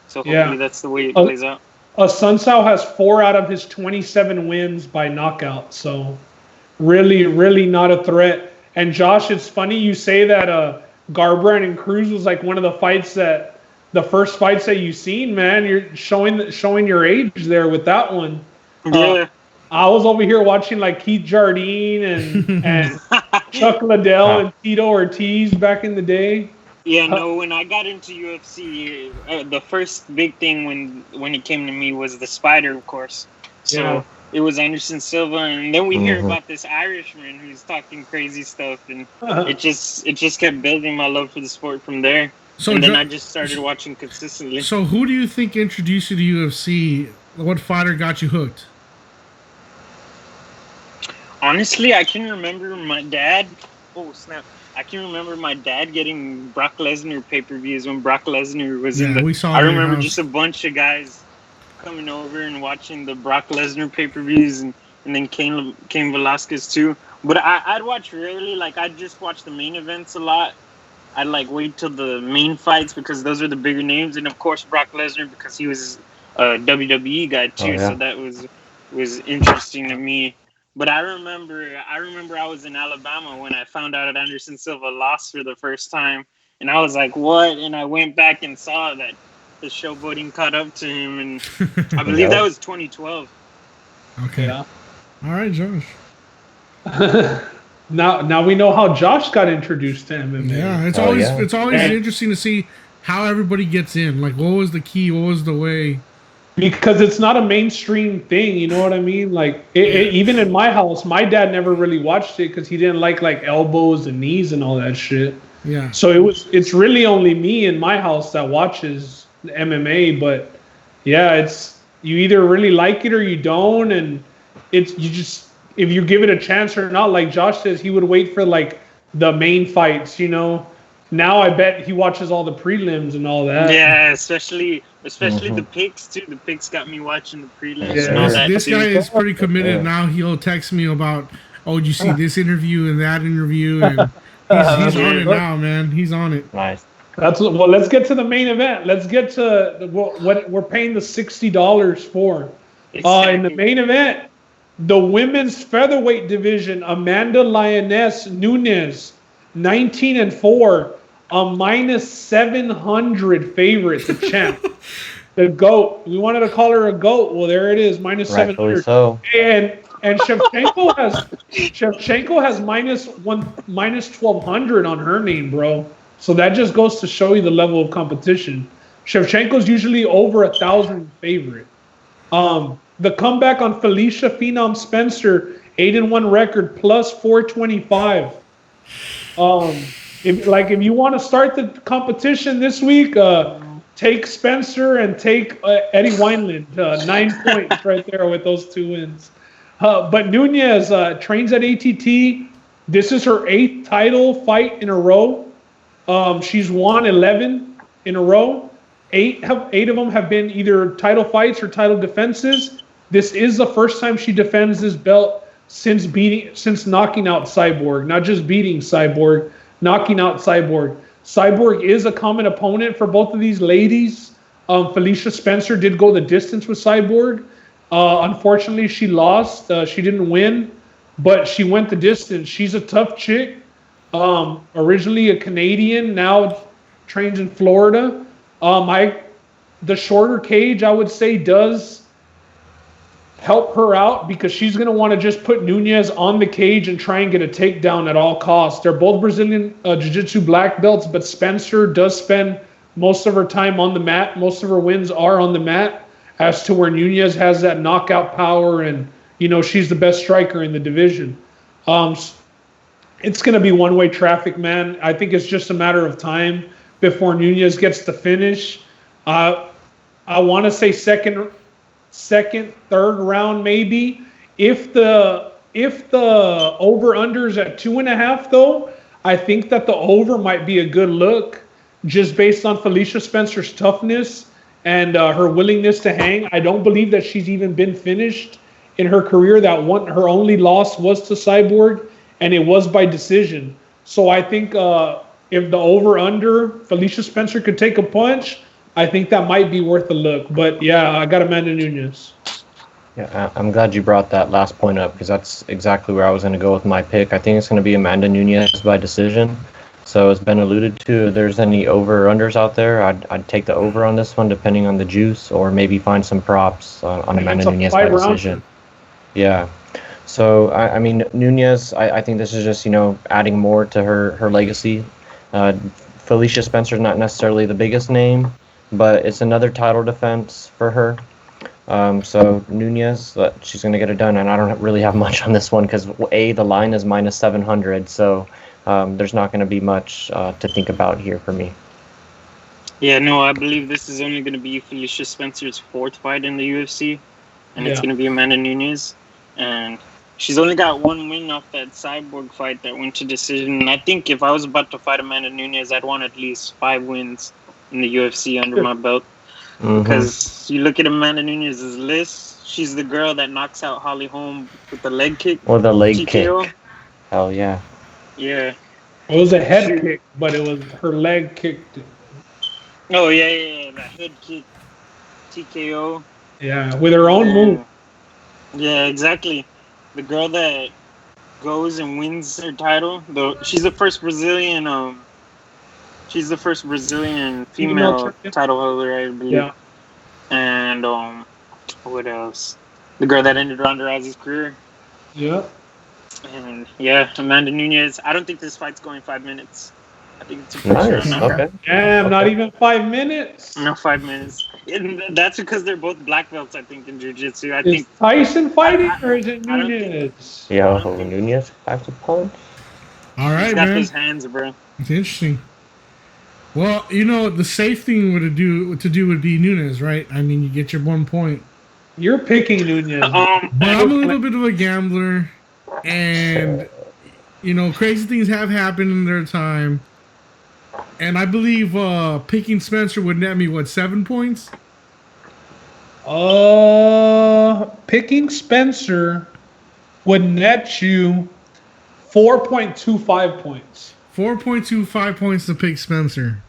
So hopefully that's the way it plays out. Sunsao has 4 out of his 27 wins by knockout, so really, really not a threat. And Josh, it's funny you say that Garbrandt and Cruz was like one of the first fights that you've seen, man. You're showing your age there with that one. Yeah. I was over here watching like Keith Jardine and Chuck Liddell and Tito Ortiz back in the day. Yeah, no, when I got into UFC, the first big thing when it came to me was the Spider, of course. So it was Anderson Silva, and then we hear about this Irishman who's talking crazy stuff, and it just kept building my love for the sport from there. So and then I just started watching consistently. So who do you think introduced you to UFC? What fighter got you hooked? Honestly, I can remember my dad. Oh snap! I can remember my dad getting Brock Lesnar pay-per-views when Brock Lesnar was in the. I remember just a bunch of guys coming over and watching the Brock Lesnar pay-per-views, and then Cain Velasquez too. But I'd watch rarely. Like, I'd just watch the main events a lot. I'd like wait till the main fights because those are the bigger names, and of course Brock Lesnar because he was a WWE guy too. So that was interesting to me. But I remember I was in Alabama when I found out that Anderson Silva lost for the first time, and I was like, "What?" And I went back and saw that the showboating caught up to him, and I believe that was 2012. Okay. Yeah. All right, Josh. Now we know how Josh got introduced to MMA. Yeah, it's always interesting to see how everybody gets in. Like, what was the key? What was the way? Because it's not a mainstream thing, you know what I mean? Like, even in my house, my dad never really watched it because he didn't like elbows and knees and all that shit. Yeah. So it's really only me in my house that watches MMA. But yeah, it's you either really like it or you don't, and if you give it a chance or not. Like Josh says, he would wait for like the main fights, you know. Now I bet he watches all the prelims and all that. Yeah, especially the picks too. The picks got me watching the prelims and all that. This guy is pretty committed. Now he'll text me about, did you see this interview and that interview? And he's on it now, man. He's on it. Nice. Let's get to the main event. Let's get to what we're paying the $60 for. Exactly. In the main event, the women's featherweight division, Amanda Lioness Nunes, 19-4. A -700 favorite, the champ. The GOAT. We wanted to call her a GOAT. Well, there it is, minus Rightfully 700. so. And Shevchenko has minus 1,200 on her name, bro. So that just goes to show you the level of competition. Shevchenko's usually over 1,000 favorite. The comeback on Felicia Phenom Spencer, 8-1 record, plus 425. If you want to start the competition this week, take Spencer and take Eddie Wineland. 9 points right there with those 2 wins. But Nunez trains at ATT. This is her 8th title fight in a row. She's won 11 in a row. 8 of them have been either title fights or title defenses. This is the first time she defends this belt since knocking out Cyborg. Not just beating Cyborg, knocking out Cyborg. Cyborg is a common opponent for both of these ladies. Felicia Spencer did go the distance with Cyborg. Unfortunately, she lost. She didn't win, but she went the distance. She's a tough chick. Originally a Canadian, now trains in Florida. The shorter cage, I would say, does help her out because she's going to want to just put Nunez on the cage and try and get a takedown at all costs. They're both Brazilian Jiu-Jitsu black belts, but Spencer does spend most of her time on the mat. Most of her wins are on the mat, as to where Nunez has that knockout power and, she's the best striker in the division. It's going to be one-way traffic, man. I think it's just a matter of time before Nunez gets the finish. I want to say second, third round, maybe. If the over-under is at 2.5, though, I think that the over might be a good look, just based on Felicia Spencer's toughness and her willingness to hang. I don't believe that she's even been finished in her career. Her only loss was to Cyborg, and it was by decision. So I think if the over-under, Felicia Spencer could take a punch, I think that might be worth a look. But yeah, I got Amanda Nunez. Yeah, I'm glad you brought that last point up because that's exactly where I was going to go with my pick. I think it's going to be Amanda Nunez by decision. So as Ben alluded to, if there's any over-unders out there, I'd take the over on this one depending on the juice, or maybe find some props on Amanda Nunez by decision. Yeah. So, I mean, Nunez, I think this is just, adding more to her legacy. Felicia Spencer's not necessarily the biggest name, but it's another title defense for her. So Nunez, she's going to get it done, and I don't really have much on this one because, the line is minus 700, so there's not going to be much to think about here for me. Yeah, no, I believe this is only going to be Felicia Spencer's 4th fight in the UFC, and it's going to be Amanda Nunez. And she's only got 1 win off that Cyborg fight that went to decision. And I think if I was about to fight Amanda Nunez, I'd want at least 5 wins in the UFC under my belt. Mm-hmm. Because you look at Amanda Nunez's list, she's the girl that knocks out Holly Holm with the leg kick. Or the leg TKO. kick. Hell yeah. Yeah. It was a head kick, but it was her leg kick. Oh, yeah. The head kick. TKO. Yeah, with her own move. Yeah, exactly. The girl that goes and wins her title, she's the first Brazilian female title holder, I believe. Yeah. And what else? The girl that ended Ronda Rousey's career. Yeah. And yeah, Amanda Nunez. I don't think this fight's going 5 minutes. I think it's a nice. Okay. Damn, not even 5 minutes. No, 5 minutes. And that's because they're both black belts, I think, in jiu-jitsu. Is Tyson fighting or is it Nunez? Nunez has to punch. All right, He's got man. those hands, bro. It's interesting. Well, the safe thing would be Nunez, right? I mean, you get your 1 point. You're picking Nunez. But I'm a little bit of a gambler, and crazy things have happened in their time. And I believe picking Spencer would net me 7 points? Picking Spencer would net you 4.25 points. 4.25 points to pick Spencer.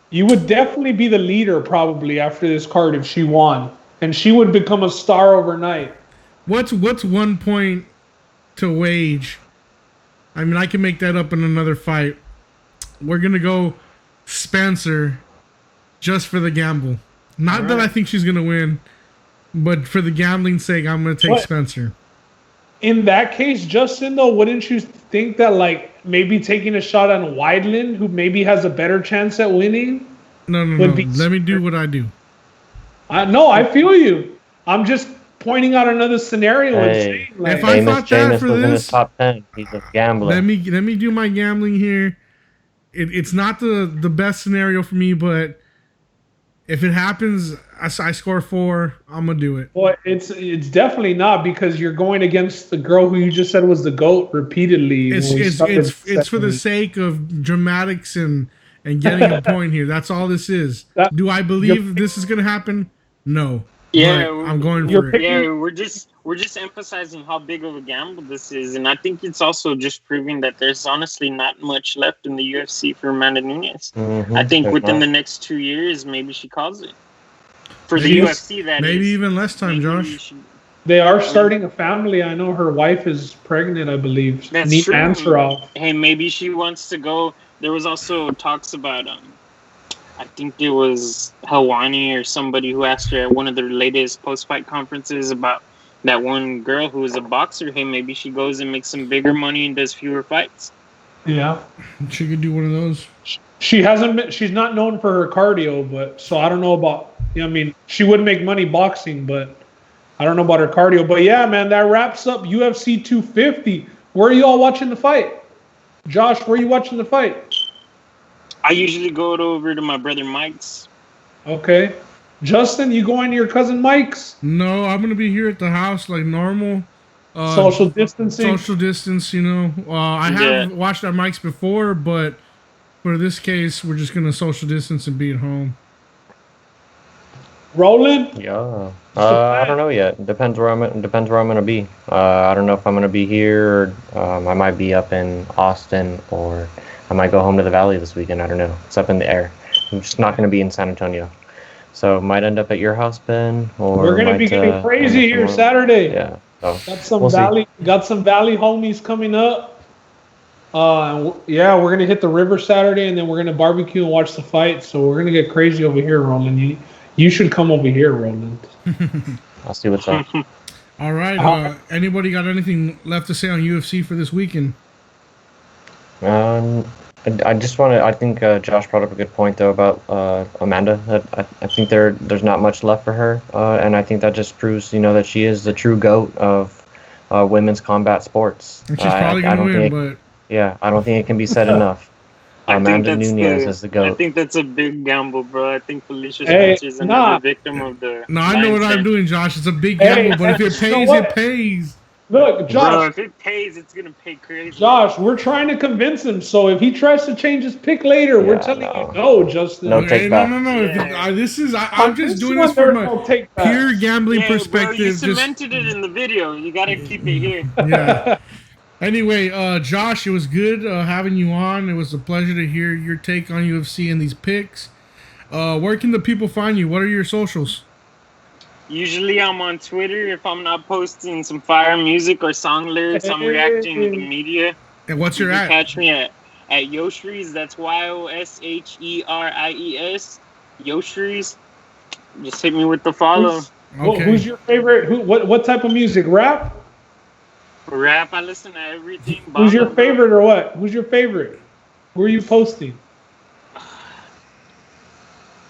You would definitely be the leader probably after this card if she won, and she would become a star overnight. What's 1 point to wage? I mean, I can make that up in another fight. We're gonna go Spencer just for the gamble. Not that I think she's gonna win, but for the gambling sake, I'm gonna take Spencer. In that case, Justin, though, wouldn't you think that like maybe taking a shot on Weidland, who maybe has a better chance at winning? No. Let me do what I do. No, I feel you. I'm just pointing out another scenario and saying, like, if I thought that for was in his this, top 10. He's a gambler. let me do my gambling here. It's not the best scenario for me, but if it happens, I score 4. I'm gonna do it. Well, it's definitely not, because you're going against the girl who you just said was the GOAT repeatedly. It's for the sake of dramatics and getting a point here. That's all this is. Do I believe this is gonna happen? No. Yeah, I'm going for it. Yeah, we're just emphasizing how big of a gamble this is, and I think it's also just proving that there's honestly not much left in the UFC for Amanda Nunes. I think within the next 2 years, maybe she calls it for the UFC. Maybe even less time, Josh. They are starting a family. I know her wife is pregnant, I believe. That's true. Answerov. Hey, maybe she wants to go. There was also talks about I think it was Helwani or somebody who asked her at one of their latest post-fight conferences about that one girl who was a boxer. Hey, maybe she goes and makes some bigger money and does fewer fights. Yeah, she could do one of those. She hasn't been. She's not known for her cardio, but so I don't know about. I mean, she would make money boxing, but I don't know about her cardio. But yeah, man, that wraps up UFC 250. Where are you all watching the fight? Josh, where are you watching the fight? I usually go over to my brother Mike's. Okay. Justin, you going to your cousin Mike's? No, I'm going to be here at the house like normal. Social distancing? Social distance, you know. I have watched at Mike's before, but for this case, we're just going to social distance and be at home. Roland? Yeah. I don't know yet. Depends where I'm going to be. I don't know if I'm going to be here, or I might be up in Austin, or I might go home to the Valley this weekend. I don't know. It's up in the air. I'm just not going to be in San Antonio. So might end up at your house, Ben. Or we're going to be getting crazy here Saturday. Yeah. So got some Valley homies coming up. Yeah, we're going to hit the river Saturday, and then we're going to barbecue and watch the fight. So we're going to get crazy over here, Roland. You should come over here, Roland. I'll see what's up. All right. Anybody got anything left to say on UFC for this weekend? I just want to. I think Josh brought up a good point though about Amanda. I think there's not much left for her, and I think that just proves that she is the true GOAT of women's combat sports. And she's probably gonna win, but yeah, I don't think it can be said enough. Amanda Nunes is the GOAT. I think that's a big gamble, bro. I think Felicia Spencer is another victim of the. No, I know what I'm doing, Josh. It's a big gamble, but if it pays, it pays. Look, Josh. Bro, if it pays, it's gonna pay crazy. Josh, we're trying to convince him. So if he tries to change his pick later, we're telling you no, Justin. No take back. No. Yeah. This is. I'm just doing this from a pure gambling perspective. Bro, you cemented it in the video. You gotta keep it here. Yeah. Anyway, Josh, it was good having you on. It was a pleasure to hear your take on UFC and these picks. Where can the people find you? What are your socials? Usually I'm on Twitter. If I'm not posting some fire music or song lyrics, I'm reacting to the media. And what's your at? Catch me at Yoshries. That's YOSHERIES. Yoshries. Just hit me with the follow. Okay. Who's your favorite? What type of music? Rap? Rap. I listen to everything. Who's your favorite or what? Who's your favorite? Where are you posting?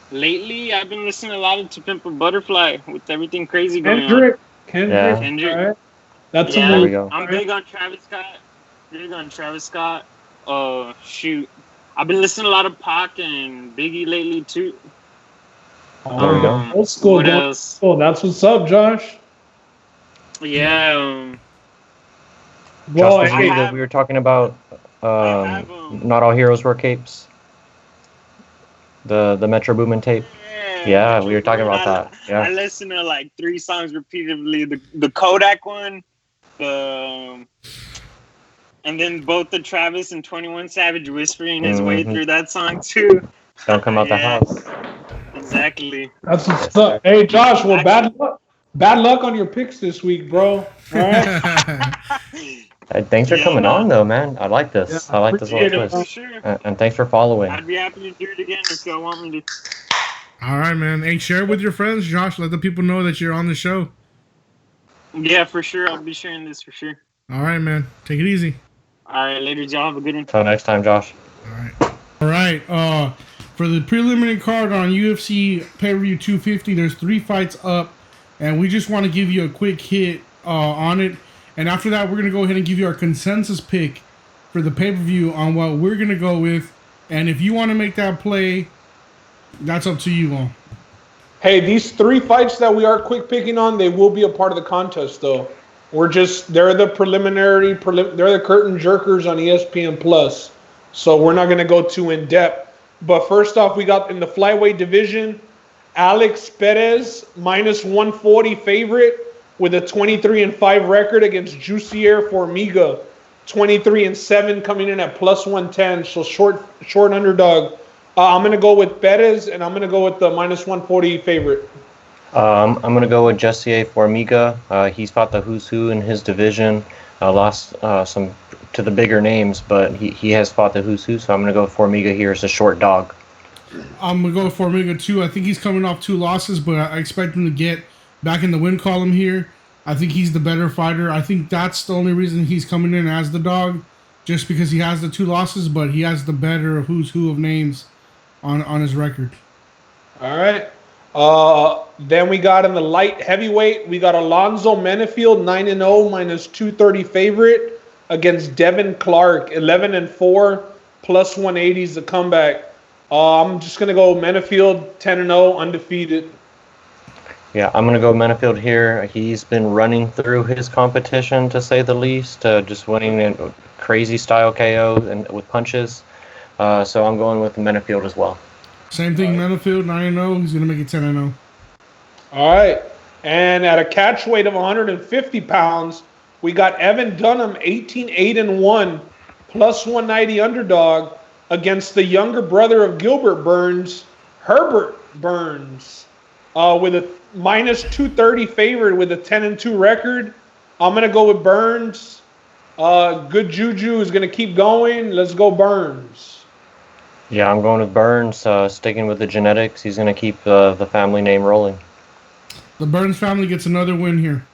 Lately, I've been listening a lot to Pimp a Butterfly with everything crazy going on. Kendrick. Right. That's there we go. I'm big on Travis Scott. Shoot. I've been listening to a lot of Pac and Biggie lately, too. There we go. Old school. What else? Oh, that's what's up, Josh. Yeah. Well, we were talking about Not All Heroes Wear Capes. The Metro Boomin tape. Yeah, we were talking about that. Yeah. I listened to like 3 songs repeatedly. The Kodak one, and then both the Travis and 21 Savage whispering his way through that song too. Don't come out the house. Exactly. That's what's up. Hey Josh, well bad luck on your picks this week, bro. All right. Thanks for coming on, though, man. I like this. I like this little twist. Sure. And thanks for following. I'd be happy to do it again if y'all want me to. All right, man. Hey, share it with your friends, Josh. Let the people know that you're on the show. Yeah, for sure. I'll be sharing this for sure. All right, man. Take it easy. All right, later, y'all. Have a good one. Until next time, Josh. All right. For the preliminary card on UFC pay-per-view 250, there's 3 fights up, and we just want to give you a quick hit on it. And after that, we're gonna go ahead and give you our consensus pick for the pay-per-view on what we're gonna go with. And if you want to make that play, that's up to you all. Hey, these 3 fights that we are quick picking on, they will be a part of the contest, though. They're the preliminary, they're the curtain jerkers on ESPN Plus. So we're not going to go too in depth. But first off, we got in the flyweight division, Alex Perez, -140 favorite with a 23-5 record against Jussier Formiga, 23-7 coming in at +110. So short underdog. I'm going to go with Perez, and I'm going to go with the -140 favorite. I'm going to go with Jussier Formiga. He's fought the who's who in his division. Lost some to the bigger names, but he has fought the who's who, so I'm going to go with Formiga here as a short dog. I'm going to go with Formiga, too. I think he's coming off 2 losses, but I expect him to get back in the win column here. I think he's the better fighter. I think that's the only reason he's coming in as the dog, just because he has the 2 losses, but he has the better who's who of names on his record. All right. Then we got in the light heavyweight, we got Alonzo Menefield, 9-0, -230 favorite against Devin Clark, 11-4, +180 is the comeback. I'm just going to go Menefield, 10-0, undefeated. Yeah, I'm going to go Menefield here. He's been running through his competition, to say the least, just winning in crazy style KO and with punches. So I'm going with Menefield as well. Same thing, Menefield, 9-0. He's going to make it 10-0. All right. And at a catch weight of 150 pounds, we got Evan Dunham, 18-8-1, +190 underdog against the younger brother of Gilbert Burns, Herbert Burns, with a -230 favorite with a 10-2 record. I'm going to go with Burns. Good juju is going to keep going. Let's go Burns. Yeah, I'm going with Burns, sticking with the genetics. He's going to keep the family name rolling. The Burns family gets another win here.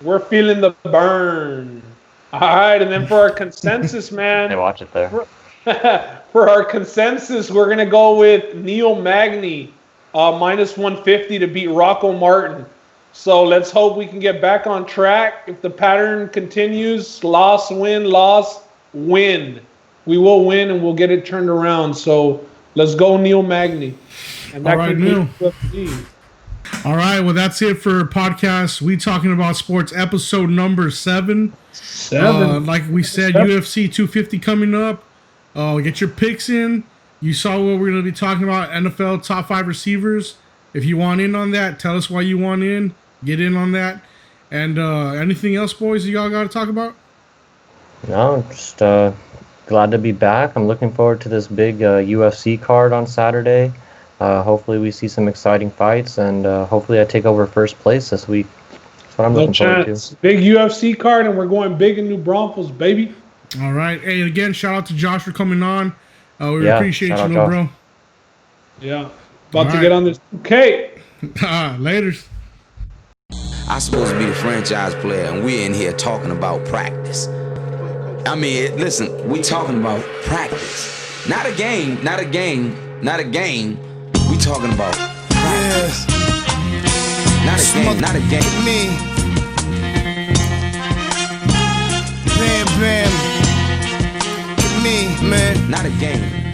We're feeling the burn. All right, and then for our consensus, man. Hey, watch it there. For our consensus, we're going to go with Neil Magny, -150 to beat Rocco Martin. So let's hope we can get back on track. If the pattern continues, loss, win. We will win, and we'll get it turned around. So let's go Neil Magny. And that all right, Neil. UFC. All right, well, that's it for podcast. We Talking About Sports, episode number 7. Like we said, UFC 250 coming up. Get your picks in. You saw what we're going to be talking about, NFL top 5 receivers. If you want in on that, tell us why you want in. Get in on that. And anything else, boys, you all got to talk about? No, just glad to be back. I'm looking forward to this big UFC card on Saturday. Hopefully we see some exciting fights, and hopefully I take over first place this week. That's what I'm looking forward to. Big UFC card, and we're going big in New Braunfels, baby. All right. Hey, again, shout out to Josh for coming on. We appreciate you, little bro. Yeah. About to get on this. Okay. Laters. I'm supposed to be the franchise player, and we're in here talking about practice. I mean, listen, we talking about practice. Not a game. We talking about practice. Not a game. Me. Bam, bam. Me, man. Not a game.